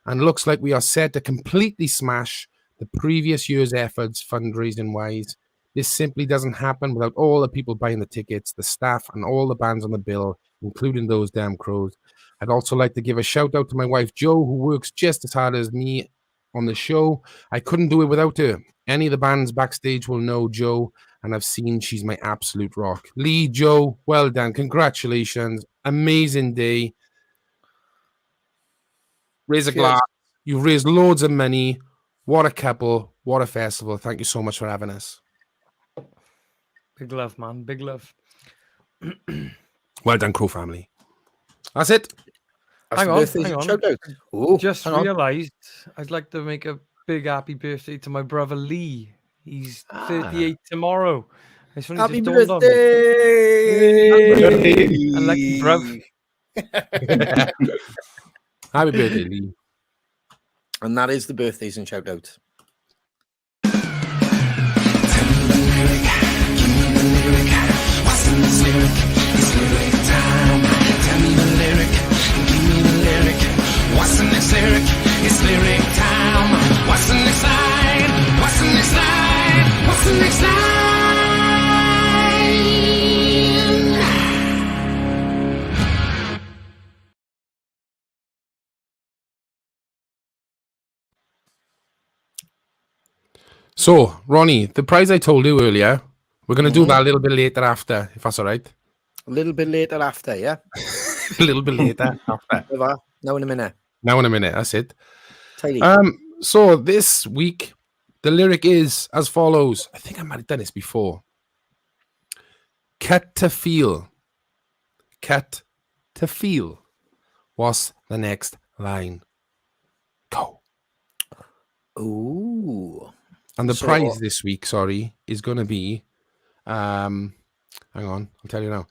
and looks like we are set to completely smash the previous year's efforts fundraising wise. This simply doesn't happen without all the people buying the tickets, the staff, and all the bands on the bill, including those damn Crows. I'd also like to give a shout out to my wife, Jo, who works just as hard as me on the show. I couldn't do it without her. Any of the bands backstage will know Jo, and I've seen she's my absolute rock. Lee, Jo, well done. Congratulations. Amazing day. Raise a glass. You've raised loads of money. What a couple. What a festival. Thank you so much for having us. Big love, man. Big love. Well done, Crow family. That's it. Hang on. Ooh, Just realised I'd like to make a big happy birthday to my brother Lee. He's 38 tomorrow. Happy birthday! Unlucky bruv. Happy birthday, Lee. And that is the birthdays and shout outs. What's the next lyric? It's lyric time. What's the next line? What's the next line? What's the next line? So, Ronnie, the prize I told you earlier, we're going to do that a little bit later after, if that's all right. A little bit later after, yeah? A little bit later after. Now in a minute. Now in a minute, that's it. Tidy. So this week, the lyric is as follows. I think I might have done this before. Cut to feel. Cut to feel. What's the next line? Go. Ooh. And the prize this week, is going to be, hang on, I'll tell you now.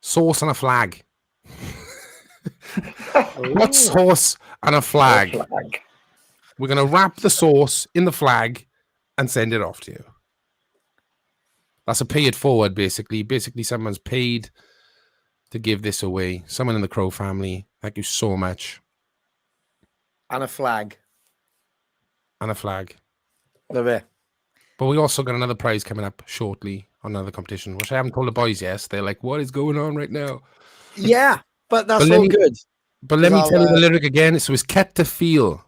Sauce and a flag. What sauce and a flag? We're going to wrap the sauce in the flag and send it off to you. That's a pay it forward, basically. Basically, someone's paid to give this away. Someone in the Crow family. Thank you so much. And a flag. And a flag. Love it. But we also got another prize coming up shortly on another competition, which I haven't told the boys yet. They're like, what is going on right now? Yeah, but that's all good. But let me tell you the lyric again. So it's cut to feel.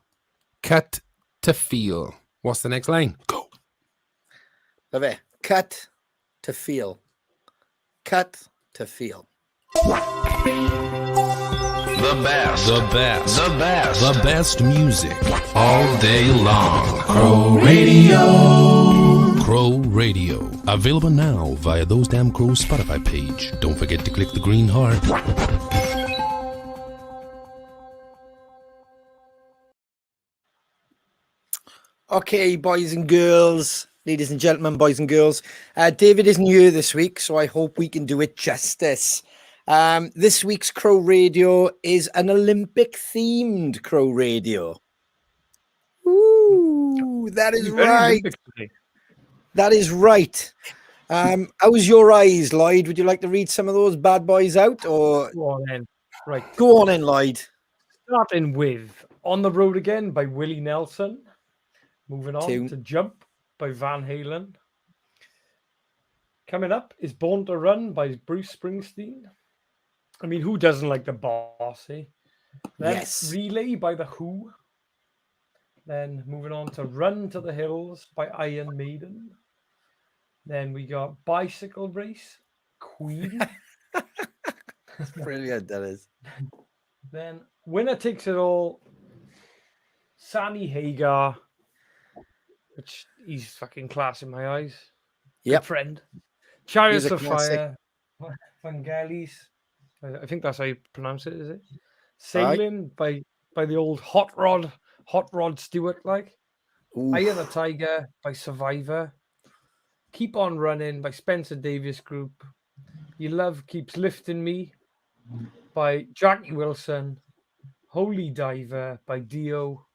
Cut to feel. What's the next line? Go. Love it. Cut to feel. Cut to feel. The best, the best, the best, the best music all day long. Crow Radio. Crow Radio. Available now via Those Damn Crows Spotify page. Don't forget to click the green heart. Okay, boys and girls, ladies and gentlemen, boys and girls. David isn't here this week, so I hope we can do it justice. This week's Crow Radio is an Olympic-themed Crow Radio. Ooh, that is right. That is right. How was your eyes, Lloyd? Would you like to read some of those bad boys out? Or Go on in. Right. Go on in, Lloyd. Starting with On the Road Again by Willie Nelson. Moving on to Jump by Van Halen. Coming up is Born to Run by Bruce Springsteen. I mean, who doesn't like the boss, eh? Then Yes. Relay by The Who. Then moving on to Run to the Hills by Iron Maiden. Then we got Bicycle Race, Queen. Brilliant, that is. Then Winner Takes It All, Sammy Hagar, which he's fucking class in my eyes. Yep. Good friend. Chariots He's a of classic. Fire, Vangelis. I think that's how you pronounce it, is it? Sailing by the old Hot Rod Stewart, like. Ooh. Eye of the Tiger by Survivor. Keep on Running by Spencer Davis Group. Your Love Keeps Lifting Me by Jackie Wilson, Holy Diver by Dio,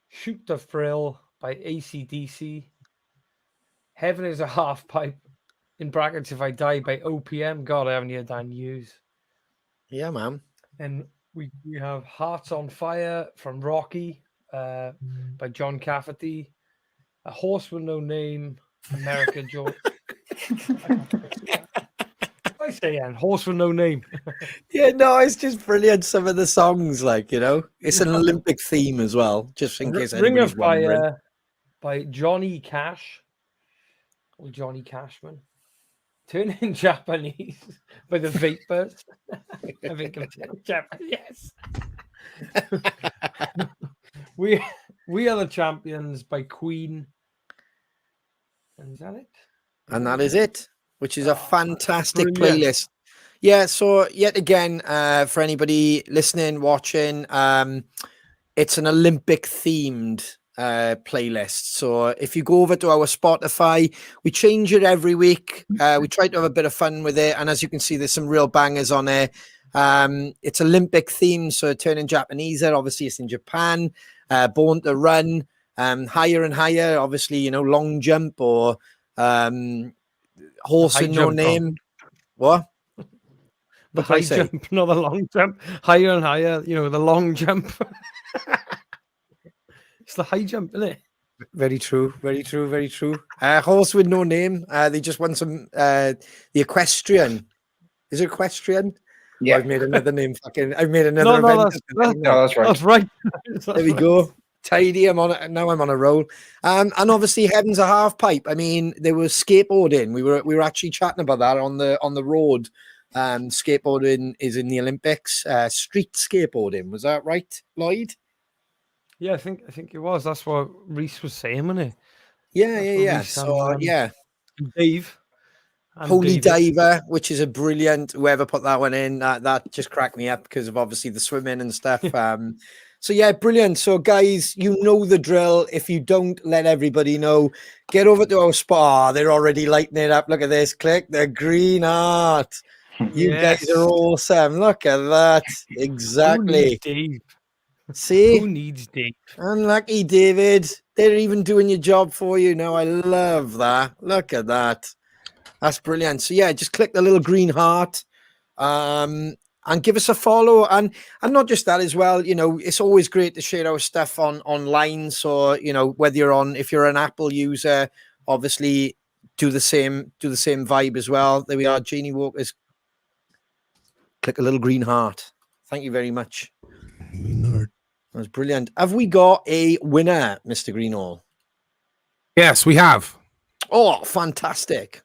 Shoot the Thrill by AC/DC, Heaven is a Half Pipe, in brackets, If I Die by OPM. God, I haven't heard that in years. Yeah, man. And we have Hearts on Fire from Rocky by John Cafferty, A Horse with No Name, America Joe. I say, Ian, Horse with No Name. Yeah, no, it's just brilliant. Some of the songs, like, you know, it's an Olympic theme as well, just in case Ring anybody's of wondering. Fire by Johnny Cash, or Johnny Cashman. Turn in Japanese by the Vapors. I think it's Japanese. Yes. we Are the Champions by Queen. And is that it? And that is it, which is a fantastic brilliant. playlist. Yeah, so yet again, for anybody listening, watching, it's an Olympic themed playlist. So if you go over to our Spotify, we change it every week. We try to have a bit of fun with it. And as you can see, there's some real bangers on there. It's Olympic themed, so turning Japanese, obviously it's in Japan. Born to Run, Higher and Higher, obviously, you know, Long Jump, or Horse with No Name. What? The high jump, not the long jump. Higher and Higher, you know, the long jump. It's the high jump, isn't it? Very true, very true, very true. Horse with No Name. They just won some the Equestrian. Is it Equestrian? Yeah. I've made another name. I've made another event. That's right. That's right. There we go. Tidy. I'm on it now. I'm on a roll. And obviously, Heaven's a Half Pipe. I mean, there was skateboarding. We were actually chatting about that on the road. Skateboarding is in the Olympics. Street skateboarding, was that right, Lloyd? Yeah, I think it was. That's what Reese was saying, wasn't it? Yeah. Reece So and, Dave. And Holy David. Diver, which is a brilliant. Whoever put that one in, that just cracked me up because of obviously the swimming and stuff. So yeah, brilliant. So guys, you know the drill. If you don't, let everybody know. Get over to our spa. They're already lighting it up. Look at this. Click the green heart. You guys are awesome. Look at that. Exactly. Who needs Dave? See? Who needs Dave? Unlucky, David. They're even doing your job for you now. I love that. Look at that. That's brilliant. So yeah, just click the little green heart, and give us a follow. And not just that as well. You know, it's always great to share our stuff online. So you know, if you're an Apple user, obviously do the same vibe as well. There we are. Jeannie Walker's. Click a little green heart. Thank you very much. That was brilliant. Have we got a winner, Mr. Greenall? Yes, we have. Oh, fantastic.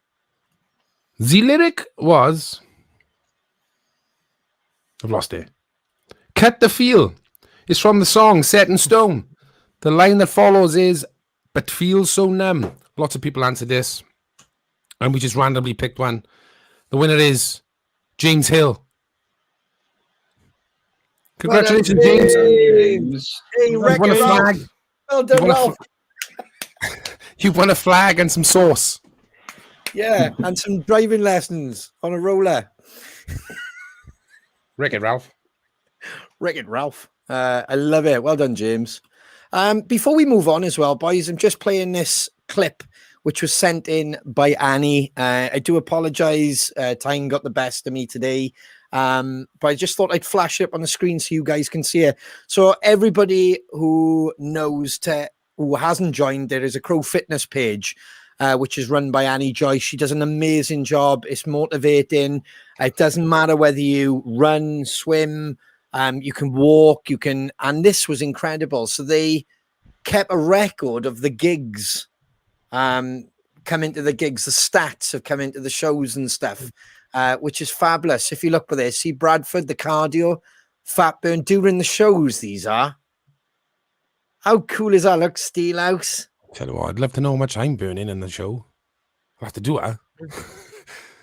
The lyric was... I've lost it. Cut the Feel is from the song Set in Stone. The line that follows is, but feels so numb. Lots of people answered this, and we just randomly picked one. The winner is James Hill. Congratulations, James. Hey, You won a flag. Well done, Ralph. You won a flag and some sauce. Yeah, and some driving lessons on a roller. Wreck-It Ralph. Wreck-It Ralph. I love it. Well done, James. Before we move on as well, boys, I'm just playing this clip, which was sent in by Annie. I do apologize. Time got the best of me today. But I just thought I'd flash it up on the screen so you guys can see it. So everybody who who hasn't joined, there is a Crow Fitness page, which is run by Annie Joyce. She does an amazing job. It's motivating. It doesn't matter whether you run, swim, you can walk, and this was incredible. So they kept a record of the gigs, come into the gigs, the stats have come into the shows and stuff, which is fabulous. If you look for this, see Bradford, the cardio, fat burn during the shows, these are. How cool is that? Look, Steelhouse. Tell you what, I'd love to know how much I'm burning in the show. I'll have to do it.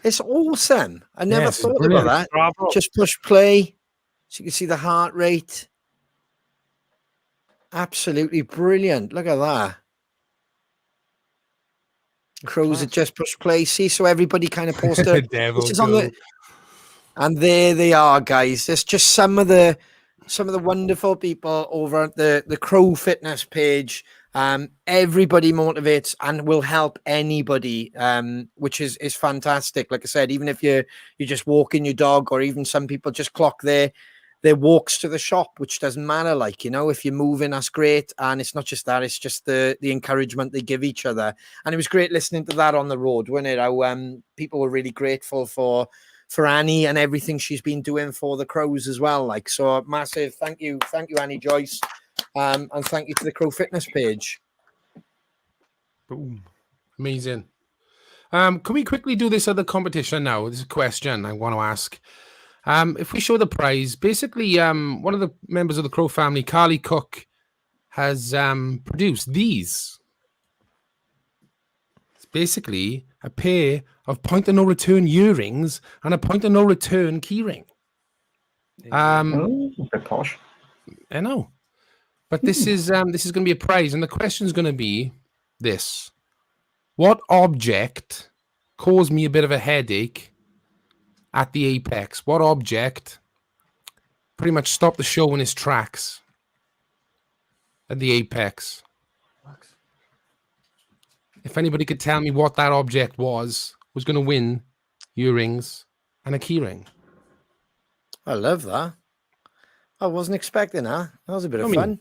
It's awesome. I never thought brilliant. about that. Bravo. Just push play so you can see the heart rate. Absolutely brilliant. Look at that. Crows at just push play. See, so everybody kind of posted. Devil This is on the. And there they are, guys. It's just some of the wonderful people over at the Crow Fitness page. Everybody motivates and will help anybody, which is fantastic. Like I said, even if you're just walking your dog, or even some people just clock their walks to the shop, which doesn't matter. Like, you know, if you're moving, that's great. And it's not just that; it's just the encouragement they give each other. And it was great listening to that on the road, wasn't it? How people were really grateful for Annie and everything she's been doing for the Crows as well. Like, so massive thank you, Annie Joyce, and thank you to the Crow Fitness page. Boom, amazing. Can we quickly do this other competition now? This is a question I want to ask. If we show the prize, basically, one of the members of the Crow family, Carly Cook, has produced these. It's basically a pair of point of no return earrings and a point of no return keyring. A bit posh. I know, but this is going to be a prize, and the question is going to be this: what object caused me a bit of a headache at the Apex? What object pretty much stopped the show in its tracks at the Apex? If anybody could tell me what that object was going to win earrings and a keyring. I love that. I wasn't expecting that. That was a bit of fun.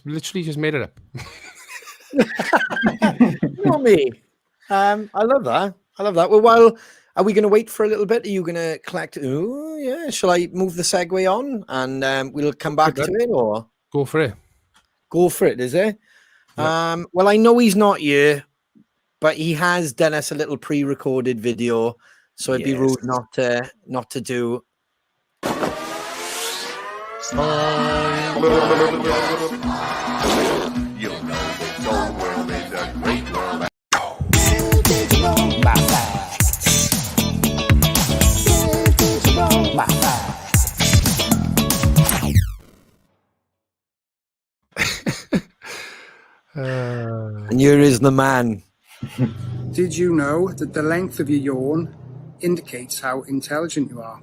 Literally just made it up. Not me. I love that. Well, are we going to wait for a little bit? Are you going to collect? Oh, yeah. Shall I move the segue on and we'll come back to it, or go for it? Go for it, is it? Yeah. Well, I know he's not here, but he has done us a little pre-recorded video, so it'd be rude not to do. And here is the man. Did you know that the length of your yawn indicates how intelligent you are?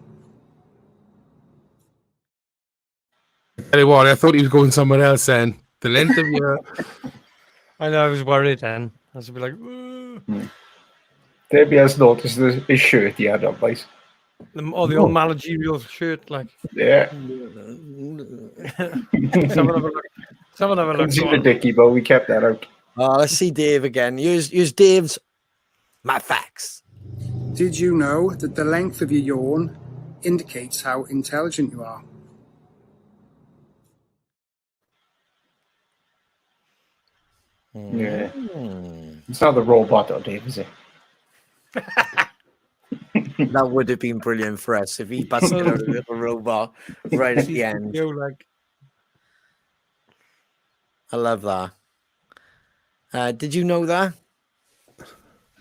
Tell you what, I thought he was going somewhere else then. The length of your... I know, I was worried then. I was a bit like... Debbie has noticed his shirt he had on, guys. The old managerial shirt, like... Yeah. Someone have a look. Couldn't see the dicky, but we kept that out. Oh, let's see Dave again. Here's Dave's my facts. Did you know that the length of your yawn indicates how intelligent you are? Yeah. It's not the robot, though, Dave, is it? That would have been brilliant for us if he busted out a little robot right at the end. I love that. Did you know that?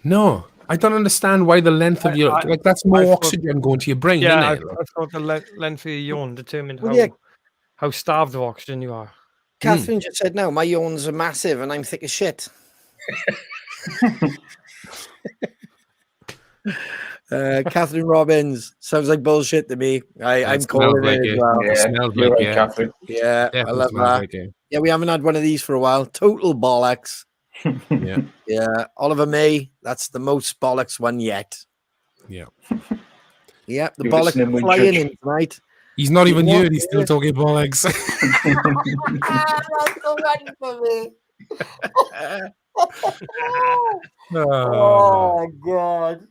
No, I don't understand why the length of your... that's more oxygen going to your brain, isn't it? I thought the length of your yawn determined how starved of oxygen you are. Catherine just said, no, my yawns are massive and I'm thick as shit. Catherine Robbins, sounds like bullshit to me. I'm calling it as well. Yeah, smells like right, Catherine. Yeah, I love that. Yeah, we haven't had one of these for a while. Total bollocks. Yeah, Oliver May, that's the most bollocks one yet. Yeah. Yeah, the bollocks are flying in tonight. He's not even here, he's still talking bollocks. That's the one for me. Oh my God.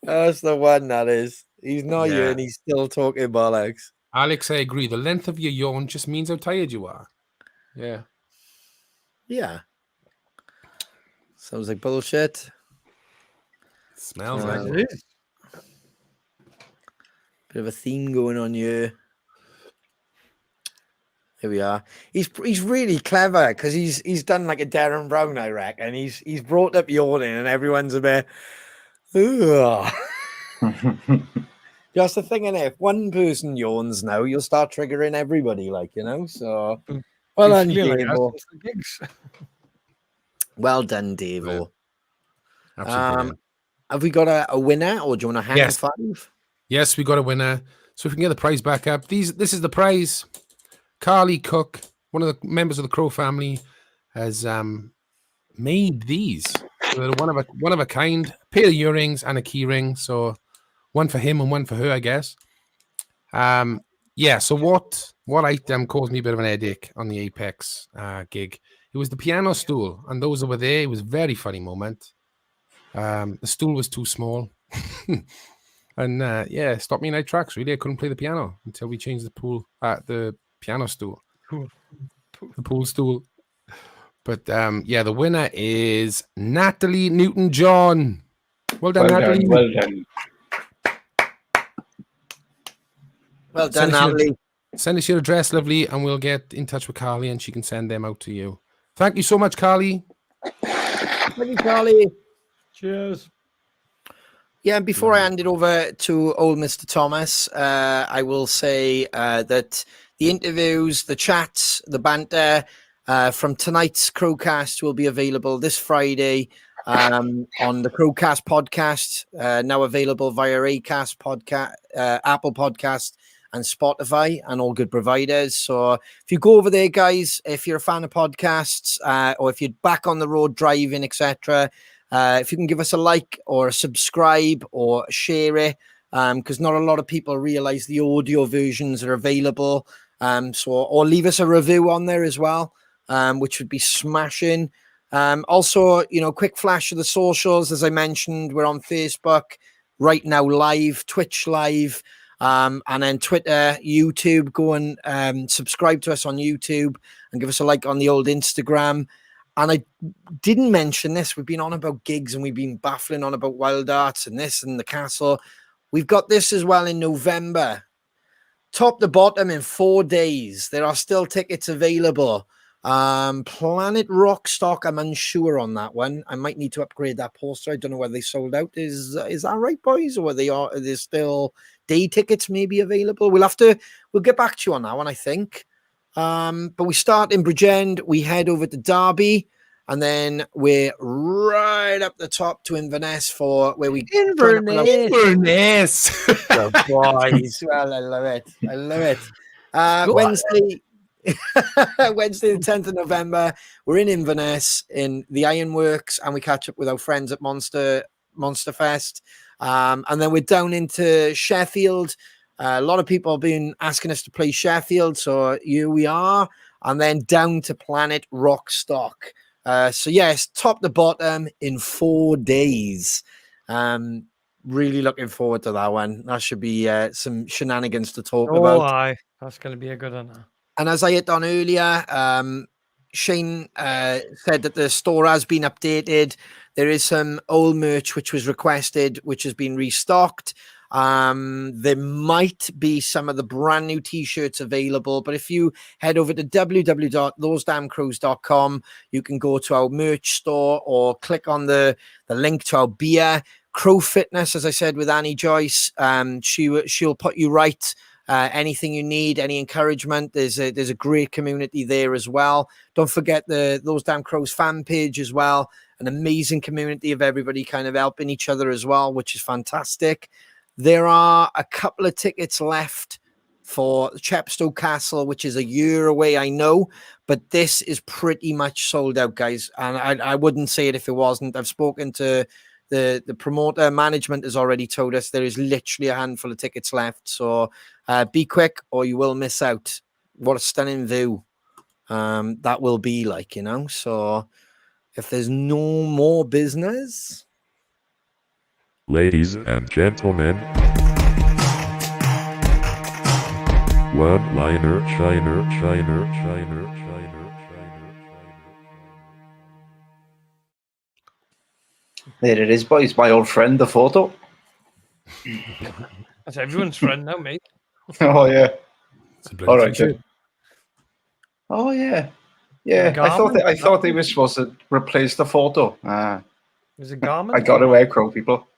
That's the one, that is. He's not here and he's still talking bollocks. Alex, I agree. The length of your yawn just means how tired you are. Yeah. Yeah. Sounds like bullshit. Smells like it is. Bit of a theme going on here. Here we are. He's really clever because he's done like a Darren Brown, I reckon. He's brought up yawning and everyone's a bit. Just the thing, innit? If one person yawns now, you'll start triggering everybody, like, you know. So well done, Dave. Well done, Dave. Absolutely. Have we got a winner, or do you want to hang Yes. 5? Yes, we got a winner. So if we can get the prize back up. This is the prize. Carly Cook, one of the members of the Crow family, has made these. So they're one of a kind, pair of earrings and a key ring. So one for him and one for her, I guess. Yeah. So what item caused me a bit of an headache on the Apex gig? It was the piano stool, and those that were there, it was a very funny moment. The stool was too small, and yeah, stopped me in 8 tracks. Really, I couldn't play the piano until we changed the piano stool, the pool stool. But yeah, the winner is Natalie Newton-John. Well done, Natalie. Well done. Well done, Natalie. Send us your address, lovely, and we'll get in touch with Carly, and she can send them out to you. Thank you so much, Carly. Thank you, Carly. Cheers. Yeah, and before I hand it over to old Mr. Thomas, I will say that the interviews, the chats, the banter from tonight's Crowcast will be available this Friday on the Crowcast podcast, now available via Acast podcast, Apple Podcast, and Spotify, and all good providers. So if you go over there, guys, if you're a fan of podcasts, or if you're back on the road driving, etc., if you can give us a like or a subscribe or share it, because not a lot of people realize the audio versions are available. Or leave us a review on there as well, which would be smashing. Also, quick flash of the socials. As I mentioned, we're on Facebook right now, live, Twitch live, and then Twitter, YouTube. Go and subscribe to us on YouTube and give us a like on the old Instagram. And I didn't mention this. We've been on about gigs and we've been baffling on about Wild Arts and this and the castle. We've got this as well in November. Top to bottom in 4 days. There are still tickets available. Planet Rockstock, I'm unsure on that one. I might need to upgrade that poster. I don't know whether they sold out. Is that right, boys? Or are there still day tickets maybe available? We'll get back to you on that one, I think. But we start in Bridgend, we head over to Derby, and then we're right up the top to Inverness for where we Inverness. The boys. Well, I love it. Wednesday, Wednesday, the 10th of November, we're in Inverness in the Ironworks, and we catch up with our friends at Monster Fest. And then we're down into Sheffield. A lot of people have been asking us to play Sheffield, so here we are. And then down to Planet Rockstock. So yes, top to bottom in 4 days. Really looking forward to that one. That should be some shenanigans to talk about. Oh, aye. That's going to be a good one. And as I hit on earlier, Shane said that the store has been updated. There is some old merch which was requested, which has been restocked. There might be some of the brand new t-shirts available, but if you head over to www.thosedamncrows.com, you can go to our merch store or click on the link to our beer. Crow Fitness, as I said, with Annie Joyce, she'll put you right. Anything you need, any encouragement, there's a great community there as well. Don't forget Those Damn Crows fan page as well. An amazing community of everybody kind of helping each other as well, which is fantastic. There are a couple of tickets left for Chepstow Castle, which is a year away, I know, but this is pretty much sold out, guys. And I wouldn't say it if it wasn't. I've spoken to the promoter. Management has already told us there is literally a handful of tickets left. So be quick or you will miss out. What a stunning view that will be like, So if there's no more business... Ladies and gentlemen, one-liner, shiner. There it is, boys. My old friend, the photo. That's everyone's friend now, mate. Oh, yeah. All right, T-shirt. then. Oh, yeah. Yeah, I thought they were supposed to replace the photo. There's a garment. I got away, Crow people.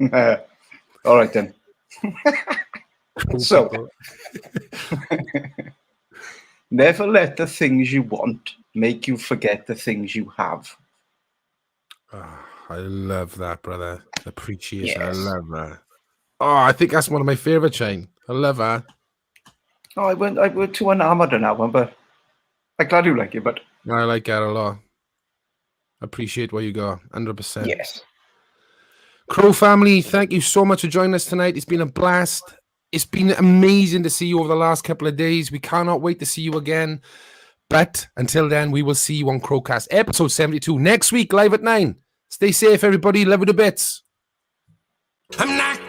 All right, then. So, never let the things you want make you forget the things you have. I love that, brother. Appreciation. I Yes. love that. Oh, I think that's one of my favorite, Shane. I love her. Oh, I went too enamored on that one, but I'm glad you like it. But I like her a lot. Appreciate where you go, 100%. Yes. Crow family, thank you so much for joining us tonight. It's been a blast. It's been amazing to see you over the last couple of days. We cannot wait to see you again. But until then, we will see you on Crowcast episode 72 next week, live at 9. Stay safe, everybody. Love you to bits. I'm not